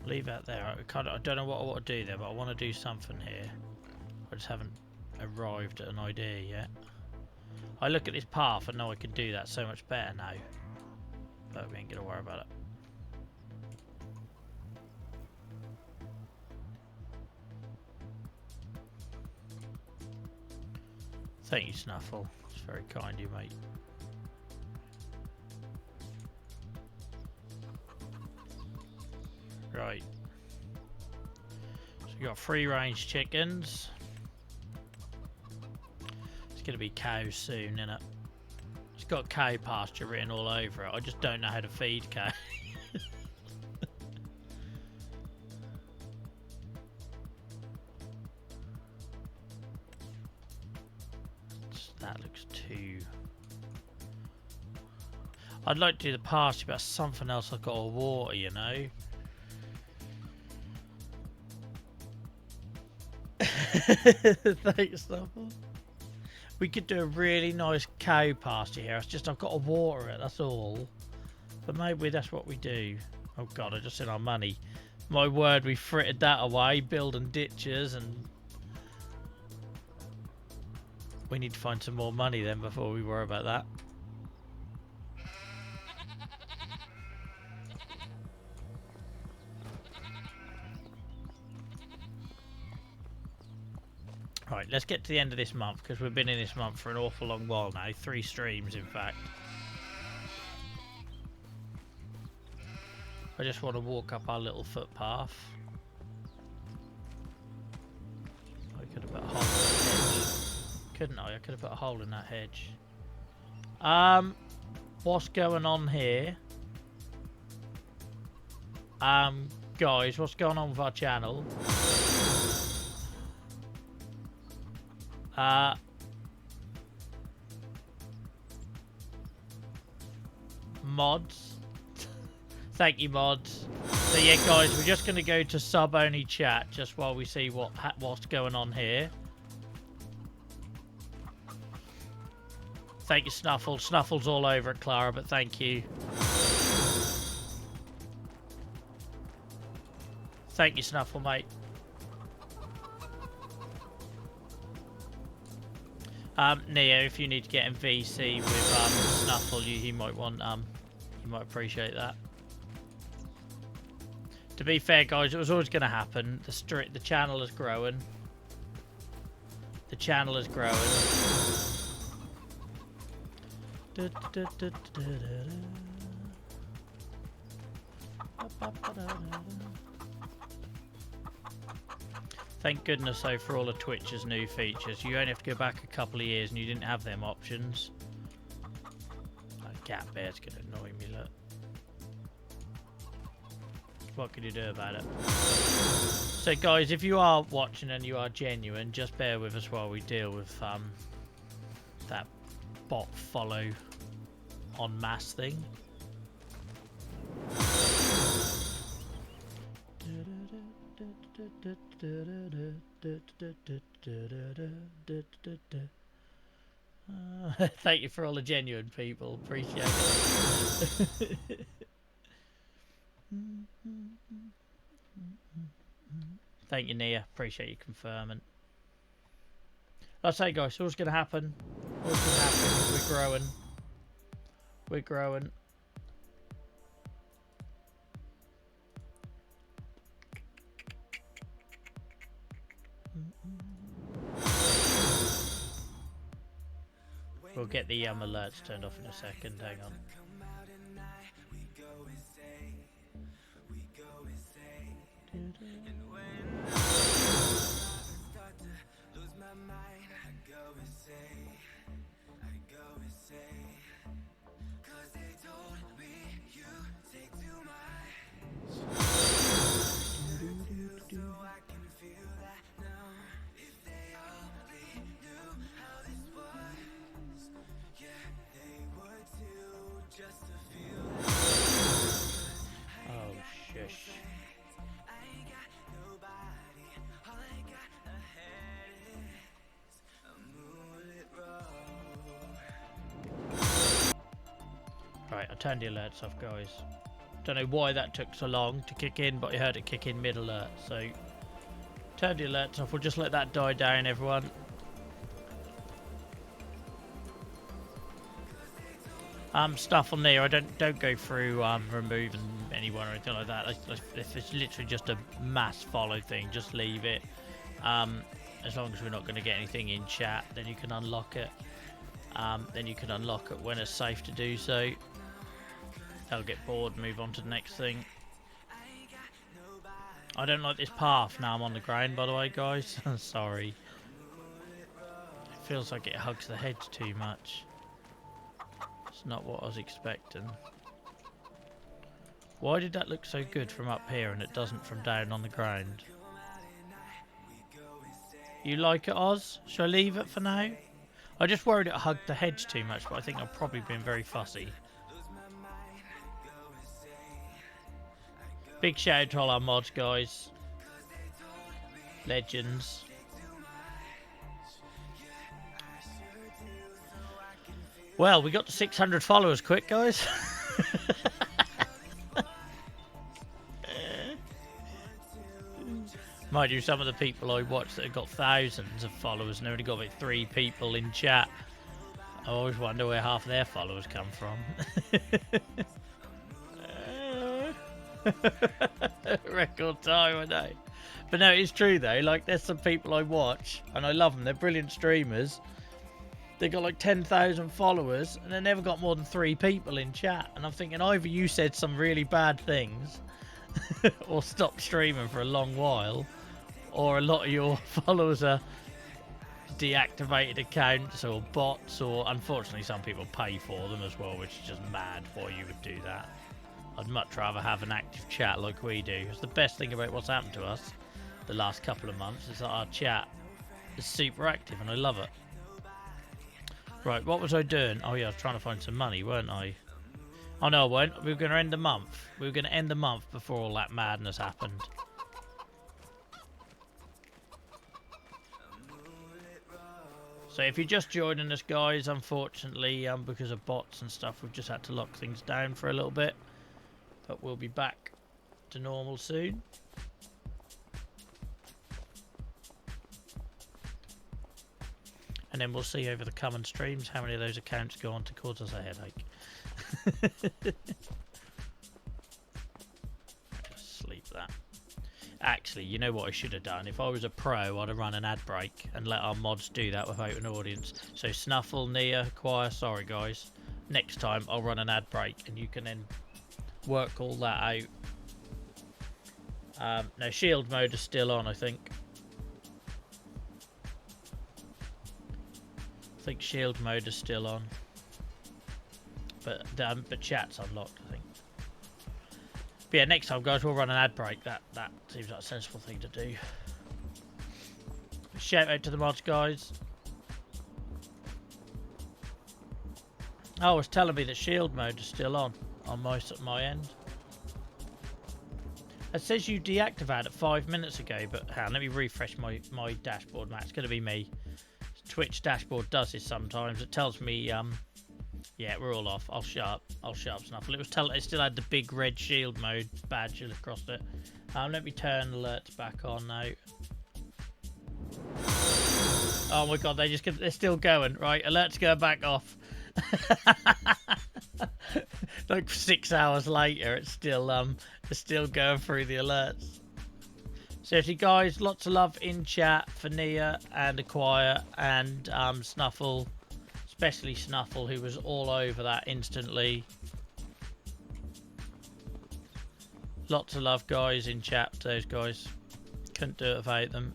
Leave that there. I don't know what I want to do there, but I want to do something here. I just haven't arrived at an idea yet. I look at this path and know I can do that so much better now. But we ain't gonna worry about it. Thank you, Snuffle. It's very kind of you, mate. Right. So we got free range chickens. It's gonna be cows soon, isn't it? It's got cow pasture written all over it. I just don't know how to feed cows. That looks too... I'd like to do the pasture, but something else I've got to water, you know? Thanks, Snuffle. We could do a really nice cow pasture here. It's just I've got to water it, that's all. But maybe that's what we do. Oh god, I just said our money. My word, we frittered that away, building ditches, and we need to find some more money then before we worry about that. Right, let's get to the end of this month, because we've been in this month for an awful long while now. 3 streams, in fact. I just want to walk up our little footpath. I could have put a hole in that hedge. Couldn't I? I could have put a hole in that hedge. What's going on here? Guys, what's going on with our channel? Mods. Thank you, mods. So yeah, guys, we're just going to go to sub-only chat just while we see what's going on here. Thank you, Snuffle. Snuffle's all over it, Clara, but thank you. Thank you, Snuffle, mate. Neo, if you need to get in VC with Snuffle, he might want you might appreciate that. To be fair, guys, it was always going to happen. The channel is growing. The channel is growing. Thank goodness, though, for all of Twitch's new features. You only have to go back a couple of years and you didn't have them options. That cat bear's going to annoy me, look. What can you do about it? So, guys, if you are watching and you are genuine, just bear with us while we deal with that bot follow en masse thing. Thank you for all the genuine people. Appreciate it. Thank you, Nia. Appreciate you confirming. Like I say, guys, what's going to happen? What's going to happen is we're growing. We're growing. We'll get the alerts turned off in a second. Hang on. Right, I turned the alerts off, guys. Don't know why that took so long to kick in, but I heard it kick in mid-alert. So, turn the alerts off. We'll just let that die down, everyone. Stuff on there. I don't go through removing anyone or anything like that. If it's literally just a mass follow thing, just leave it. As long as we're not going to get anything in chat, then you can unlock it. Then you can unlock it when it's safe to do so. They'll get bored, move on to the next thing. I don't like this path now I'm on the ground, by the way, guys. Sorry. It feels like it hugs the hedge too much. It's not what I was expecting. Why did that look so good from up here and it doesn't from down on the ground? You like it, Oz? Shall I leave it for now? I just worried it hugged the hedge too much, but I think I've probably been very fussy. Big shout out to all our mods, guys. Legends. Well, we got to 600 followers quick, guys. Mind you, some of the people I watch that have got thousands of followers and only got like 3 people in chat. I always wonder where half their followers come from. Record time, I know. But no, it's true though. Like, there's some people I watch and I love them. They're brilliant streamers. They got like 10,000 followers and they never got more than 3 people in chat. And I'm thinking either you said some really bad things or stopped streaming for a long while, or a lot of your followers are deactivated accounts or bots, or unfortunately some people pay for them as well, which is just mad why you would do that. I'd much rather have an active chat like we do. It's the best thing about what's happened to us the last couple of months is that our chat It's super active and I love it. Right, what was I doing? Oh yeah, I was trying to find some money, weren't I? Oh no, I weren't. We were going to end the month. We were going to end the month before all that madness happened. So if you're just joining us, guys, unfortunately, because of bots and stuff, we've just had to lock things down for a little bit. But we'll be back to normal soon. And then we'll see over the coming streams how many of those accounts go on to cause us a headache. Sleep that. Actually, you know what I should have done? If I was a pro, I'd have run an ad break and let our mods do that without an audience. So Snuffle, Nia, Choir, sorry guys. Next time I'll run an ad break and you can then work all that out. No, shield mode is still on, I think. I think shield mode is still on. But chat's unlocked, I think. But yeah, next time, guys, we'll run an ad break. That seems like a sensible thing to do. Shout out to the mods, guys. Oh, it's telling me that shield mode is still on my end. It says you deactivated it 5 minutes ago, but let me refresh my dashboard, Matt. It's going to be me. Twitch dashboard does this sometimes. It tells me, yeah, we're all off. I'll shut up, Snuffle. It still had the big red shield mode badge across it. Let me turn alerts back on now. Oh my god, they're still going. Right, alerts go back off. Like 6 hours later, it's still going through the alerts. Seriously, guys, lots of love in chat for Nia and Acquire and Snuffle. Especially Snuffle, who was all over that instantly. Lots of love, guys, in chat to those guys. Couldn't do it without them.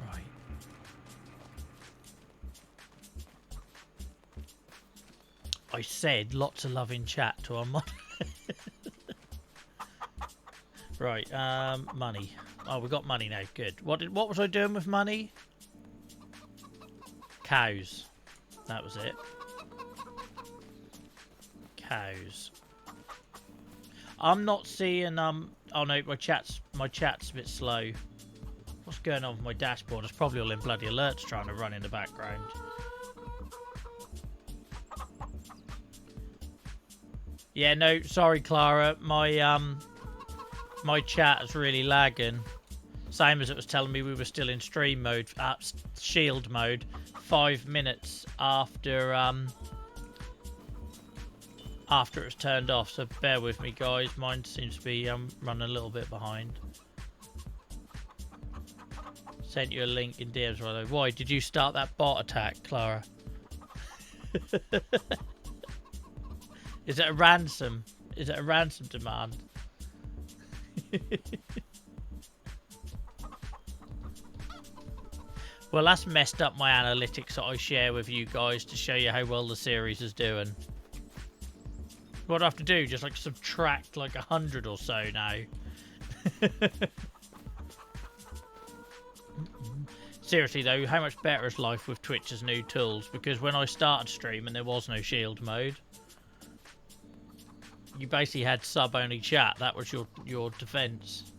Right. I said lots of love in chat to our mod. Right, money. Oh, we got money now. Good. What was I doing with money? Cows. That was it. Cows. I'm not seeing oh no, my chat's a bit slow. What's going on with my dashboard? It's probably all in bloody alerts trying to run in the background. Yeah, no, sorry Clara. My chat is really lagging. Same as it was telling me we were still in stream mode, shield mode, 5 minutes after it was turned off. So bear with me, guys. Mine seems to be running a little bit behind. Sent you a link in DMs, by the way. Why did you start that bot attack, Clara? Is it a ransom? Is it a ransom demand? Well, that's messed up my analytics that I share with you guys to show you how well the series is doing. What do I have to do? Just like subtract like 100 or so now. Seriously though, how much better is life with Twitch's new tools? Because when I started streaming, there was no shield mode. You basically had sub-only chat. That was your defense.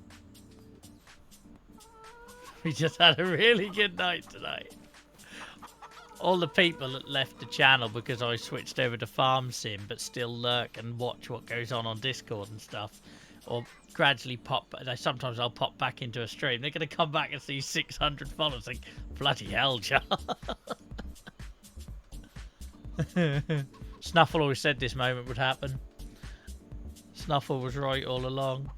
We just had a really good night tonight. All the people that left the channel because I switched over to Farm Sim, but still lurk and watch what goes on Discord and stuff, or gradually pop. Sometimes I'll pop back into a stream. They're going to come back and see 600 followers. Think, bloody hell, John. Snuffle always said this moment would happen. Snuffle was right all along.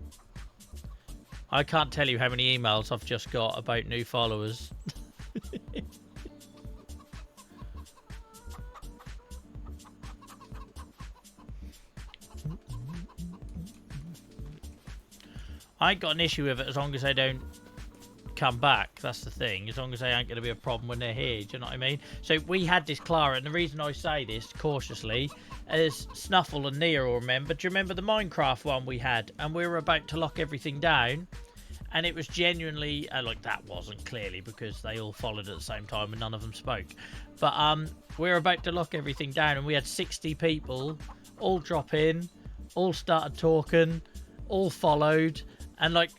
I can't tell you how many emails I've just got about new followers. I ain't got an issue with it as long as I don't come back. That's the thing. As long as they ain't going to be a problem when they're here. Do you know what I mean? So we had this Clara, and the reason I say this cautiously is Snuffle and Nia will remember. Do you remember the Minecraft one we had? And we were about to lock everything down. And it was genuinely, like that wasn't clearly because they all followed at the same time and none of them spoke. But we were about to lock everything down and we had 60 people all drop in, all started talking, all followed. And like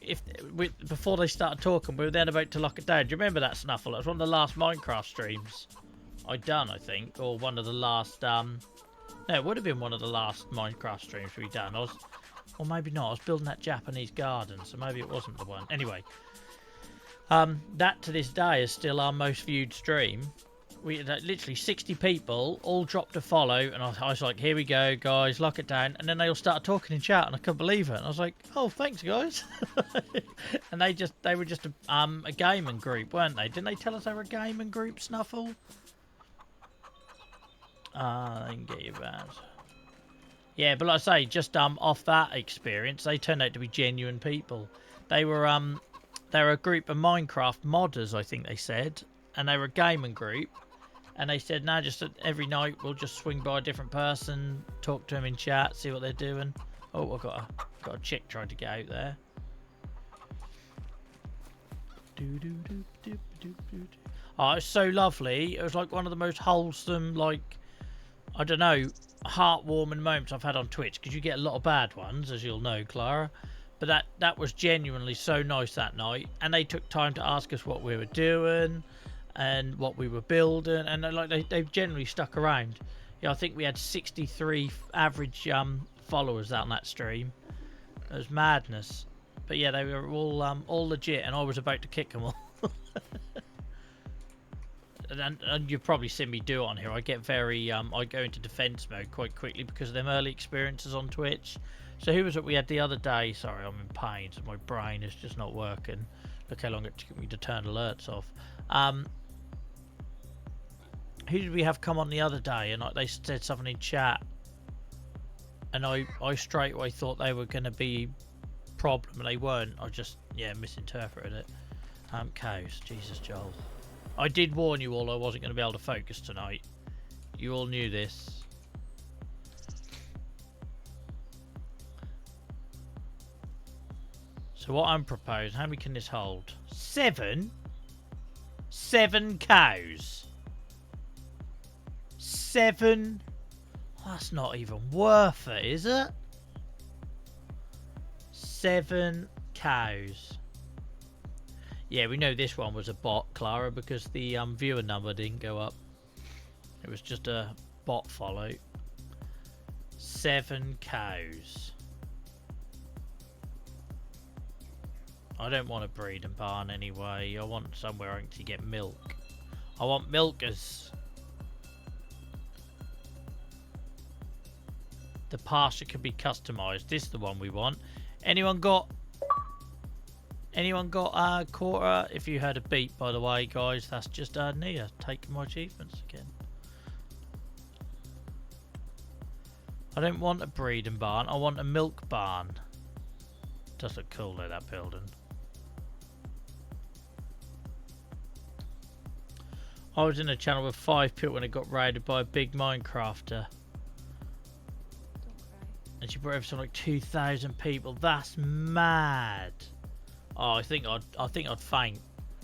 before they started talking, we were then about to lock it down. Do you remember that, Snuffle? It was one of the last Minecraft streams I'd done, I think. Or one of the last, no, it would have been one of the last Minecraft streams we'd done. Or maybe not. I was building that Japanese garden, so maybe it wasn't the one. Anyway, that to this day is still our most viewed stream. We had literally 60 people all dropped a follow, and I was like, "Here we go, guys, lock it down." And then they all started talking in chat, and I couldn't believe it. And I was like, "Oh, thanks, guys." And they were just a gaming group, weren't they? Didn't they tell us they were a gaming group, Snuffle? I can get you that. Yeah, but like I say, just off that experience, they turned out to be genuine people. They were a group of Minecraft modders, I think they said, and they were a gaming group. And they said, "Now, just every night we'll just swing by a different person, talk to them in chat, see what they're doing." Oh, I've got a chick trying to get out there. Oh, it's so lovely. It was like one of the most wholesome, like, I don't know, heartwarming moments I've had on Twitch, because you get a lot of bad ones, as you'll know, Clara. But that was genuinely so nice that night, and they took time to ask us what we were doing and what we were building, and like they generally stuck around. Yeah, I think we had 63 average followers out on that stream. It was madness. But yeah, they were all legit, and I was about to kick them all. And you've probably seen me do it on here. I get very I go into defense mode quite quickly because of them early experiences on Twitch. So who was it we had the other day? Sorry, I'm in pain, so my brain is just not working. Look how long it took me to turn alerts off. Who did we have come on the other day? And they said something in chat, and I straight away thought they were going to be problem, and they weren't. I just misinterpreted it. Cows, Jesus, Joel. I did warn you all I wasn't going to be able to focus tonight. You all knew this. So what I'm proposing, how many can this hold? 7? 7 cows. 7? Oh, that's not even worth it, is it? 7 cows. Yeah, we know this one was a bot, Clara, because the viewer number didn't go up. It was just a bot follow. 7 cows. I don't want a breeding barn anyway. I want somewhere I can get milk. I want milkers. The pasture can be customised. This is the one we want. Anyone got a quarter? If you heard a beep, by the way, guys, that's just Nia taking my achievements again. I don't want a breeding barn. I want a milk barn. Does look cool though, that building. I was in a channel with 5 people when it got raided by a big Minecrafter. And she brought over something like 2,000 people. That's mad. Oh, I think I'd faint.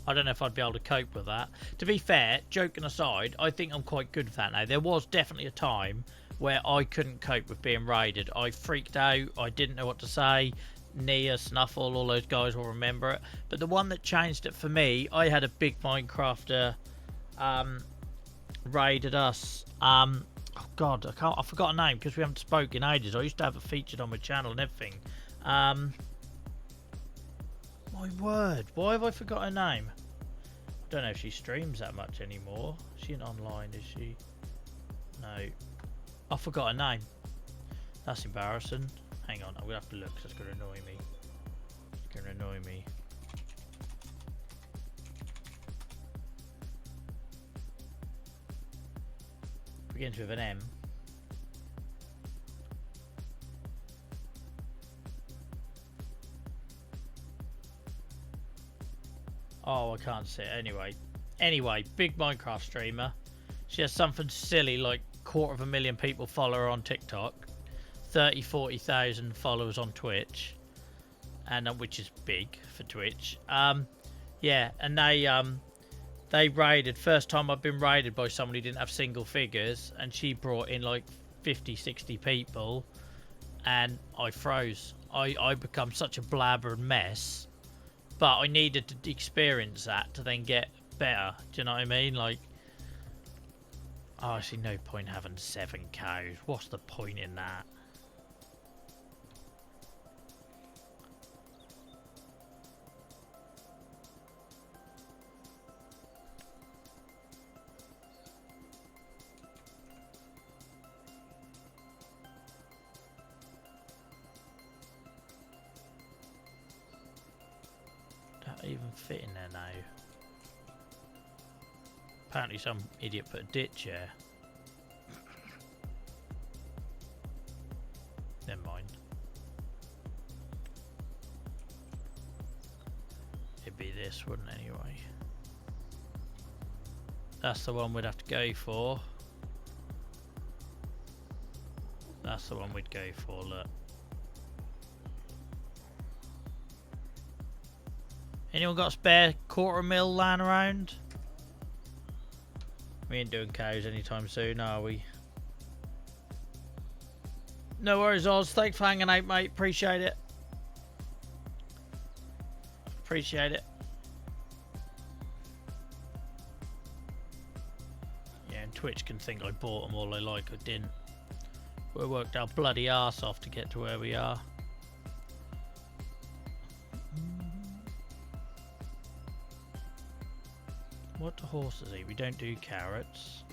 I don't know if I'd be able to cope with that. To be fair, joking aside, I think I'm quite good with that now. There was definitely a time where I couldn't cope with being raided. I freaked out. I didn't know what to say. Nia, Snuffle, all those guys will remember it. But the one that changed it for me, I had a big Minecrafter raided us. Oh God, I forgot a name because we haven't spoken in ages. I used to have it featured on my channel and everything. My word, why have I forgot her name? Don't know if she streams that much anymore. Is she online, is she? No. I forgot her name. That's embarrassing. Hang on, I'm gonna have to look because it's gonna annoy me. It's gonna annoy me. Begins with an M. Oh, Oh, I can't see it. Anyway, big Minecraft streamer. She has something silly like 250,000 people follow her on TikTok, 40,000 followers on Twitch, and which is big for Twitch. Yeah, and they raided. First time I've been raided by somebody who didn't have single figures, and she brought in like 50, 60 people, and I froze. I become such a blabbering mess, but I needed to experience that to then get better. Do you know what I mean? Like, oh, I see no point having 7 cows. What's the point in that? Don't even fit in there now. Apparently some idiot put a ditch here. Never mind. It'd be this, wouldn't it, anyway? That's the one we'd have to go for. That's the one we'd go for, look. Anyone got a spare 250,000 lying around? We ain't doing cows anytime soon, are we? No worries, Oz. Thanks for hanging out, mate. Appreciate it. Appreciate it. Yeah, and Twitch can think I bought them all they like. I didn't. We worked our bloody arse off to get to where we are. What do horses eat? We don't do carrots.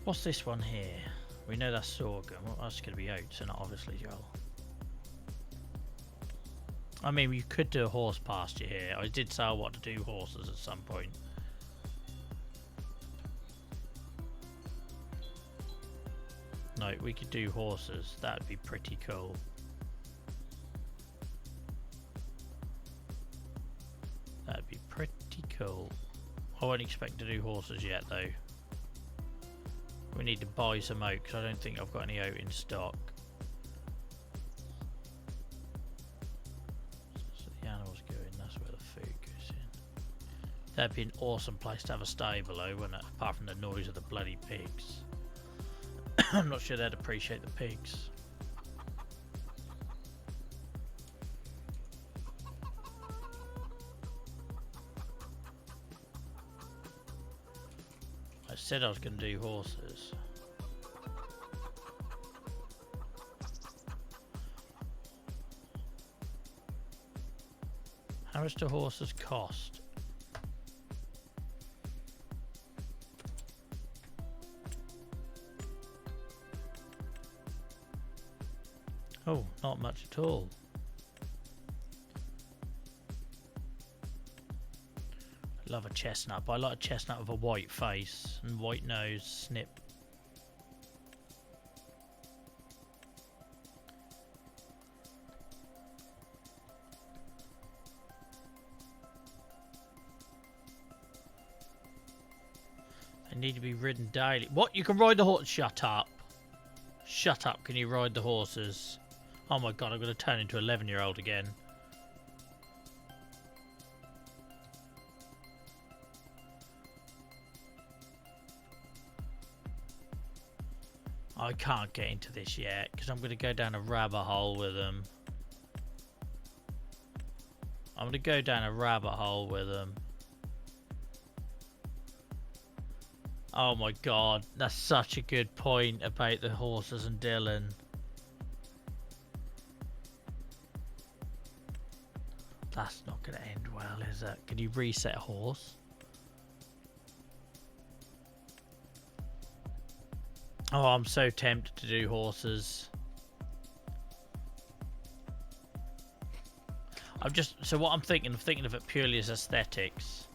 What's this one here? We know that's sorghum. Well, that's going to be oats, and obviously, Joel. I mean, you could do a horse pasture here. I did say I want to do horses at some point. No, we could do horses. That'd be pretty cool. That'd be pretty cool. I won't expect to do horses yet, though. We need to buy some oat, because I don't think I've got any oat in stock. So the animals go in, that's where the food goes in. That'd be an awesome place to have a stable, though, wouldn't it? Apart from the noise of the bloody pigs. I'm not sure they'd appreciate the pigs. I said I was going to do horses. How much do horses cost? Oh, not much at all. I love a chestnut, but I like a chestnut with a white face and white nose, snip. They need to be ridden daily. What? You can ride the horse? Shut up. Shut up, can you ride the horses? Oh my god, I'm going to turn into an 11-year-old again. I can't get into this yet, because I'm going to go down a rabbit hole with them. I'm going to go down a rabbit hole with them. Oh my god, that's such a good point about the horses and Dylan. That's not going to end well, is it? Can you reset a horse? Oh, I'm so tempted to do horses. So what I'm thinking of it purely as aesthetics.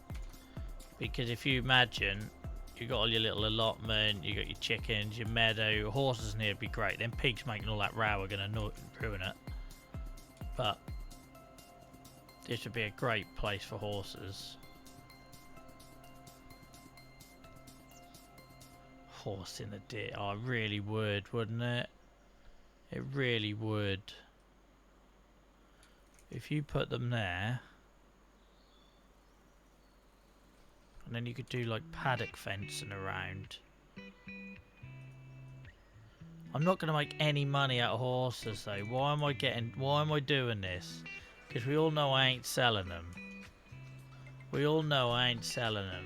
Because if you imagine, you got all your little allotment, you got your chickens, your meadow, horses in here would be great. Then pigs making all that row are going to ruin it. But This would be a great place for horses. Horse in the ditch. Oh, it really would, wouldn't it? It really would. If you put them there, and then you could do like paddock fencing around. I'm not going to make any money out of horses though. Why am I doing this? Because we all know I ain't selling them. We all know I ain't selling them.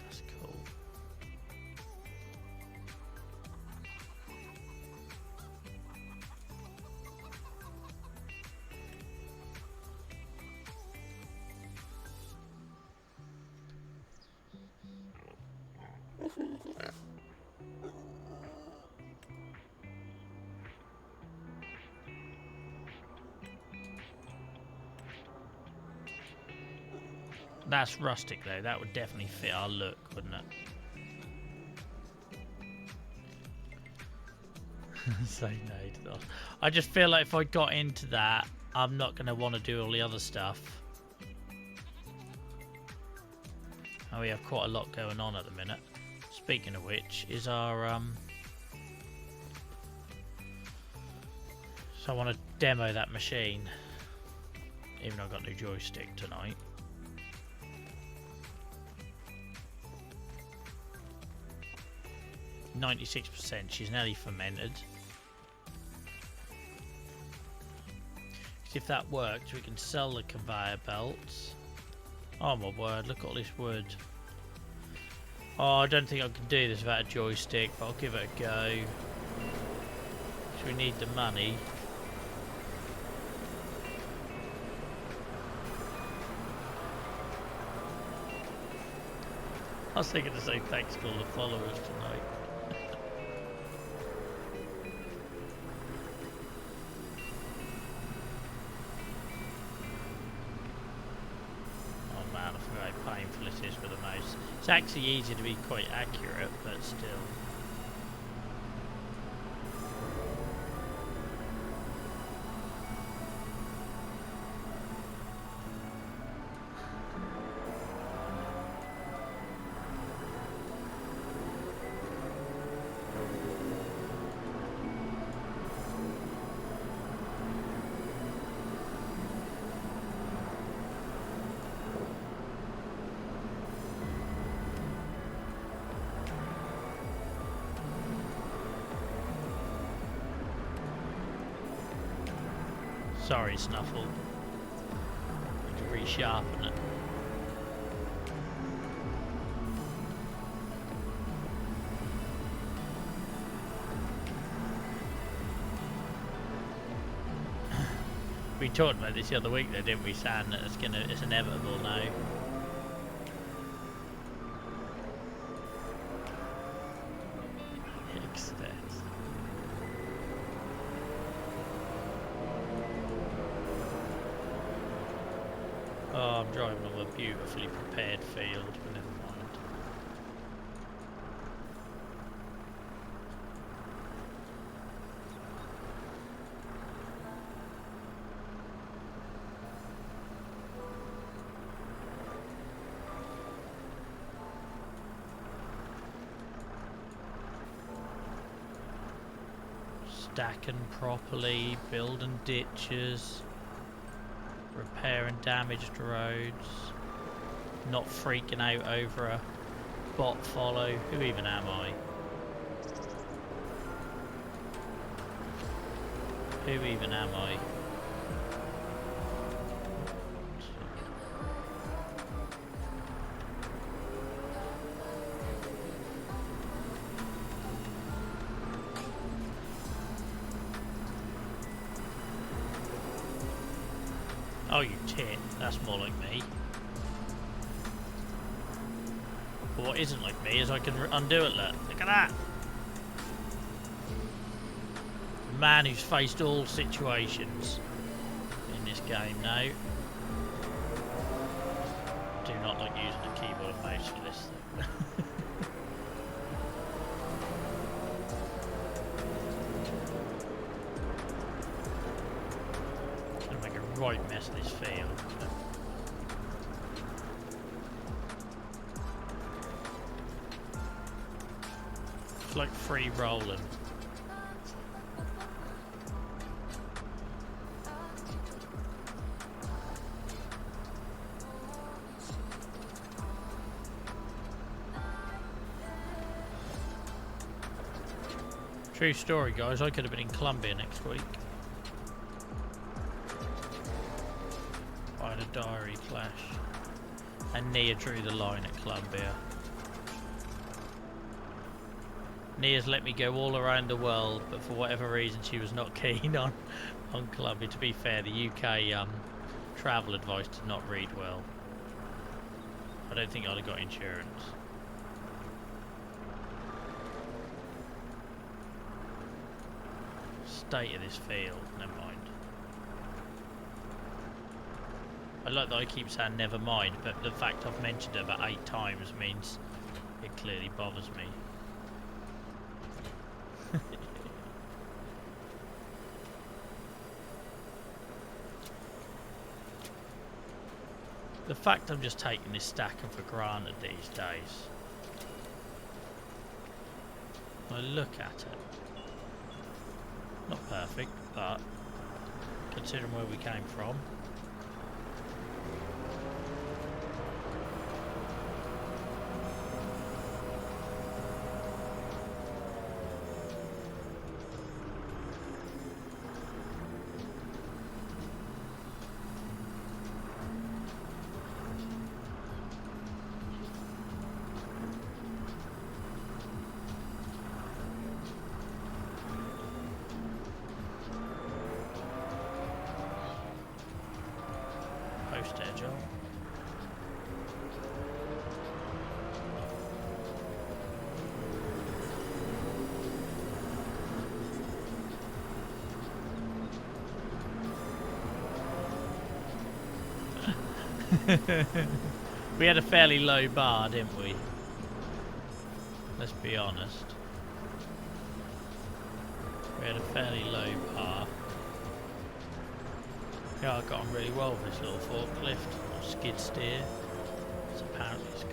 That's cool. That's rustic though, that would definitely fit our look, wouldn't it? Say no to that. I just feel like if I got into that, I'm not going to want to do all the other stuff. And we have quite a lot going on at the minute. Speaking of which, is our so I want to demo that machine. Even though I've got a new joystick tonight. %, she's nearly fermented. If that works, we can sell the conveyor belts. Oh my word, look at all this wood. Oh, I don't think I can do this without a joystick, but I'll give it a go. So we need the money. I was thinking to say thanks to all the followers tonight. Oh man, I forgot how painful it is with a mouse. It's actually easy to be quite accurate, but still. Sorry, Snuffle. Need to resharpen it. We talked about this the other week though, didn't we, Sam? That it's inevitable now. Oh, I'm driving on a beautifully prepared field, but never mind. Stacking properly, building ditches. Repairing damaged roads, not freaking out over a bot follow. Who even am I? Who even am I? Oh, you tit. That's more like me. But what isn't like me is I can undo it, look at that! A man who's faced all situations in this game now. Do not like using the keyboard and mouse for this thing. right mess this field. It's like free rolling. True story, guys. I could have been in Colombia next week. I had a diary clash. And Nia drew the line at Colombia. Nia's let me go all around the world, but for whatever reason she was not keen on Colombia. To be fair, the UK travel advice did not read well. I don't think I'd have got insurance. State of this field, never mind. I like that I keep saying never mind, but the fact I've mentioned it about 8 times means it clearly bothers me. The fact I'm just taking this stacking for granted these days. I look at it. Not perfect, but considering where we came from. We had a fairly low bar, didn't we? Let's be honest. We had a fairly low bar. Yeah, I got on really well with this little forklift, or skid steer, as apparently it's called.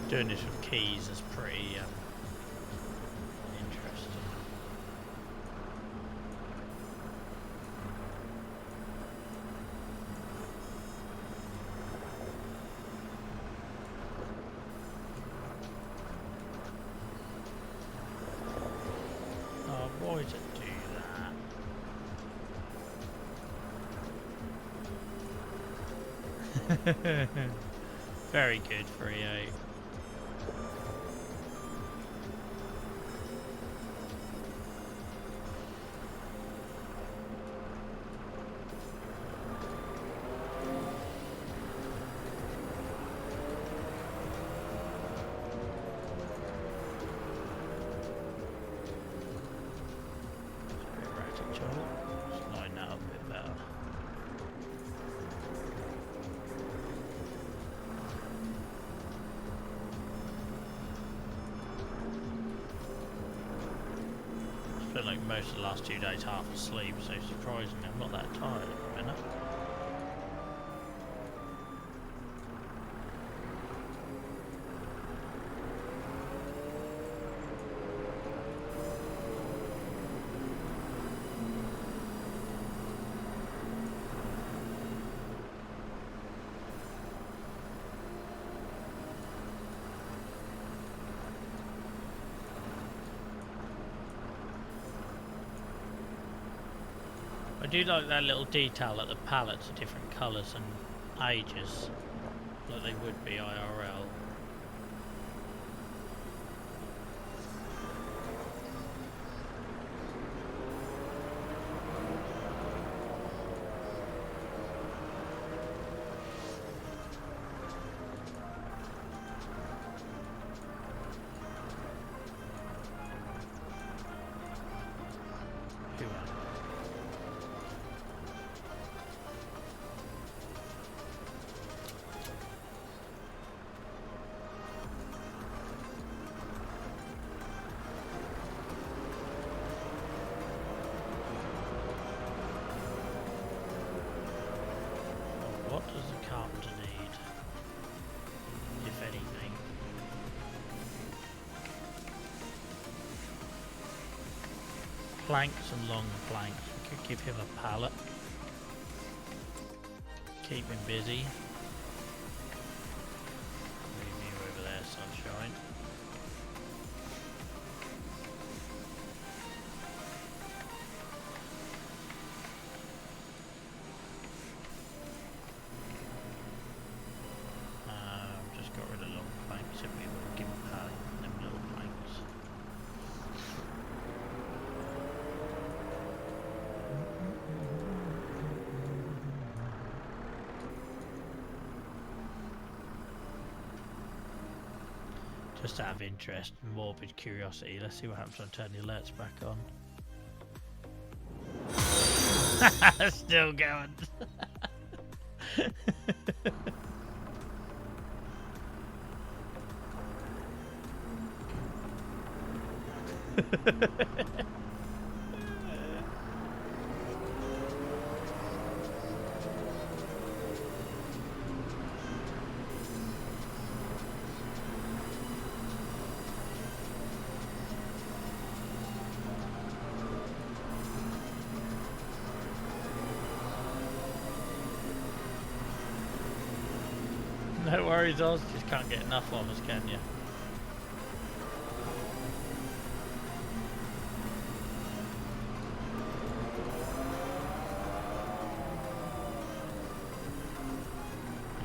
Doing this with keys is pretty interesting. Oh, why does it do that? Very good for EA. Like most of the last 2 days half asleep, so surprisingly I'm not that tired at the minute. I do like that little detail that the pallets are different colours and ages, like they would be IRL. planks and long planks. We could give him a pallet. Keep him busy. Leave you over there, sunshine. Just got rid of long planks if we would give him a pallet and them little planks. Just out of interest and morbid curiosity, let's see what happens when I turn the alerts back on. Still going. No worries, Oz. Just can't get enough of us, can you?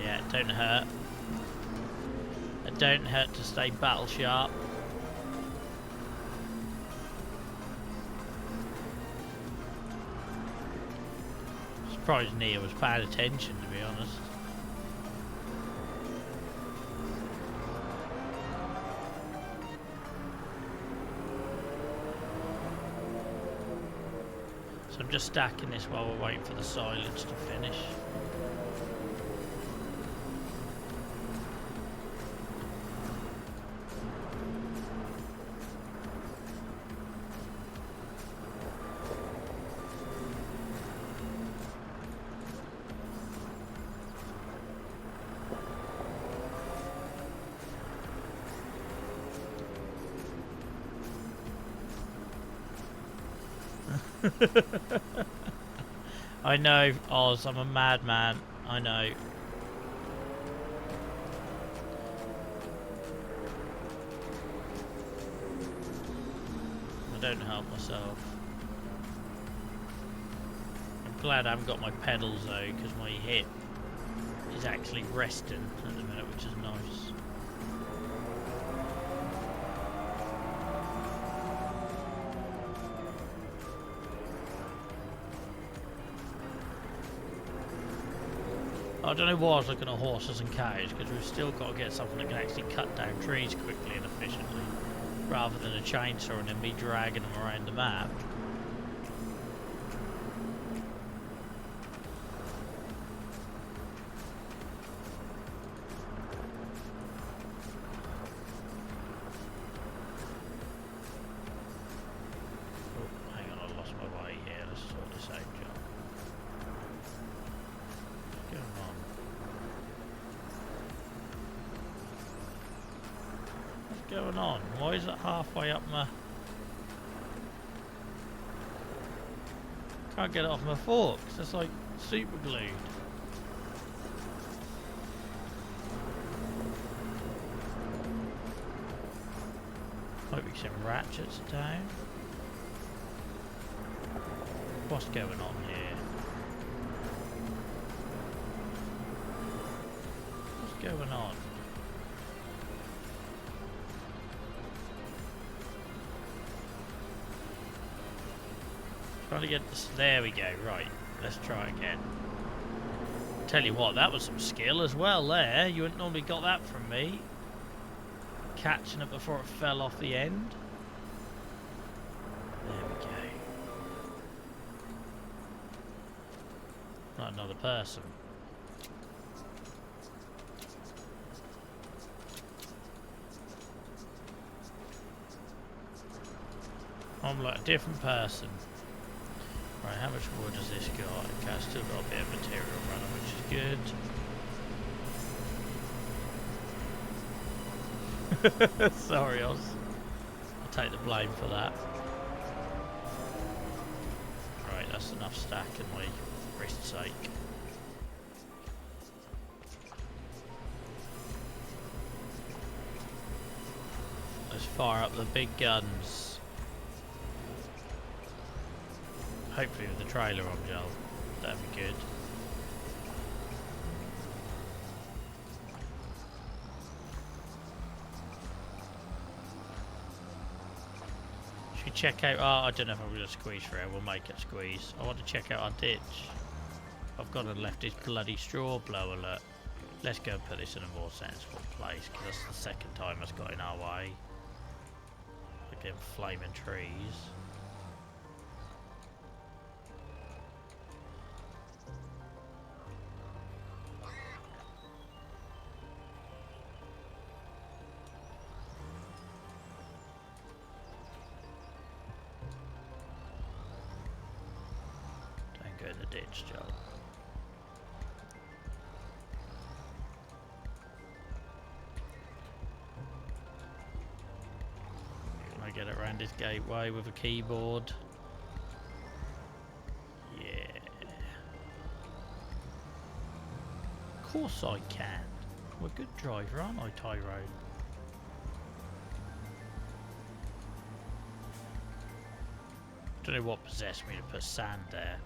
Yeah, it don't hurt. It don't hurt to stay battle sharp. Surprised Nia was paying attention, to be honest. So I'm just stacking this while we're waiting for the silence to finish. I know, Oz, I'm a madman. I know. I don't help myself. I'm glad I haven't got my pedals though, because my hip is actually resting at the minute, which is nice. I don't know why I was looking at horses and cows, because we've still got to get something that can actually cut down trees quickly and efficiently, rather than a chainsaw and then me dragging them around the map. Oh, hang on, I lost my way here. Let's sort this out, John. What's going on? What's going on? Why is it halfway up my... Can't get it off my forks. It's like super glued. Might be some ratchets down. What's going on here? What's going on? Trying to get this. There we go. Right. Let's try again. Tell you what, that was some skill as well there. You wouldn't normally got that from me. Catching it before it fell off the end. There we go. Not another person. I'm like a different person. Right, how much wood has this got? Okay, I've still got a bit of material running, which is good. Sorry, Oz. I'll take the blame for that. that's enough stacking my wrist's sake. Let's fire up the big guns. Hopefully with the trailer on, Joel. That'd be good. Should we check out... Oh, I don't know if I'm going to squeeze through. We'll make it squeeze. I want to check out our ditch. I've gone and left this bloody straw blower. Look. Let's go and put this in a more sensible place, because that's the second time it's got in our way. Again, flaming trees. Don't go in the ditch, Joel. Get around this gateway with a keyboard. Yeah. Of course I can. I'm a good driver, aren't I, Tyrone? Don't know what possessed me to put sand there.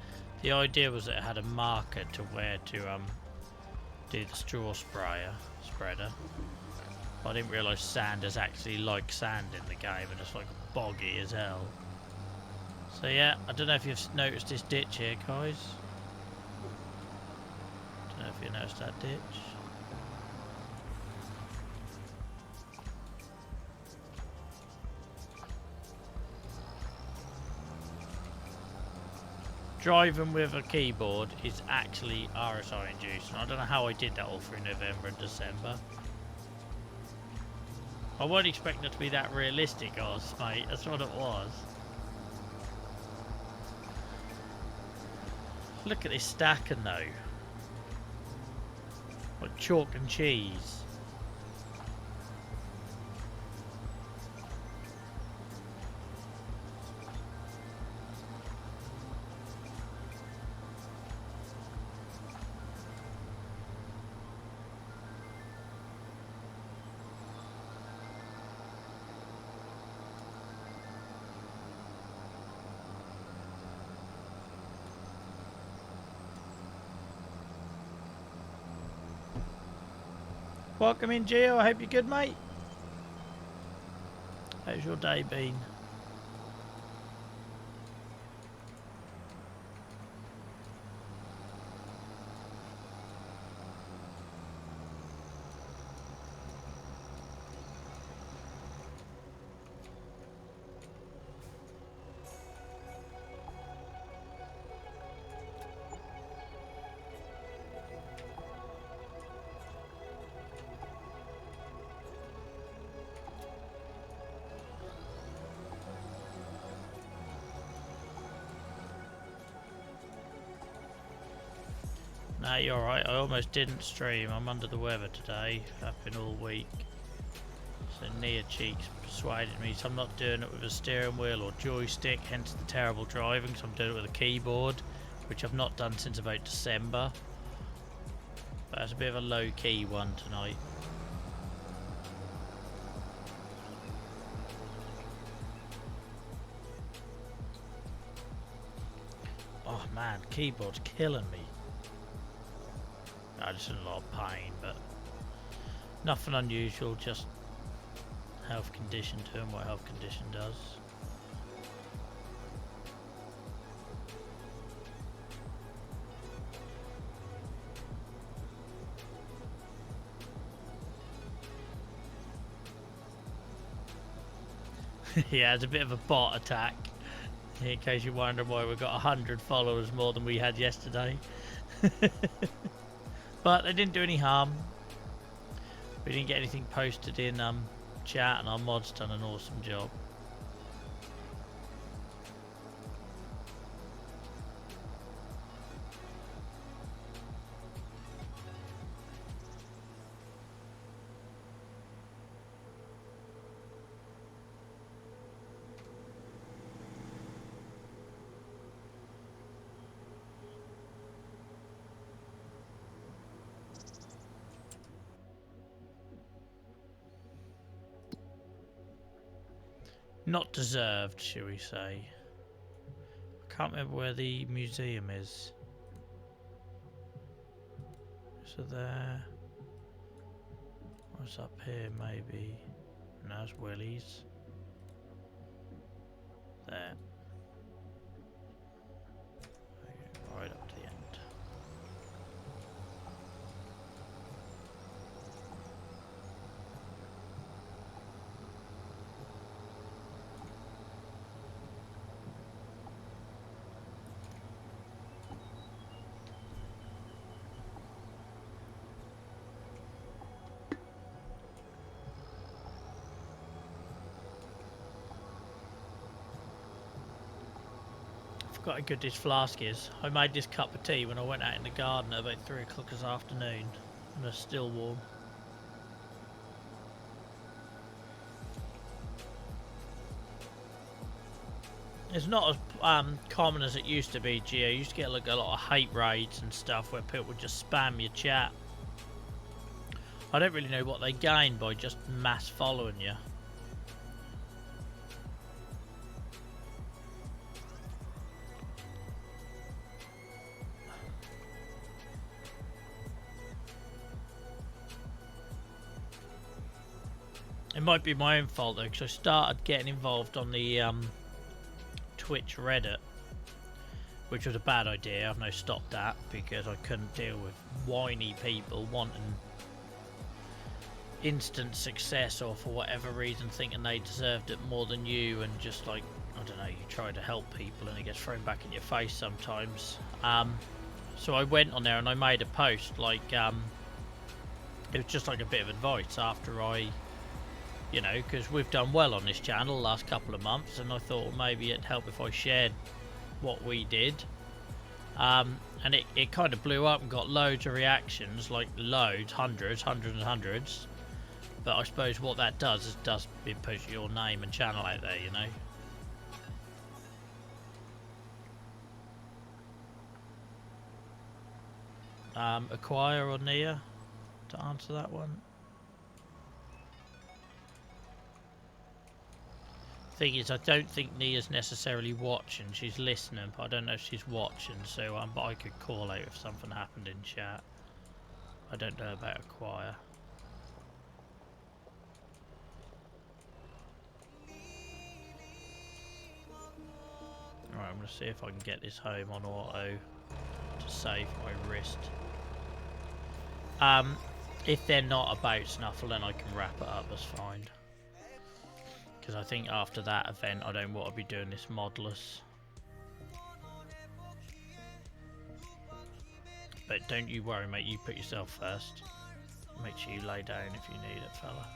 The idea was that it had a marker to where to do the straw spreader. I didn't realise sand is actually like sand in the game and it's like boggy as hell. So yeah, I don't know if you've noticed this ditch here, guys. Don't know if you noticed that ditch. Driving with a keyboard is actually RSI inducing. I don't know how I did that all through November and December. I wasn't expecting it to be that realistic, Oz, mate. That's what it was. Look at this stacking, though. Like chalk and cheese. Welcome in, Gio. I hope you're good, mate. How's your day been? Nah, you're alright. I almost didn't stream. I'm under the weather today. I've been all week. So Nia Cheeks persuaded me, so I'm not doing it with a steering wheel or joystick, hence the terrible driving, so I'm doing it with a keyboard, which I've not done since about December. But it's a bit of a low-key one tonight. Oh man, keyboard's killing me. I'm just in a lot of pain, but nothing unusual, just health condition doing what health condition does. Yeah, it's a bit of a bot attack, in case you're wondering why we've got 100 followers more than we had yesterday. But they didn't do any harm. We didn't get anything posted in chat, and our mod's done an awesome job. Not deserved, shall we say. I can't remember where the museum is. So there. What's up here, maybe? No, it's Willie's. There. Okay, right up to the end. Forgot how good this flask is. I made this cup of tea when I went out in the garden at about 3 o'clock this afternoon, and it's still warm. It's not as common as it used to be, Gio. You used to get like a lot of hate raids and stuff where people would just spam your chat. I don't really know what they gain by just mass following you. It might be my own fault though, because I started getting involved on the Twitch Reddit, which was a bad idea. I've now stopped that because I couldn't deal with whiny people wanting instant success, or for whatever reason thinking they deserved it more than you, and just like, I don't know, you try to help people and it gets thrown back in your face sometimes. So I went on there and I made a post like it was just like a bit of advice after I, you know, because we've done well on this channel the last couple of months, and I thought, well, maybe it'd help if I shared what we did. And it kind of blew up and got loads of reactions, like loads, hundreds. But I suppose what that does is it puts your name and channel out there, you know. Acquire or Nia to answer that one. Thing is, I don't think Nia's necessarily watching. She's listening, but I don't know if she's watching. So, but I could call out if something happened in chat. I don't know about Acquire. Alright, I'm going to see if I can get this home on auto to save my wrist. If they're not about Snuffle, then I can wrap it up, that's fine. Because I think after that event, I don't want to be doing this modless. But don't you worry, mate, you put yourself first. Make sure you lay down if you need it, fella.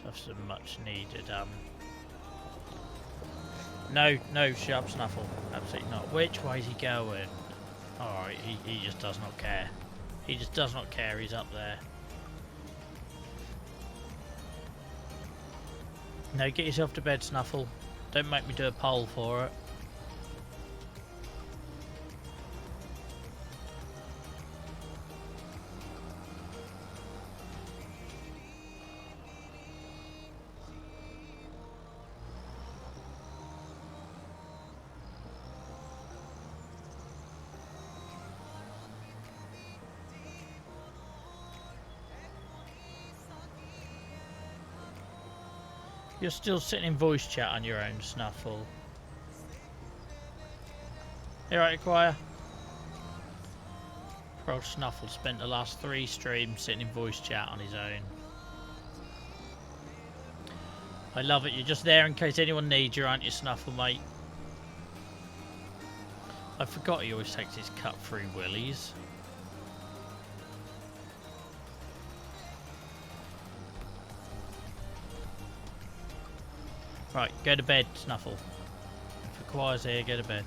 Have some much needed no, shut up, Snuffle. Absolutely not. Which way is he going? Alright, he just does not care. He just does not care, he's up there. No, get yourself to bed, Snuffle. Don't make me do a poll for it. You're still sitting in voice chat on your own, Snuffle. You right, Acquire? Poor old Snuffle spent the last 3 streams sitting in voice chat on his own. I love it, you're just there in case anyone needs you, aren't you, Snuffle, mate? I forgot he always takes his cut through willies. Right, go to bed, Snuffle. If Acquire's here, go to bed.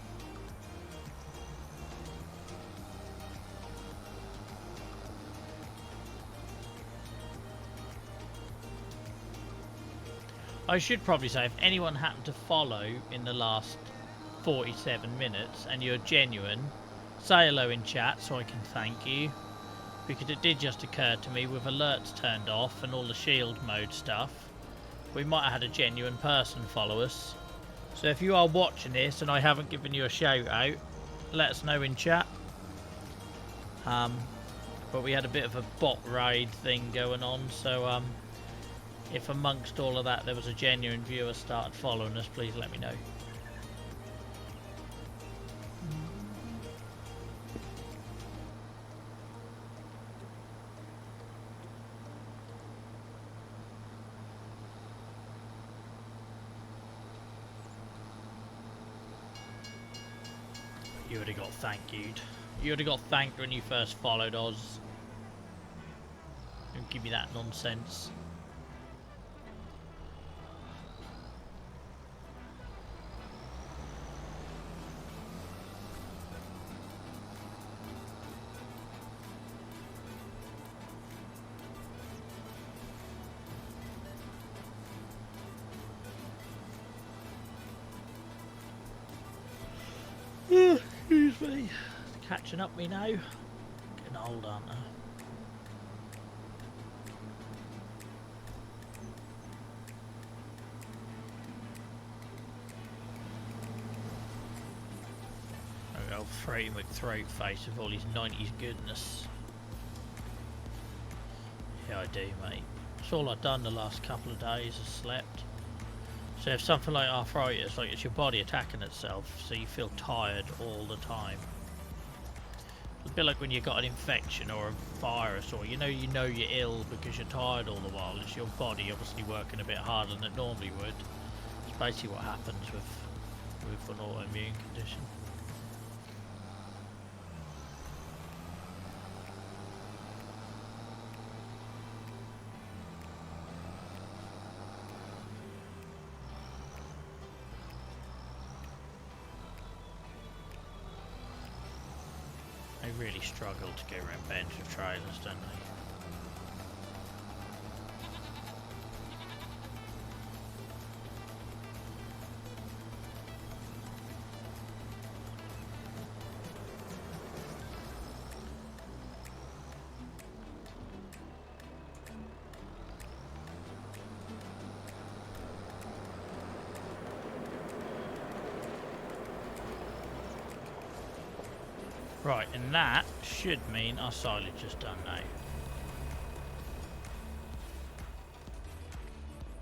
I should probably say, if anyone happened to follow in the last 47 minutes and you're genuine, say hello in chat so I can thank you. because it did just occur to me with alerts turned off and all the shield mode stuff, we might have had a genuine person follow us. So if you are watching this and I haven't given you a shout out, let us know in chat. But we had a bit of a bot raid thing going on, so if amongst all of that there was a genuine viewer started following us, please let me know. You would have got thanked, you would have got thanked when you first followed Oz. Don't give me that nonsense. Excuse me. Catching up me now. Getting old, aren't I? I'll throw him with throat face with all his 90s goodness. Yeah, I do, mate. That's all I've done the last couple of days, is slept. So if something like arthritis, like it's your body attacking itself, so you feel tired all the time. It's a bit like when you got an infection or a virus, or you know you're ill because you're tired all the while. It's your body obviously working a bit harder than it normally would. It's basically what happens with an autoimmune condition. They really struggle to get around bends with trailers, don't they? Right, and that should mean our silage is done now.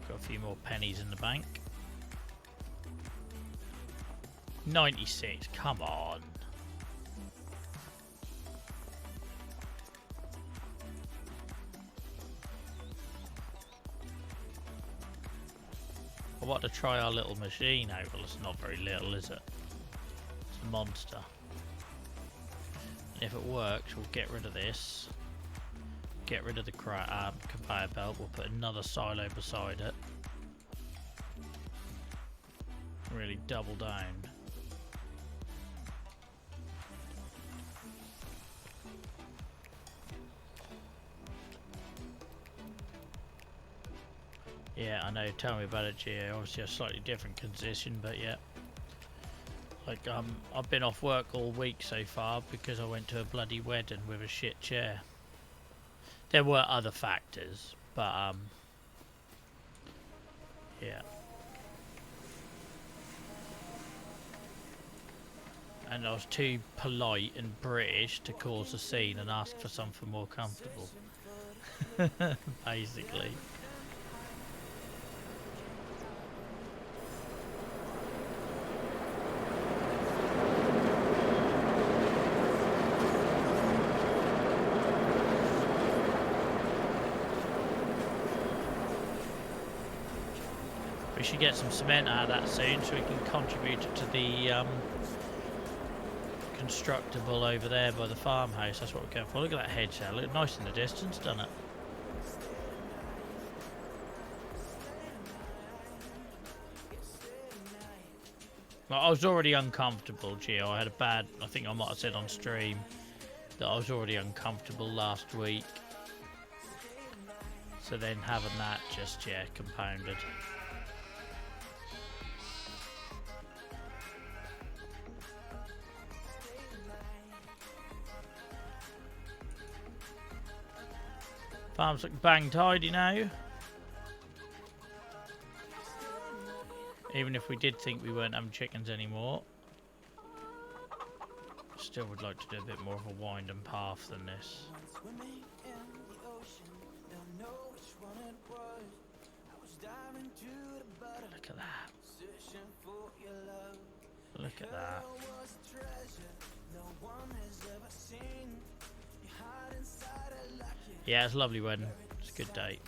Got a few more pennies in the bank. 96, come on. I want to try our little machine out. Well, it's not very little, is it? It's a monster. If it works, we'll get rid of this, get rid of the conveyor belt, we'll put another silo beside it, really double down. Yeah, I know, tell me about it, Gio. Obviously a slightly different condition, but yeah. Like, I've been off work all week so far because I went to a bloody wedding with a shit chair. There were other factors, but, yeah. And I was too polite and British to cause a scene and ask for something more comfortable. Basically. We should get some cement out of that soon so we can contribute it to the constructible over there by the farmhouse. That's what we're going for. Look at that hedge there. Look nice in the distance, doesn't it? Well, I was already uncomfortable, Gio. I had a bad, I think I might have said on stream that I was already uncomfortable last week. So then having that just, yeah, compounded. Farms look bang tidy now. Even if we did think we weren't having chickens anymore. Still would like to do a bit more of a winding path than this. Look at that. Look at that. Yeah, it's a lovely wedding. It's a good date.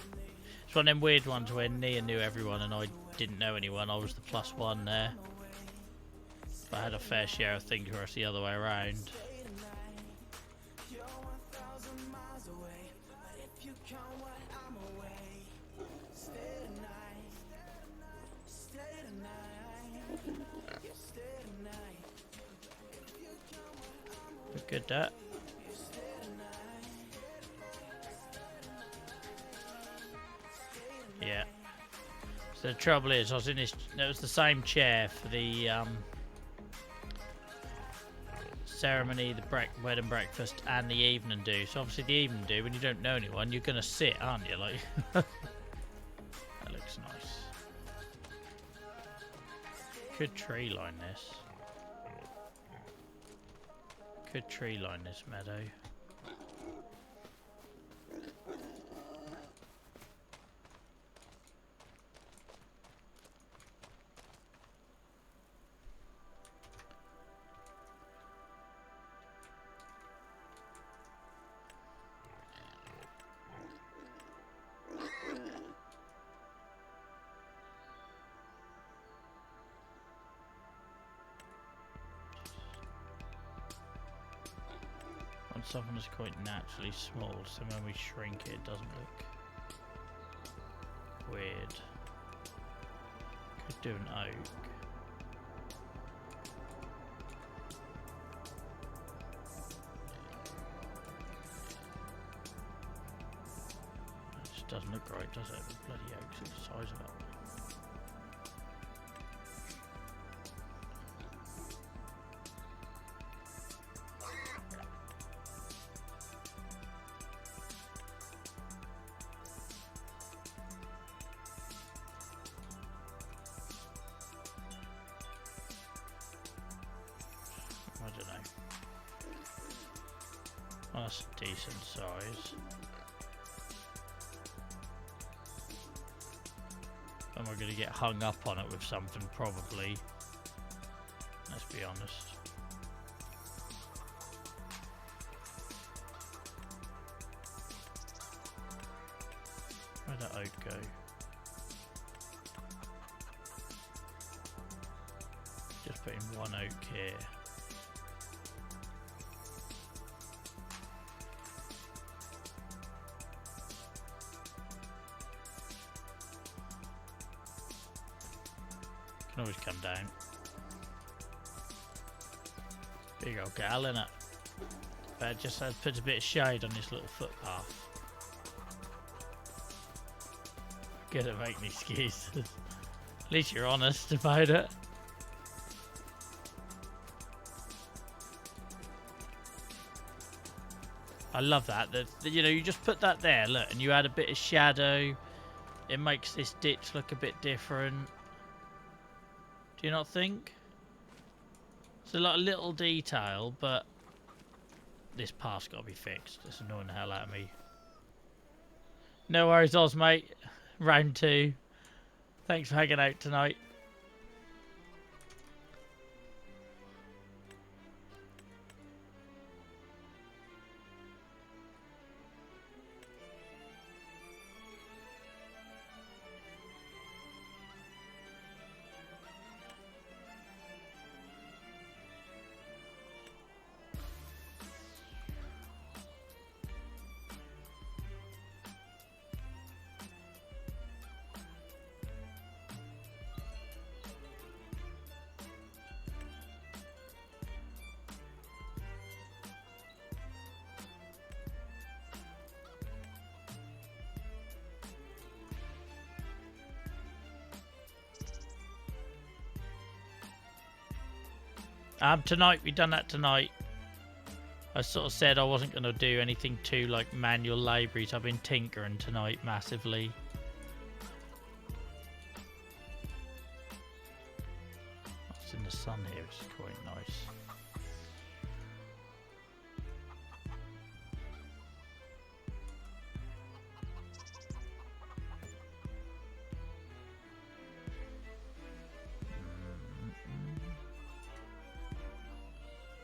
It's one of them weird ones where Nia knew everyone and I didn't know anyone. I was the +1 there. But I had a fair share of things where it's the other way around. Good that. Yeah. So the trouble is, I was in this. It was the same chair for the ceremony, the wedding breakfast, and the evening do. So obviously the evening do, when you don't know anyone, you're gonna sit, aren't you? Like that looks nice. Could tree line this. Could tree line this meadow. Something that's quite naturally small, so when we shrink it, it doesn't look weird. Could do an oak. It just doesn't look right, does it? The bloody oaks are the size of it. That's a decent size. And we're going to get hung up on it with something probably. Let's be honest. Where'd that oak go? Just putting one oak here. Can always come down. Big old gal, innit? But it just puts a bit of shade on this little footpath. Good at making excuses. At least you're honest about it. I love that. You know, you just put that there, look, and you add a bit of shadow. It makes this ditch look a bit different. Do you not think? It's a lot of little detail, but this path's got to be fixed. It's annoying the hell out of me. No worries, Oz, mate. Round 2. Thanks for hanging out tonight. Tonight, we've done that tonight. I sort of said I wasn't going to do anything too like manual labour. I've been tinkering tonight massively. What's in the sun here is quite nice.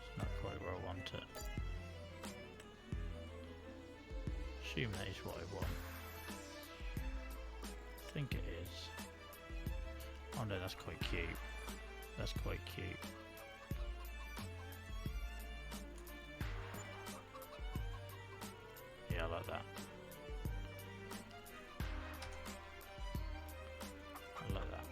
It's not quite where I want it. Assume that is what I want. I think it is. Oh no, that's quite cute. That's quite cute. Yeah, I like that. I like that.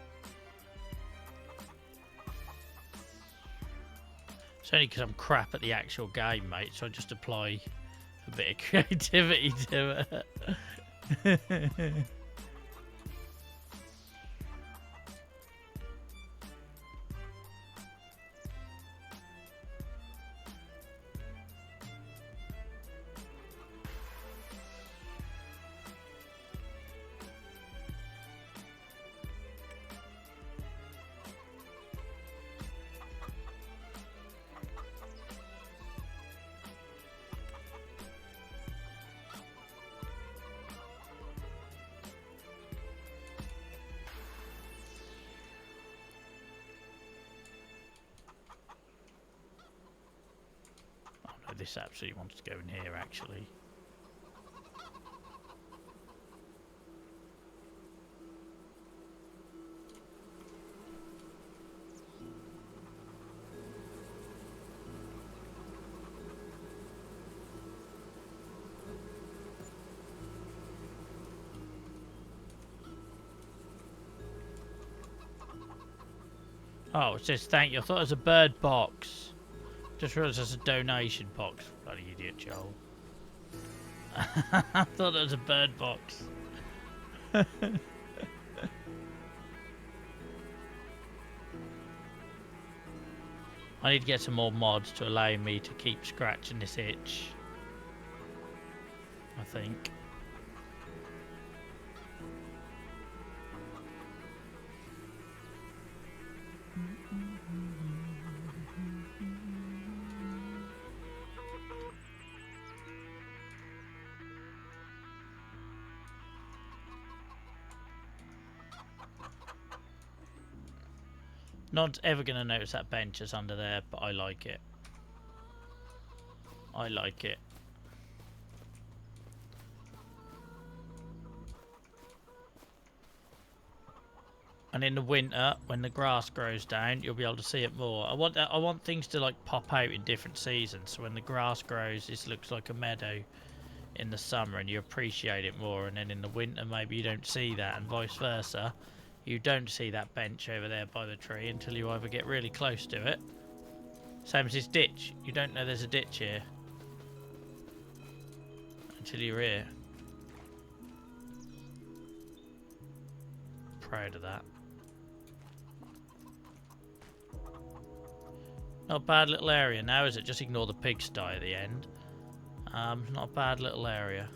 It's only because I'm crap at the actual game, mate, so I just apply a bit of creativity to it. This absolutely wants to go in here, actually. Oh, it says thank you. I thought it was a bird box. Just realised there's a donation box. Bloody idiot, Joel. I thought it was a bird box. I need to get some more mods to allow me to keep scratching this itch. I think. No one's ever going to notice that bench is under there, but I like it. I like it. And in the winter, when the grass grows down, you'll be able to see it more. I want things to like pop out in different seasons. So when the grass grows, this looks like a meadow in the summer, and you appreciate it more. And then in the winter, maybe you don't see that, and vice versa. You don't see that bench over there by the tree until you either get really close to it. Same as this ditch. You don't know there's a ditch here until you're here. Proud of that. Not a bad little area now, is it? Just ignore the pigsty at the end. Not a bad little area.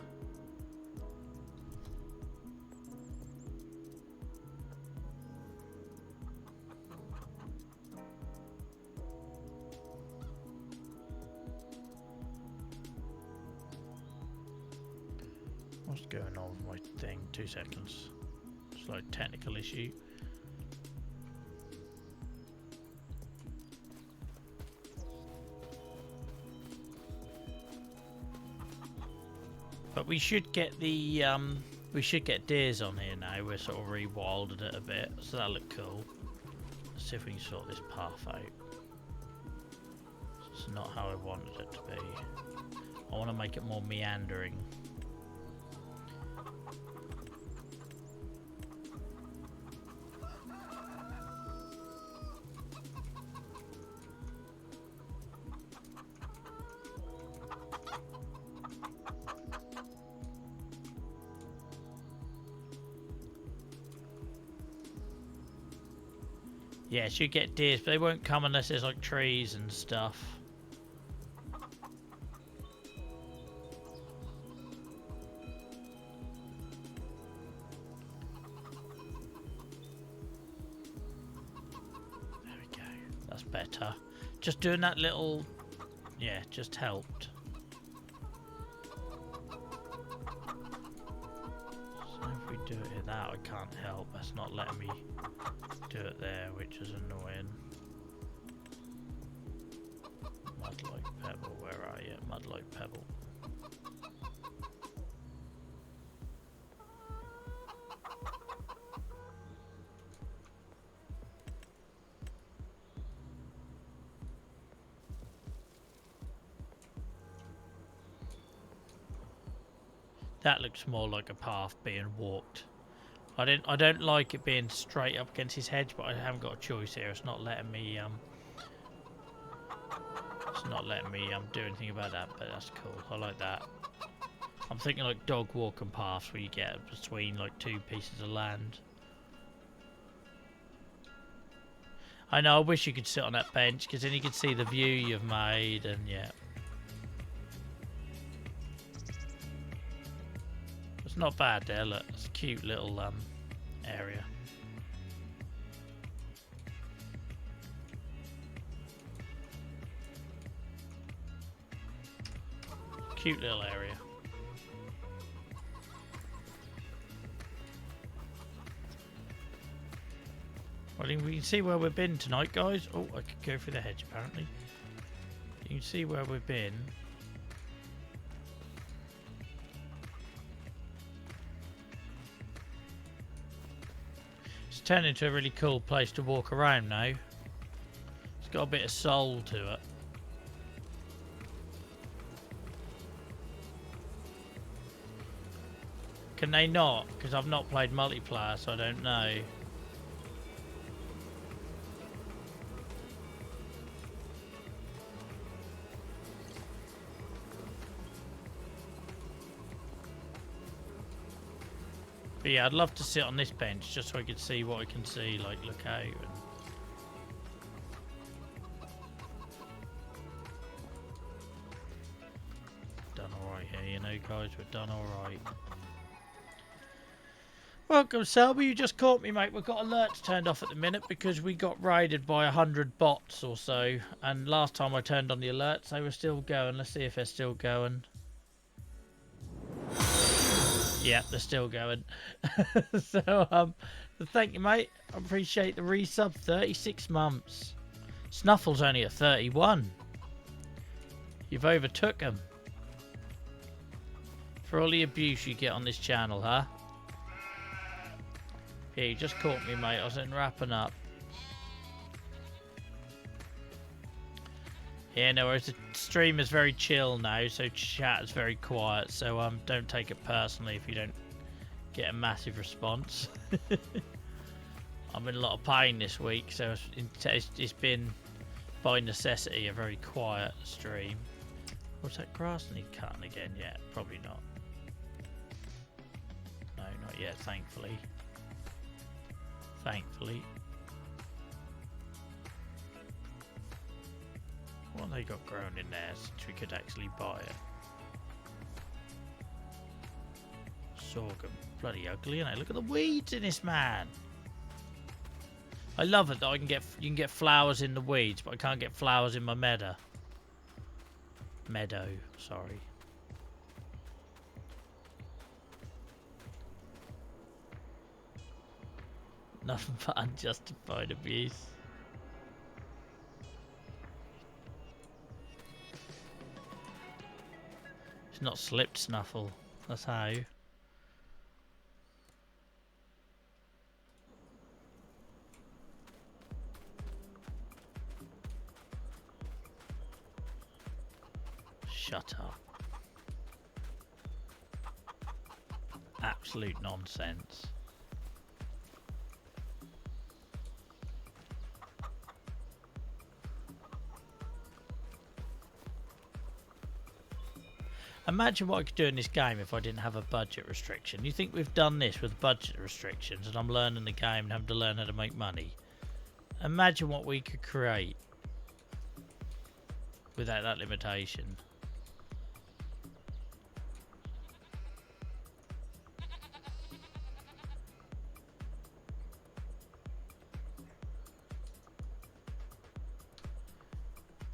What's going on with my thing? 2 seconds. Slight technical issue. But we should get the we should get deers on here now. We're sort of rewilded it a bit, so that'll look cool. Let's see if we can sort this path out. It's not how I wanted it to be. I want to make it more meandering. Yeah, should get deers, but they won't come unless there's like trees and stuff. better. Just doing that little... Yeah, just helped. So if we do it in that, I can't help. That's not letting me do it there, which is annoying. Mud like pebble, where are you? Mud like pebble. That looks more like a path being walked. I don't like it being straight up against his hedge, but I haven't got a choice here. It's not letting me do anything about that, but that's cool. I like that. I'm thinking like dog walking paths where you get between like two pieces of land. I know, I wish you could sit on that bench because then you could see the view you've made, and yeah. It's not bad there, look. It's a cute little area. Cute little area. Well, we can see where we've been tonight, guys. Oh, I could go through the hedge, apparently. You can see where we've been. It's turned into a really cool place to walk around now. It's got a bit of soul to it. Can they not? Because I've not played multiplayer, so I don't know. But yeah, I'd love to sit on this bench just so I could see what I can see, like look out. And... Done alright here, you know, guys, we've done alright. Welcome, Selby. You just caught me, mate. We've got alerts turned off at the minute because we got raided by 100 bots or so. And last time I turned on the alerts, they were still going. Let's see if they're still going. Yeah, they're still going. So, thank you, mate. I appreciate the resub. 36 months. Snuffle's only at 31. You've overtook him. For all the abuse you get on this channel, huh? Yeah, you just caught me, mate. I was in wrapping up. Yeah, no worries. The stream is very chill now, so chat is very quiet. So don't take it personally if you don't get a massive response. I'm in a lot of pain this week, so it's been by necessity a very quiet stream. What's that grass need cutting again? Yeah, probably not. No, not yet, thankfully. Thankfully. What have they got grown in there since we could actually buy it? Sorghum. Bloody ugly, isn't it? Look at the weeds in this, man. I love it that you can get flowers in the weeds, but I can't get flowers in my meadow. Meadow, sorry. Nothing but unjustified abuse. It's not slipped, Snuffle. That's how. Shut up. Absolute nonsense. Imagine what I could do in this game if I didn't have a budget restriction. You think we've done this with budget restrictions and I'm learning the game and having to learn how to make money? Imagine what we could create without that limitation.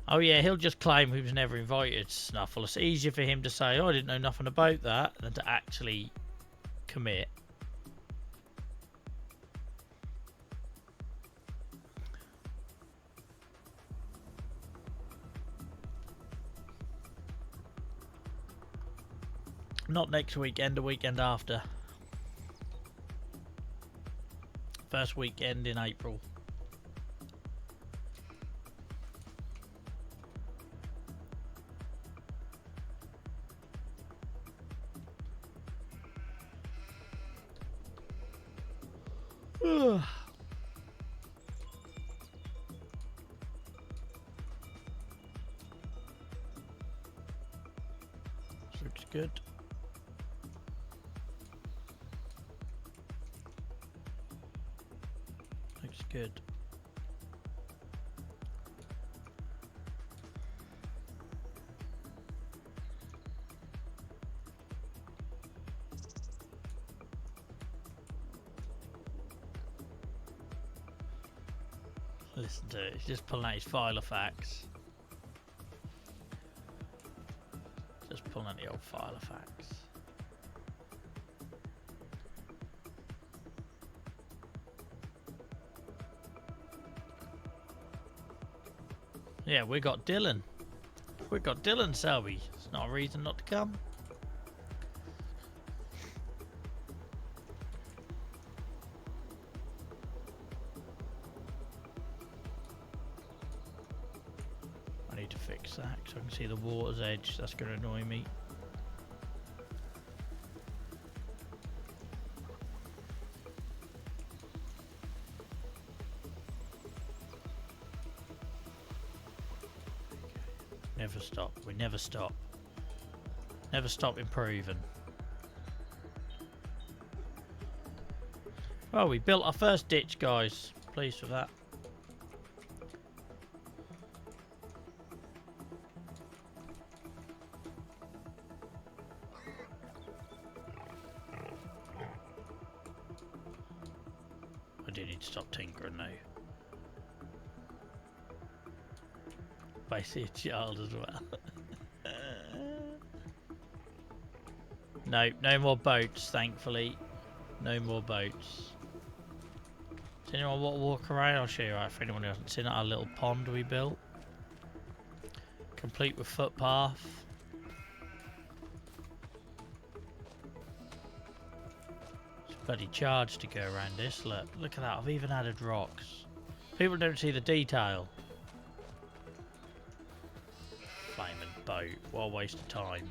Oh yeah, he'll just claim he was never invited to Snuffle. It's easier for him to say, oh, I didn't know nothing about that, than to actually commit. Not next weekend, the weekend after. First weekend in April. This looks good. Looks good. Listen to it, he's just pulling out his file of facts. Just pulling out the old file of facts. Yeah, we got Dylan. We got Dylan, Selby. It's not a reason not to come. I need to fix that so I can see the water's edge. That's going to annoy me. Never stop. We never stop. Never stop improving. Well, we built our first ditch, guys. Pleased with that. I do need to stop tinkering now. Basically a child as well. No, no more boats, thankfully. No more boats. Does anyone want to walk around? I'll show you out for anyone who hasn't seen our little pond we built. Complete with footpath. It's a bloody charge to go around this. Look at that. I've even added rocks. People don't see the detail. Flaming boat. What a waste of time.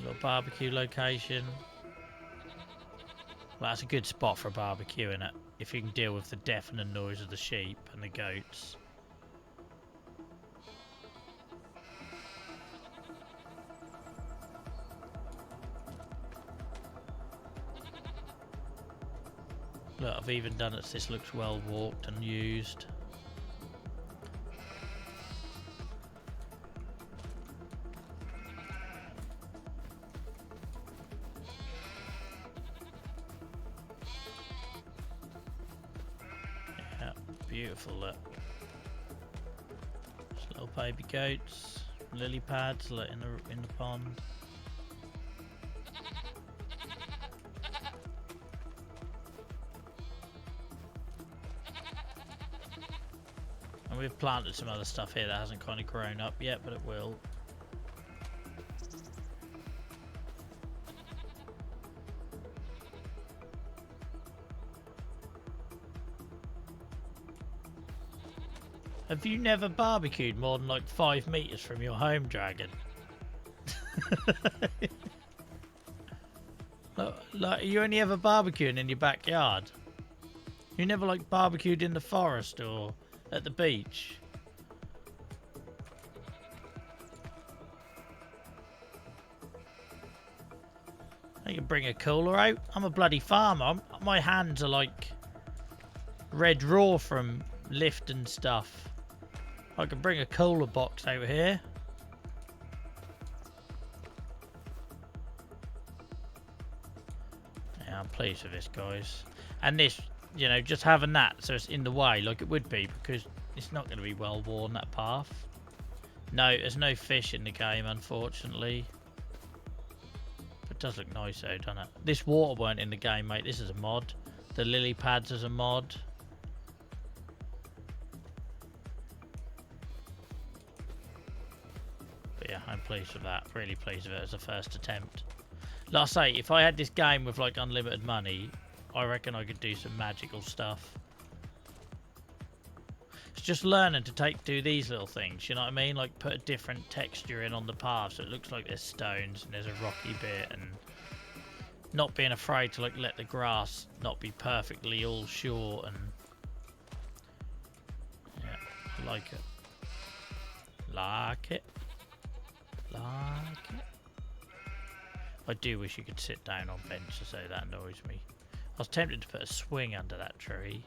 Little barbecue location. Well, that's a good spot for a barbecue, isn't it? If you can deal with the deafening noise of the sheep and the goats. Look, I've even done it so this looks well walked and used. Beautiful, look. Just little baby goats, lily pads, look, in the pond. And we've planted some other stuff here that hasn't kind of grown up yet, but it will. Have you never barbecued more than like 5 meters from your home, Dragon? like, you only ever barbecuing in your backyard? You never like barbecued in the forest or at the beach? I can bring a cooler out. I'm a bloody farmer. My hands are like red raw from lifting stuff. I can bring a cooler box over here. Yeah, I'm pleased with this, guys. And this, you know, just having that so it's in the way like it would be, because It's not going to be well worn, that path. No, there's no fish in the game, unfortunately. But it does look nice though, doesn't it? This water weren't in the game, mate. This is a mod. The lily pads is a mod. But yeah, I'm pleased with that. Really pleased with it as a first attempt. Like I say, if I had this game with like unlimited money, I reckon I could do some magical stuff. It's just learning to do these little things, you know what I mean? Like put a different texture in on the path so it looks like there's stones and there's a rocky bit, and not being afraid to like let the grass not be perfectly all short, and yeah, I like it. Like it. Like it. I do wish you could sit down on benches though, that annoys me. I was tempted to put a swing under that tree.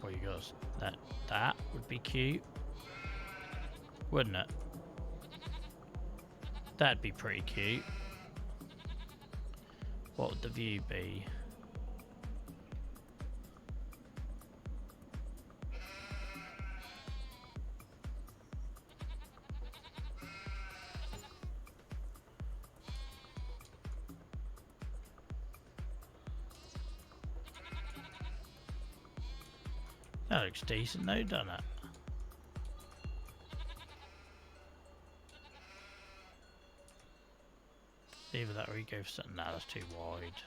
Or you got that would be cute, wouldn't it? That'd be pretty cute. What would the view be? That looks decent though, doesn't it? Either that or you go for something. Nah, that's too wide.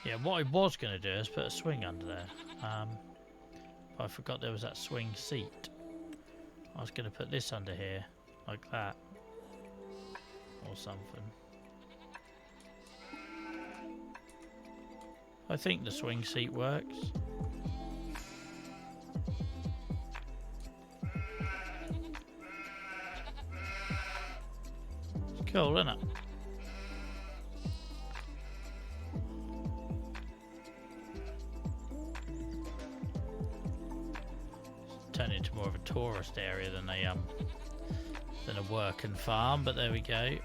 Yeah, what I was going to do is put a swing under there. But I forgot there was that swing seat. I was going to put this under here, like that. Or something. I think the swing seat works. It's cool, isn't it? Turn into more of a tourist area than a working farm, but there we go.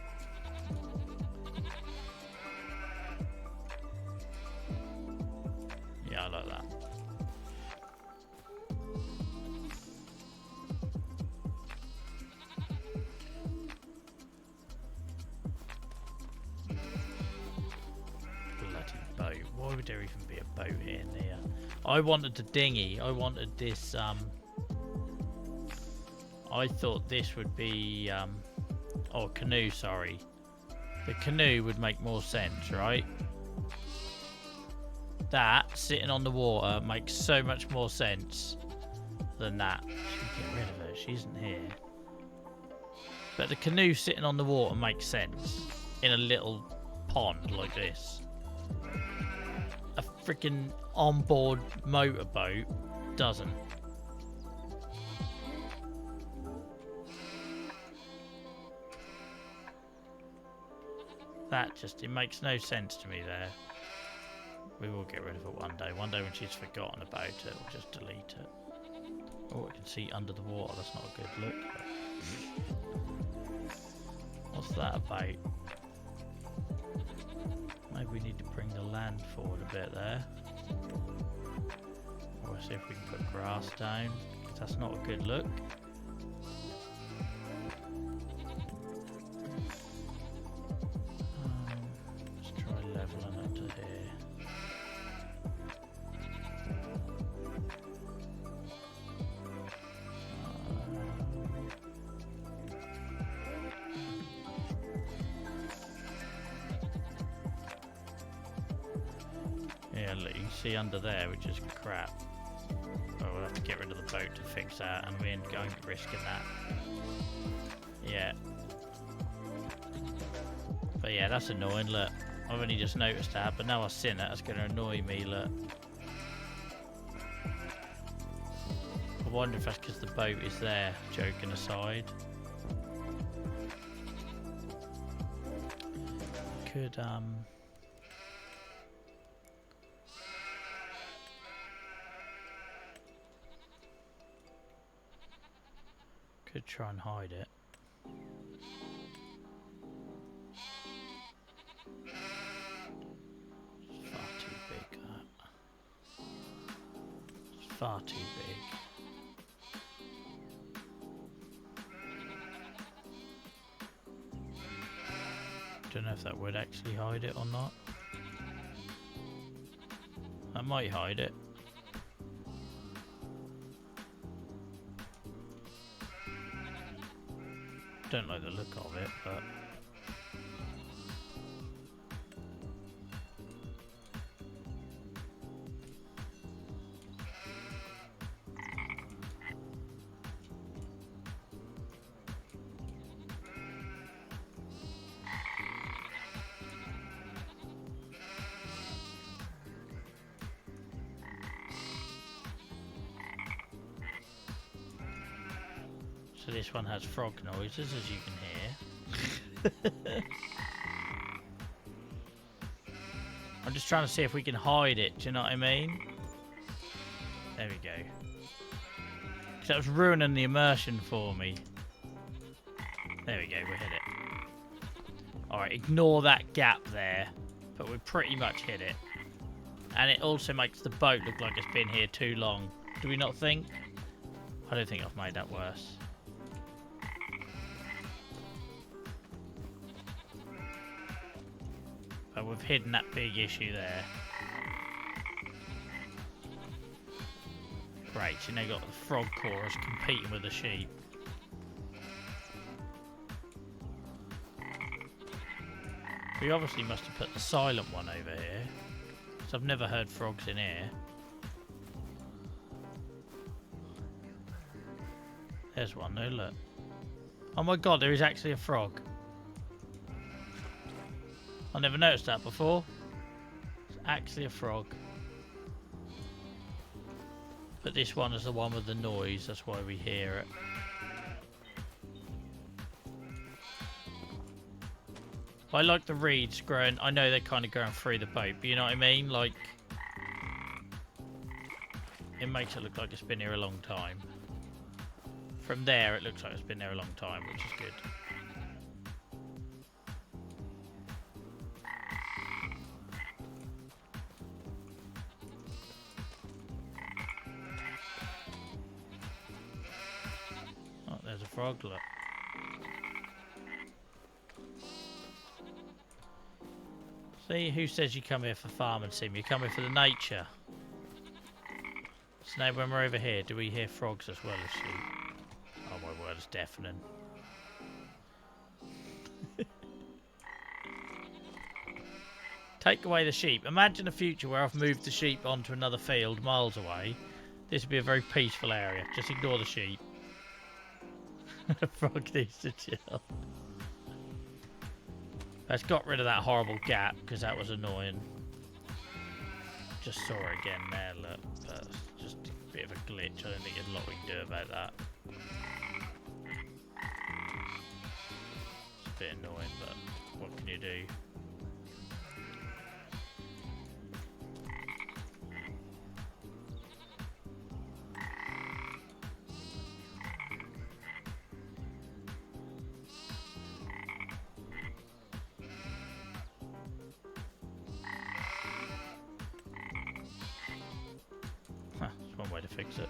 Yeah, I like that. Bloody boat. Why would there even be a boat in here? I wanted the dinghy. I wanted this, I thought this would be, oh, canoe, sorry. The canoe would make more sense, right? That, sitting on the water, makes so much more sense than that. Should get rid of her, she isn't here. But the canoe sitting on the water makes sense in a little pond like this. A freaking onboard motorboat doesn't. That just, it makes no sense to me there. We will get rid of it one day. One day when she's forgotten about it, we'll just delete it. Oh, we can see under the water. That's not a good look. What's that about? Maybe we need to bring the land forward a bit there. Or see if we can put grass down. That's not a good look. Let's try leveling it to here. Yeah, look, you can see under there, which is crap. Oh, we'll have to get rid of the boat to fix that, and we ain't going to risking that. Yeah. But yeah, that's annoying, look. I've only just noticed that, but now I've seen it, that's going to annoy me, look. I wonder if that's because the boat is there, joking aside. Could, could try and hide it. It's far too big, that. It's far too big. Don't know if that would actually hide it or not. That might hide it. Don't like the look of it, but so this one has frog noises, as you can hear. I'm just trying to see if we can hide it, do you know what I mean? There we go. Because that was ruining the immersion for me. There we go, we hit it. Alright, ignore that gap there. But we pretty much hit it. And it also makes the boat look like it's been here too long. Do we not think? I don't think I've made that worse. But we've hidden that big issue there. Great, so now you've got the frog chorus competing with the sheep. We obviously must have put the silent one over here. Because I've never heard frogs in here. There's one, no look. Oh my god, there is actually a frog. I never noticed that before. It's actually a frog. But this one is the one with the noise, that's why we hear it. I like the reeds growing. I know they're kind of going through the boat, but you know what I mean? Like, it makes it look like it's been here a long time. From there, it looks like it's been there a long time, which is good. Oh, there's a frog, look. See, who says you come here for farming sim? You come here for the nature. So now when we're over here, do we hear frogs as well as sheep? Oh my word, it's deafening. Take away the sheep. Imagine a future where I've moved the sheep onto another field miles away. This would be a very peaceful area. Just ignore the sheep. Frog needs to chill. Let's got rid of that horrible gap because that was annoying. Just saw it again there, look. That's just a bit of a glitch. I don't think there's a lot we can do about that. It's a bit annoying, but what can you do? Way to fix it.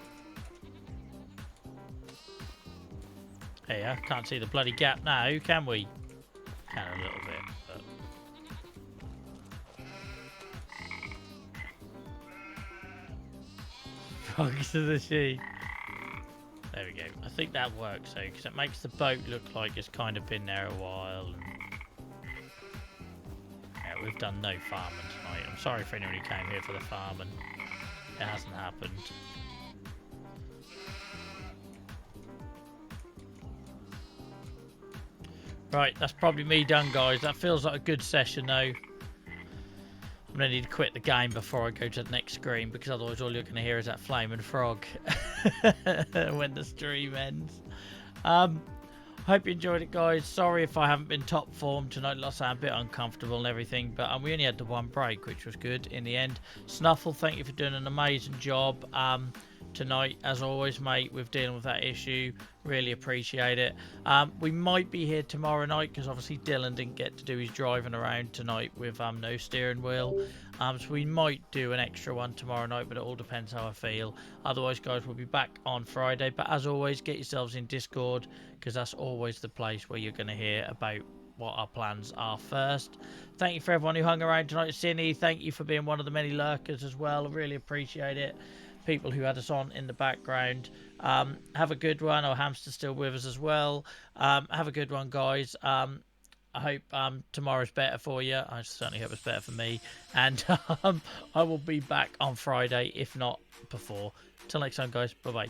Hey, I can't see the bloody gap now, can we? Can a little bit, but... Frogs to the sheep. There we go. I think that works though, because it makes the boat look like it's kind of been there a while. And... yeah, we've done no farming tonight. I'm sorry for anyone who came here for the farming. It hasn't happened. Right, that's probably me done, guys. That feels like a good session, though. I'm going to need to quit the game before I go to the next screen, because otherwise all you're going to hear is that flaming frog when the stream ends. Hope you enjoyed it, guys. Sorry if I haven't been top form tonight. Like I say, I'm a bit uncomfortable and everything, but we only had the one break, which was good in the end. Snuffle, thank you for doing an amazing job. tonight, as always, mate, with dealing with that issue. Really appreciate it. We might be here tomorrow night because obviously Dylan didn't get to do his driving around tonight with no steering wheel. So we might do an extra one tomorrow night, but it all depends how I feel. Otherwise, guys, we'll be back on Friday. But as always, get yourselves in Discord because that's always the place where you're going to hear about what our plans are first. Thank you for everyone who hung around tonight. Cindy, thank you for being one of the many lurkers as well. I really appreciate it. People who had us on in the background. Have a good one. Our hamster's still with us as well. Have a good one, guys. I hope tomorrow's better for you. I certainly hope it's better for me. And I will be back on Friday, if not before. Till next time, guys. Bye-bye.